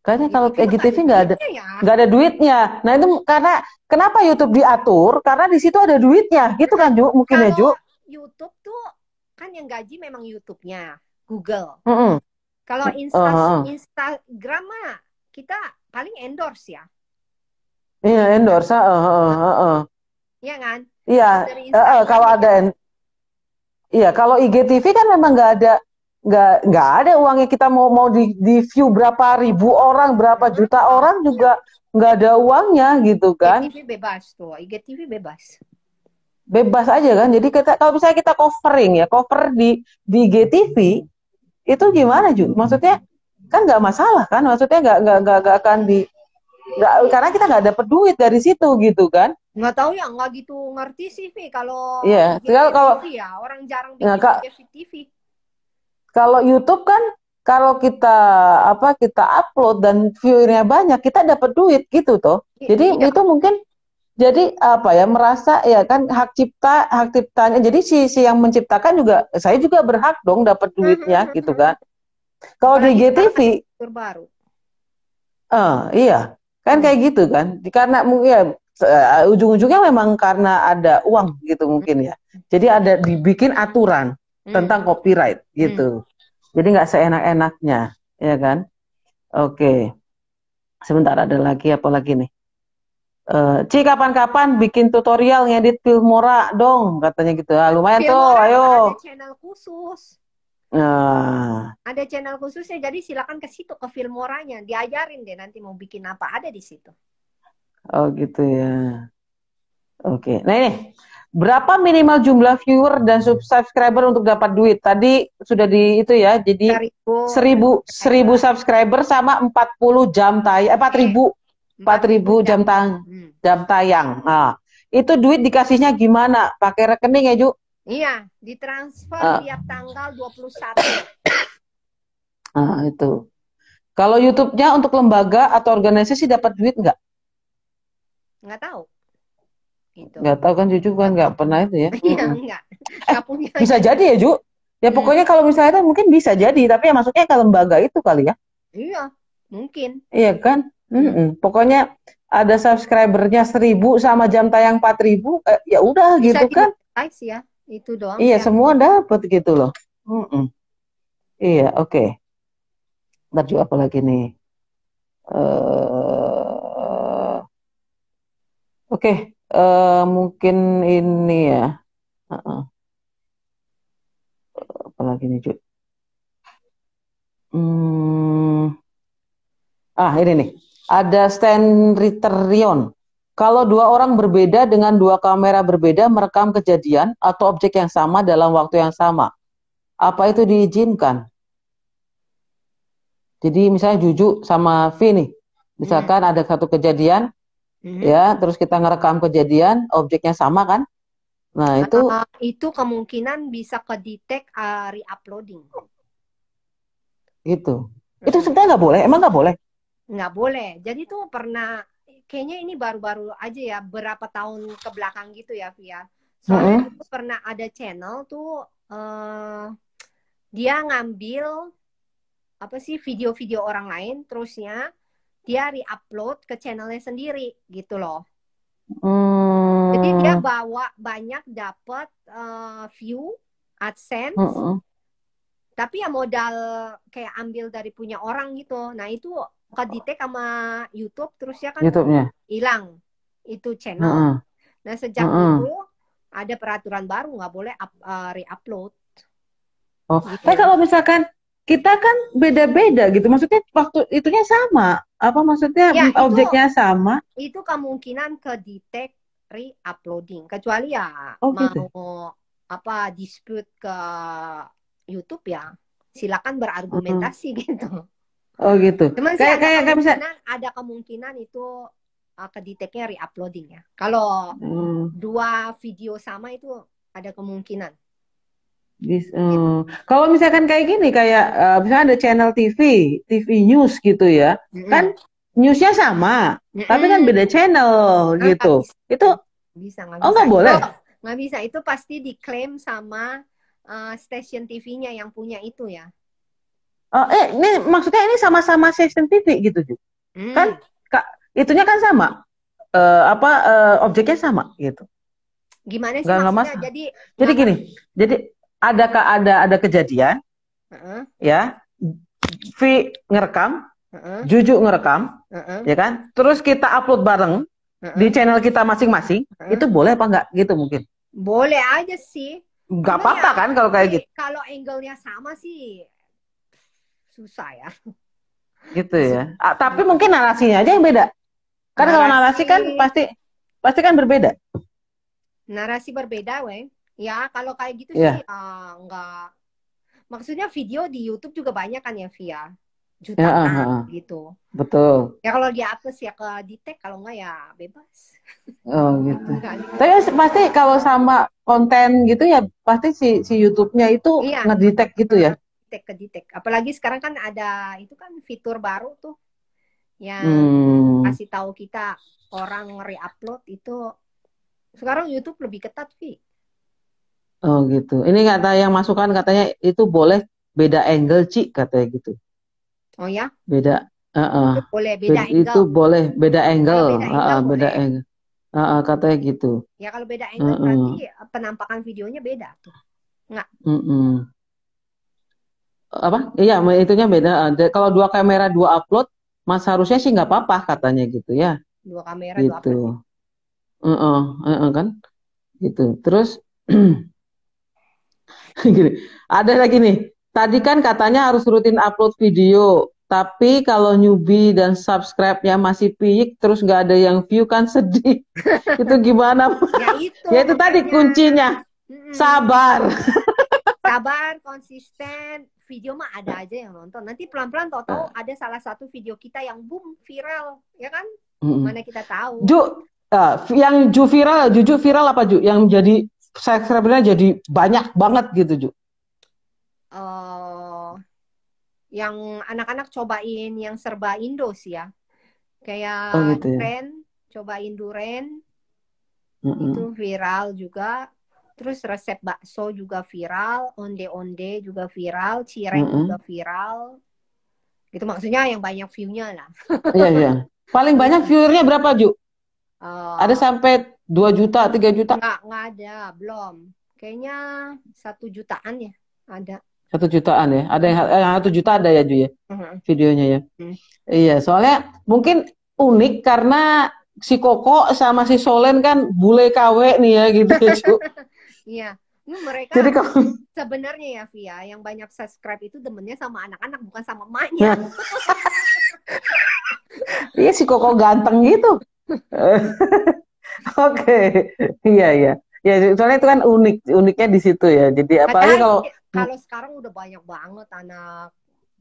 Kayaknya kalau IGTV mah nggak IGTV ada duitnya ya. nggak ada duitnya. Nah itu karena kenapa YouTube diatur? Karena di situ ada duitnya, gitu kan Ju? Mungkin ya Kalau Ju? YouTube tuh kan yang gaji memang YouTube-nya, Google. Mm-mm. Kalau Instagram mah kita paling endorse ya. Iya Gitu. endorse. Iya kan? Iya, Kalau dari Instagram kalau nih ada iya, kalau IGTV kan memang nggak ada uangnya kita mau di view berapa ribu orang, berapa juta nggak orang punya. juga nggak ada uangnya gitu kan. IGTV bebas tuh, IGTV bebas. Bebas aja kan. Jadi kita kalau misalnya kita cover di IGTV itu gimana Ju? Maksudnya kan nggak masalah kan? Maksudnya nggak akan karena kita nggak dapat duit dari situ gitu kan. Nggak tahu ya, nggak gitu ngerti sih, Vi. Kalau Iya, kalau IGTV ya, orang jarang nah, bikin IGTV. kalau YouTube kan kalau kita upload dan viewernya banyak, kita dapat duit gitu toh. Jadi Iya. itu mungkin jadi apa ya merasa ya kan hak ciptanya. Jadi si yang menciptakan juga saya juga berhak dong dapat duitnya gitu kan. Kalau di Apalagi sekarang GTV, ada fitur baru. iya kan Hmm. kayak gitu kan. Karena ya ujung-ujungnya memang karena ada uang gitu mungkin ya. Jadi ada dibikin aturan Hmm. tentang copyright Hmm. gitu. Jadi nggak seenak-enaknya, ya kan? Oke. Sebentar, ada lagi apa lagi nih? Ci, kapan-kapan bikin tutorial ngedit Filmora dong, katanya gitu. Ah, lumayan tuh, Filmora ayo. tuh ada channel khusus. Nah, Ada channel khususnya, jadi silakan ke situ, ke Filmoranya. Diajarin deh nanti mau bikin apa, ada di situ. oh gitu ya. Oke. Nah ini, berapa minimal jumlah viewer dan subscriber untuk dapat duit? Tadi sudah di itu ya. Jadi 1000 subscriber. subscriber sama 40 jam tayang, 4000 4000 jam. Hmm. jam tayang. Nah, itu duit dikasihnya gimana? Pakai rekening ya, Ju? Iya, ditransfer Ah, tiap tanggal 21. itu. Kalau YouTube-nya untuk lembaga atau organisasi dapat duit nggak? Nggak tahu itu. Nggak tahu kan, Juju kan Nggak nggak tahu. pernah itu ya. Iya, Mm-mm. enggak. Nggak punya Bisa YouTube. jadi ya, Ju. Ya Hmm. pokoknya kalau misalnya itu mungkin bisa jadi, tapi ya masuknya ke lembaga itu kali ya. Iya, mungkin. Iya kan? Hmm. Pokoknya ada subscribernya 1000 sama jam tayang 4000, ya udah Bisa gitu kan? dimonetize ya. Itu doang Iya, sih. semua dapat gitu loh. Mm-mm. Iya, oke. Ntar juga apa lagi nih? eh oke, mungkin ini ya. Heeh. Apa lagi nih, Ju? Hmm, ini nih. Ada stand Riterion. Kalau dua orang berbeda dengan dua kamera berbeda merekam kejadian atau objek yang sama dalam waktu yang sama, apa itu diizinkan? Jadi misalnya Juju sama V nih, Hmm. misalkan ada satu kejadian, Hmm. ya, terus kita ngerekam kejadian, objeknya sama kan? Nah itu Itu kemungkinan bisa kedetek re-uploading. gitu. Itu Hmm. sebenarnya nggak boleh, emang nggak boleh? Nggak boleh. Jadi tuh pernah, kayaknya ini baru-baru aja ya, berapa tahun ke belakang gitu ya, Via. Soalnya Mm-mm. dulu pernah ada channel tuh, dia ngambil apa sih video-video orang lain, terusnya dia re-upload ke channelnya sendiri gitu loh. Jadi dia Hmm, bawa banyak dapat view, AdSense, mm-mm. tapi ya modal kayak ambil dari punya orang gitu. Nah itu kedetek sama YouTube, terus ya kan YouTube-nya. hilang itu channel. Mm-mm. Nah sejak itu Mm-mm. ada peraturan baru nggak boleh re-upload Oh, tapi gitu. kalau misalkan kita kan beda-beda gitu, maksudnya waktu itunya sama, apa maksudnya Ya objeknya sama? itu kemungkinan kedetek re-uploading, kecuali ya Oh gitu. mau apa dispute ke YouTube ya silakan Mm. berargumentasi gitu. Oh gitu. Cuman sih Kayak kayak kayak bisa. ada kemungkinan itu kedeteknya re-uploading ya. Kalau Hmm, dua video sama itu ada kemungkinan gitu. Kalau misalkan kayak gini, kayak misalnya ada channel TV, TV News gitu ya, Mm-mm. kan newsnya sama, tapi kan Mm-mm. beda channel Nggak gitu. bisa, Itu nggak oh bisa nggak itu boleh. nggak bisa itu pasti diklaim sama stasiun TV-nya yang punya itu ya. Ini maksudnya ini sama-sama stasiun TV gitu, Ju. Kan Hmm. Kak, itunya kan sama, objeknya sama gitu. Gimana sih Nggak maksudnya? masalah. Jadi Jadi nggak gini, ngerti. jadi ada kejadian Heeh, ya, V ngerekam, heeh, Juju ngerekam, heeh, ya kan? Terus kita upload bareng di heeh, channel kita masing-masing, itu heeh. boleh apa enggak gitu mungkin? Boleh aja sih. Nggak Cuman ya apa-apa kan kalau kayak sih gitu, kalau angle-nya sama sih susah ya. gitu Susah. ya. Tapi mungkin narasinya aja yang beda. Kan kalau narasi Narasi kan pasti pasti kan berbeda. narasi berbeda, weh. Ya, kalau kayak gitu sih Iya, nggak. Maksudnya video di YouTube juga banyak kan ya, Via. ya, Jutaan gitu. betul. Ya kalau dihapus ya ke detect, kalau nggak ya bebas. Oh gitu. Nggak Tapi detect. pasti kalau sama konten gitu ya pasti si YouTube-nya itu Iya, ngedetect gitu ya. detect ke detect. Apalagi sekarang kan ada itu kan fitur baru tuh yang Hmm. kasih tahu kita orang re-upload itu. Sekarang YouTube lebih ketat, Vi. Oh gitu. Ini kata yang masukan katanya itu boleh beda angle, Ci, katanya gitu. Oh ya, Beda. Heeh. itu boleh beda Itu angle. boleh beda Kalau angle. beda Heeh, angle beda boleh. angle. Heeh, katanya gitu. Ya kalau beda angle berarti Heeh. penampakan videonya beda tuh. Nggak. Apa? Iya, itunya beda. Kalau dua kamera dua upload Mas harusnya sih nggak apa-apa katanya gitu ya, 2 kamera, 2 apa sih? gitu. Heeh, heeh, kan, gitu. Terus gini, ada lagi nih. Tadi kan katanya harus rutin upload video, tapi kalau newbie dan subscribe-nya masih piik, terus nggak ada yang view kan sedih. Itu gimana? Ya itu Ya itu tadi makanya. kuncinya, Mm-mm. sabar. Sabar, konsisten, video mah ada aja yang nonton. Nanti pelan-pelan tahu-tahu ada salah satu video kita yang boom viral, ya kan? Mm-mm. Mana kita tahu. Ju, yang Ju viral, Juju viral apa Ju? Yang jadi subscribernya jadi banyak banget gitu Ju. eh yang anak-anak cobain yang serba Indo sih ya. Oh Kayak gitu ya. cobain duren itu Mm-mm. viral juga. Terus resep bakso juga viral, onde-onde juga viral, cireng juga Mm-mm. viral. Gitu maksudnya yang banyak view-nya lah. Iya, iya. Paling banyak Iya. viewernya berapa Ju? Ada Eh, sampai 2 juta, 3 juta? nggak ada, belum. Kayaknya 1 jutaan ya ada. 1 jutaan ya. Ada yang 1 juta ada ya Ju ya Mhm. videonya ya. Mhm. Iya, soalnya mungkin unik karena si Koko sama si Solen kan bule KW nih ya gitu ya Ju. Iya. Ini mereka Jadi kalau sebenarnya ya Via, yang banyak subscribe itu demennya sama anak-anak bukan sama emaknya. iya si Koko ganteng gitu. Oke, iya iya. Ya soalnya itu kan unik, uniknya di situ ya. Jadi apalagi Padahal kalau sih kalau sekarang udah banyak banget anak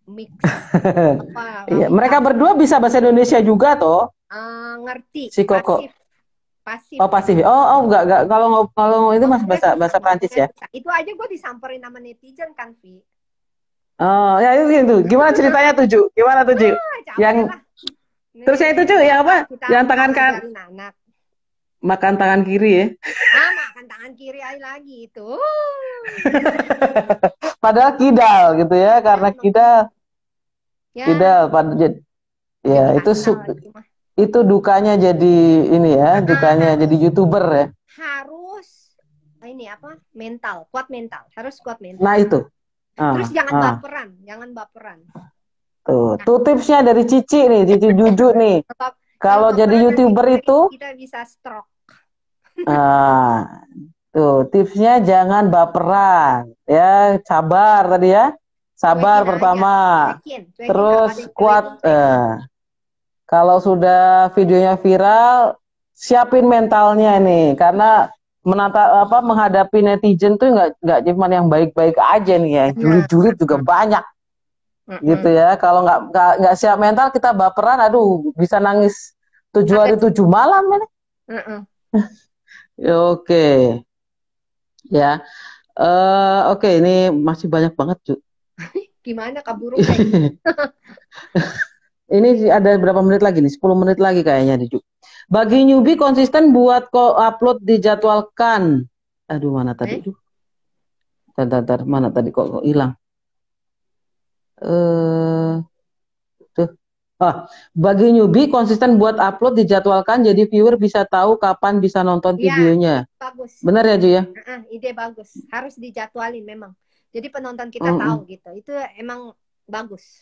mix apa iya, kawin mereka campur. berdua bisa bahasa Indonesia juga toh, Ngerti si Koko. pasif pasif. Oh pasif. Oh oh enggak kalau itu masih Ngomongnya bahasa susah, bahasa Prancis ngomongnya ya. susah. Itu aja gue disamperin sama netizen kan, Vi. Oh ya itu. Gimana ceritanya tuh Ju? Gimana tuh Ju? Capek Yang lah. terus yang itu Ju, Susah yang apa? kita Yang tangan kan ngajarin anak. makan tangan kiri ya. Makan tangan kiri aja lagi itu. Padahal kidal gitu ya, Iya, karena emang kidal ya kidal pada ya jadi itu kasar itu mah. itu dukanya jadi ini ya, dukanya jadi Harus YouTuber ya. harus ini apa? Mental, kuat mental. Harus kuat Nah mental. itu. Terus Ah, jangan ah. baperan, jangan baperan. Nah, Tuh tipsnya dari Cici nih, Cici Juju nih. tetap kalau Kalau jadi baperan nanti YouTuber itu, kita bisa stroke. ah, tuh tipsnya jangan baperan, ya sabar tadi ya, sabar Cuekin aja. pertama, Cuekin kalau terus ada yang kuat. cuekin, cuekin. Kalau sudah videonya viral, siapin mentalnya nih, karena apa menghadapi netizen tuh nggak cuma yang baik-baik aja nih ya, Benar. julid-julid juga banyak gitu Mm-mm. ya. Kalau nggak siap mental kita baperan, aduh bisa nangis 7 hari Ada 7 malam ini. mm-mm. Oke ya. Oke ini masih banyak banget Ju. Gimana kaburu kayak Ini ada berapa menit lagi nih? 10 menit lagi kayaknya nih Ju. Bagi newbie konsisten buat upload dijadwalkan. Aduh mana tadi? Aduh, tar, mana tadi kok hilang? Eh, tuh. Bagi newbie konsisten buat upload dijadwalkan jadi viewer bisa tahu kapan bisa nonton ya videonya. bagus. Benar ya Ju ya? Ide bagus. Harus dijadwalin memang. Jadi penonton kita Mm-mm. tahu gitu. Itu emang bagus.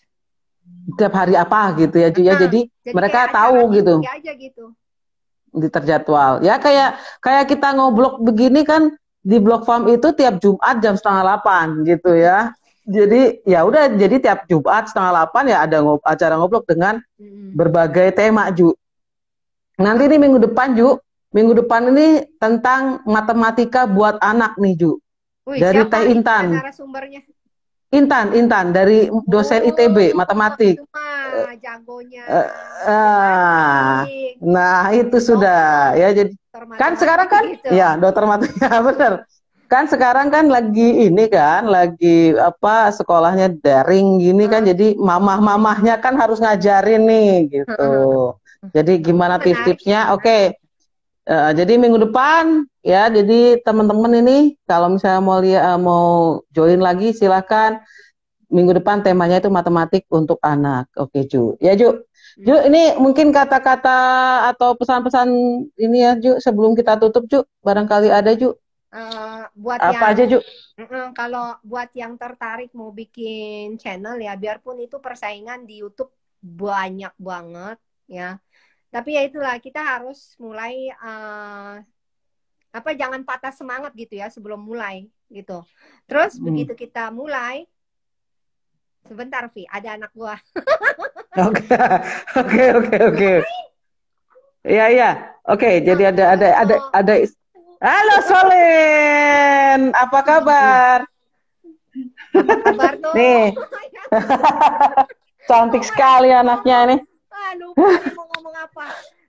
Tiap hari apa gitu ya Ju ya. Jadi Jadi mereka kayak acara tahu TV gitu, aja gitu. terjadwal. Ya kayak kita ngobrol begini kan di Blog Farm itu tiap Jumat jam 7:30 gitu ya. Jadi ya udah jadi tiap Jumat 7:30 ya ada acara ngobrol dengan berbagai tema Ju. Nanti nih minggu depan Ju, minggu depan ini tentang matematika buat anak nih Ju. Wih, Dari siapa Teh itu Intan. narasumbernya? Intan dari dosen ITB matematik. Itu mah jagonya Eh, ah, matematik. nah itu sudah Dokter, ya jadi dokter kan sekarang matematik kan gitu. ya dokter matematika bener kan sekarang kan lagi ini kan lagi apa sekolahnya daring gini kan jadi mamah-mamahnya kan harus ngajarin nih gitu jadi gimana Menarik ya, tips-tipsnya menarik. oke. Jadi minggu depan ya jadi teman-teman ini kalau misalnya mau lihat mau join lagi silahkan minggu depan temanya itu matematik untuk anak. Oke, Ju. Ya, Ju. Ju, ini mungkin kata-kata atau pesan-pesan ini ya, Ju, sebelum kita tutup, Ju. Barangkali ada, Ju. Buat Apa yang aja, Ju? kalau buat yang tertarik mau bikin channel ya, biarpun itu persaingan di YouTube banyak banget ya. Tapi ya itulah, kita harus mulai jangan patah semangat gitu ya sebelum mulai gitu. Terus begitu kita mulai, sebentar Vi, ada anak gua. Oke, oke, oke, oke. Iya, iya. Oke, jadi ada. Halo Solen, apa kabar? Apa kabar tuh? Nih, cantik sekali anaknya ini. Lupa nih mau ngomong apa.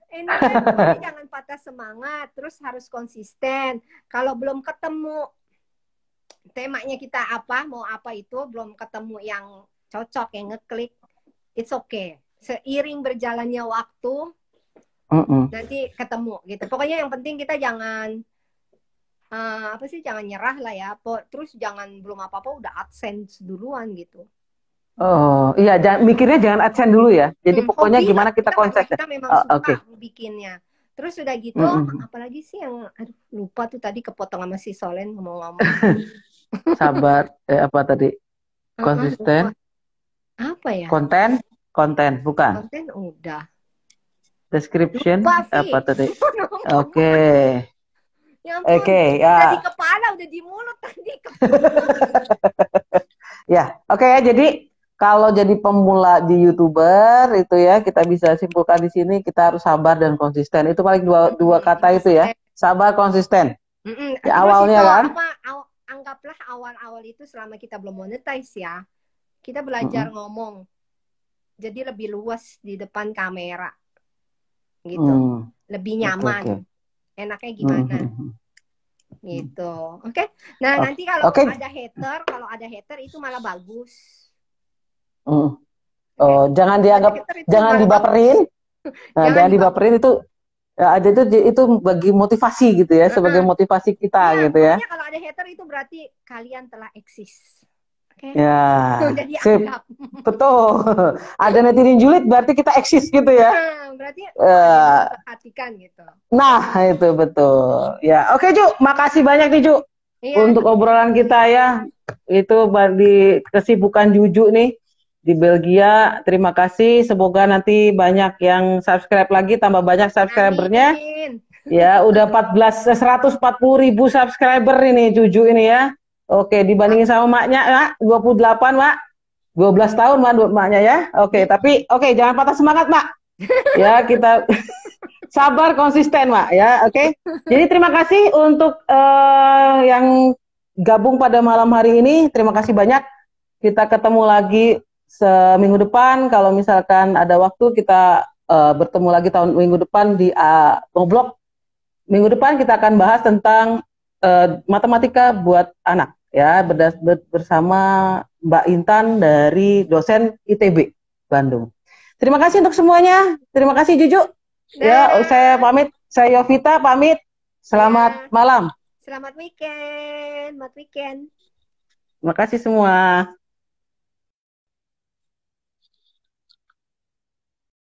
Anyway, pokoknya jangan patah semangat, terus harus konsisten. Kalau belum ketemu temanya kita apa, mau apa itu, belum ketemu yang cocok, yang ngeklik, it's okay. Seiring berjalannya waktu, nanti ketemu gitu. Pokoknya yang penting kita jangan jangan nyerah lah ya. Terus jangan belum apa-apa udah AdSense duluan gitu. Oh, iya, mikirnya jangan AdSense dulu ya. Jadi pokoknya hobi gimana lah, kita konsep. kita memang suka bikinnya. Terus udah gitu, apalagi sih yang lupa tuh tadi, kepotong sama si Solen ngomong-ngomong. Sabar, apa tadi? Konsisten. Apa ya? Konten, bukan. Konten udah. Description, Lupa, apa tadi? Oke. Ya ampun, udah di kepala, udah di mulut tadi. Ya, oke ya. Jadi kalau jadi pemula di YouTuber itu ya, kita bisa simpulkan di sini kita harus sabar dan konsisten. Itu paling dua kata itu ya. Sabar, konsisten. Ya, awalnya itu, kan. Anggaplah awal-awal itu selama kita belum monetize ya, kita belajar ngomong. Jadi lebih luas di depan kamera. Gitu. Lebih nyaman. Enaknya gimana? Gitu. Oke. Nah, nanti kalau ada hater itu malah bagus. Oh, jangan dianggap, jangan dibaperin. Nah, jangan dibaperin itu. Ya, ada itu bagi motivasi gitu ya, sebagai motivasi kita gitu ya. Pokoknya kalau ada hater itu berarti kalian telah eksis. Okay? Ya, sip. Betul. Ada netizen julid berarti kita eksis gitu ya. Berarti perhatikan gitu. Nah, itu betul. Ya, oke Ju, makasih banyak nih Ju untuk obrolan kita ya. Itu di kesibukan Juju nih di Belgia. Terima kasih. Semoga nanti banyak yang subscribe lagi, tambah banyak subscribernya. Ya, udah 140.000 subscriber ini Juju ini ya. Oke, dibandingin sama maknya, Mak, 28, Mak. 12 tahun, Mak, maknya ya. Oke, tapi jangan patah semangat, Mak. Ya, kita sabar, konsisten, Mak, ya. Oke. Jadi terima kasih untuk yang gabung pada malam hari ini. Terima kasih banyak. Kita ketemu lagi seminggu depan. Kalau misalkan ada waktu, kita bertemu lagi minggu depan di Ngoblok. Minggu depan kita akan bahas tentang matematika buat anak ya, bersama Mbak Intan dari dosen ITB Bandung. Terima kasih untuk semuanya. Terima kasih Juju. Ya, saya pamit. Saya Yovita pamit. Selamat malam. Selamat weekend. Terima kasih semua.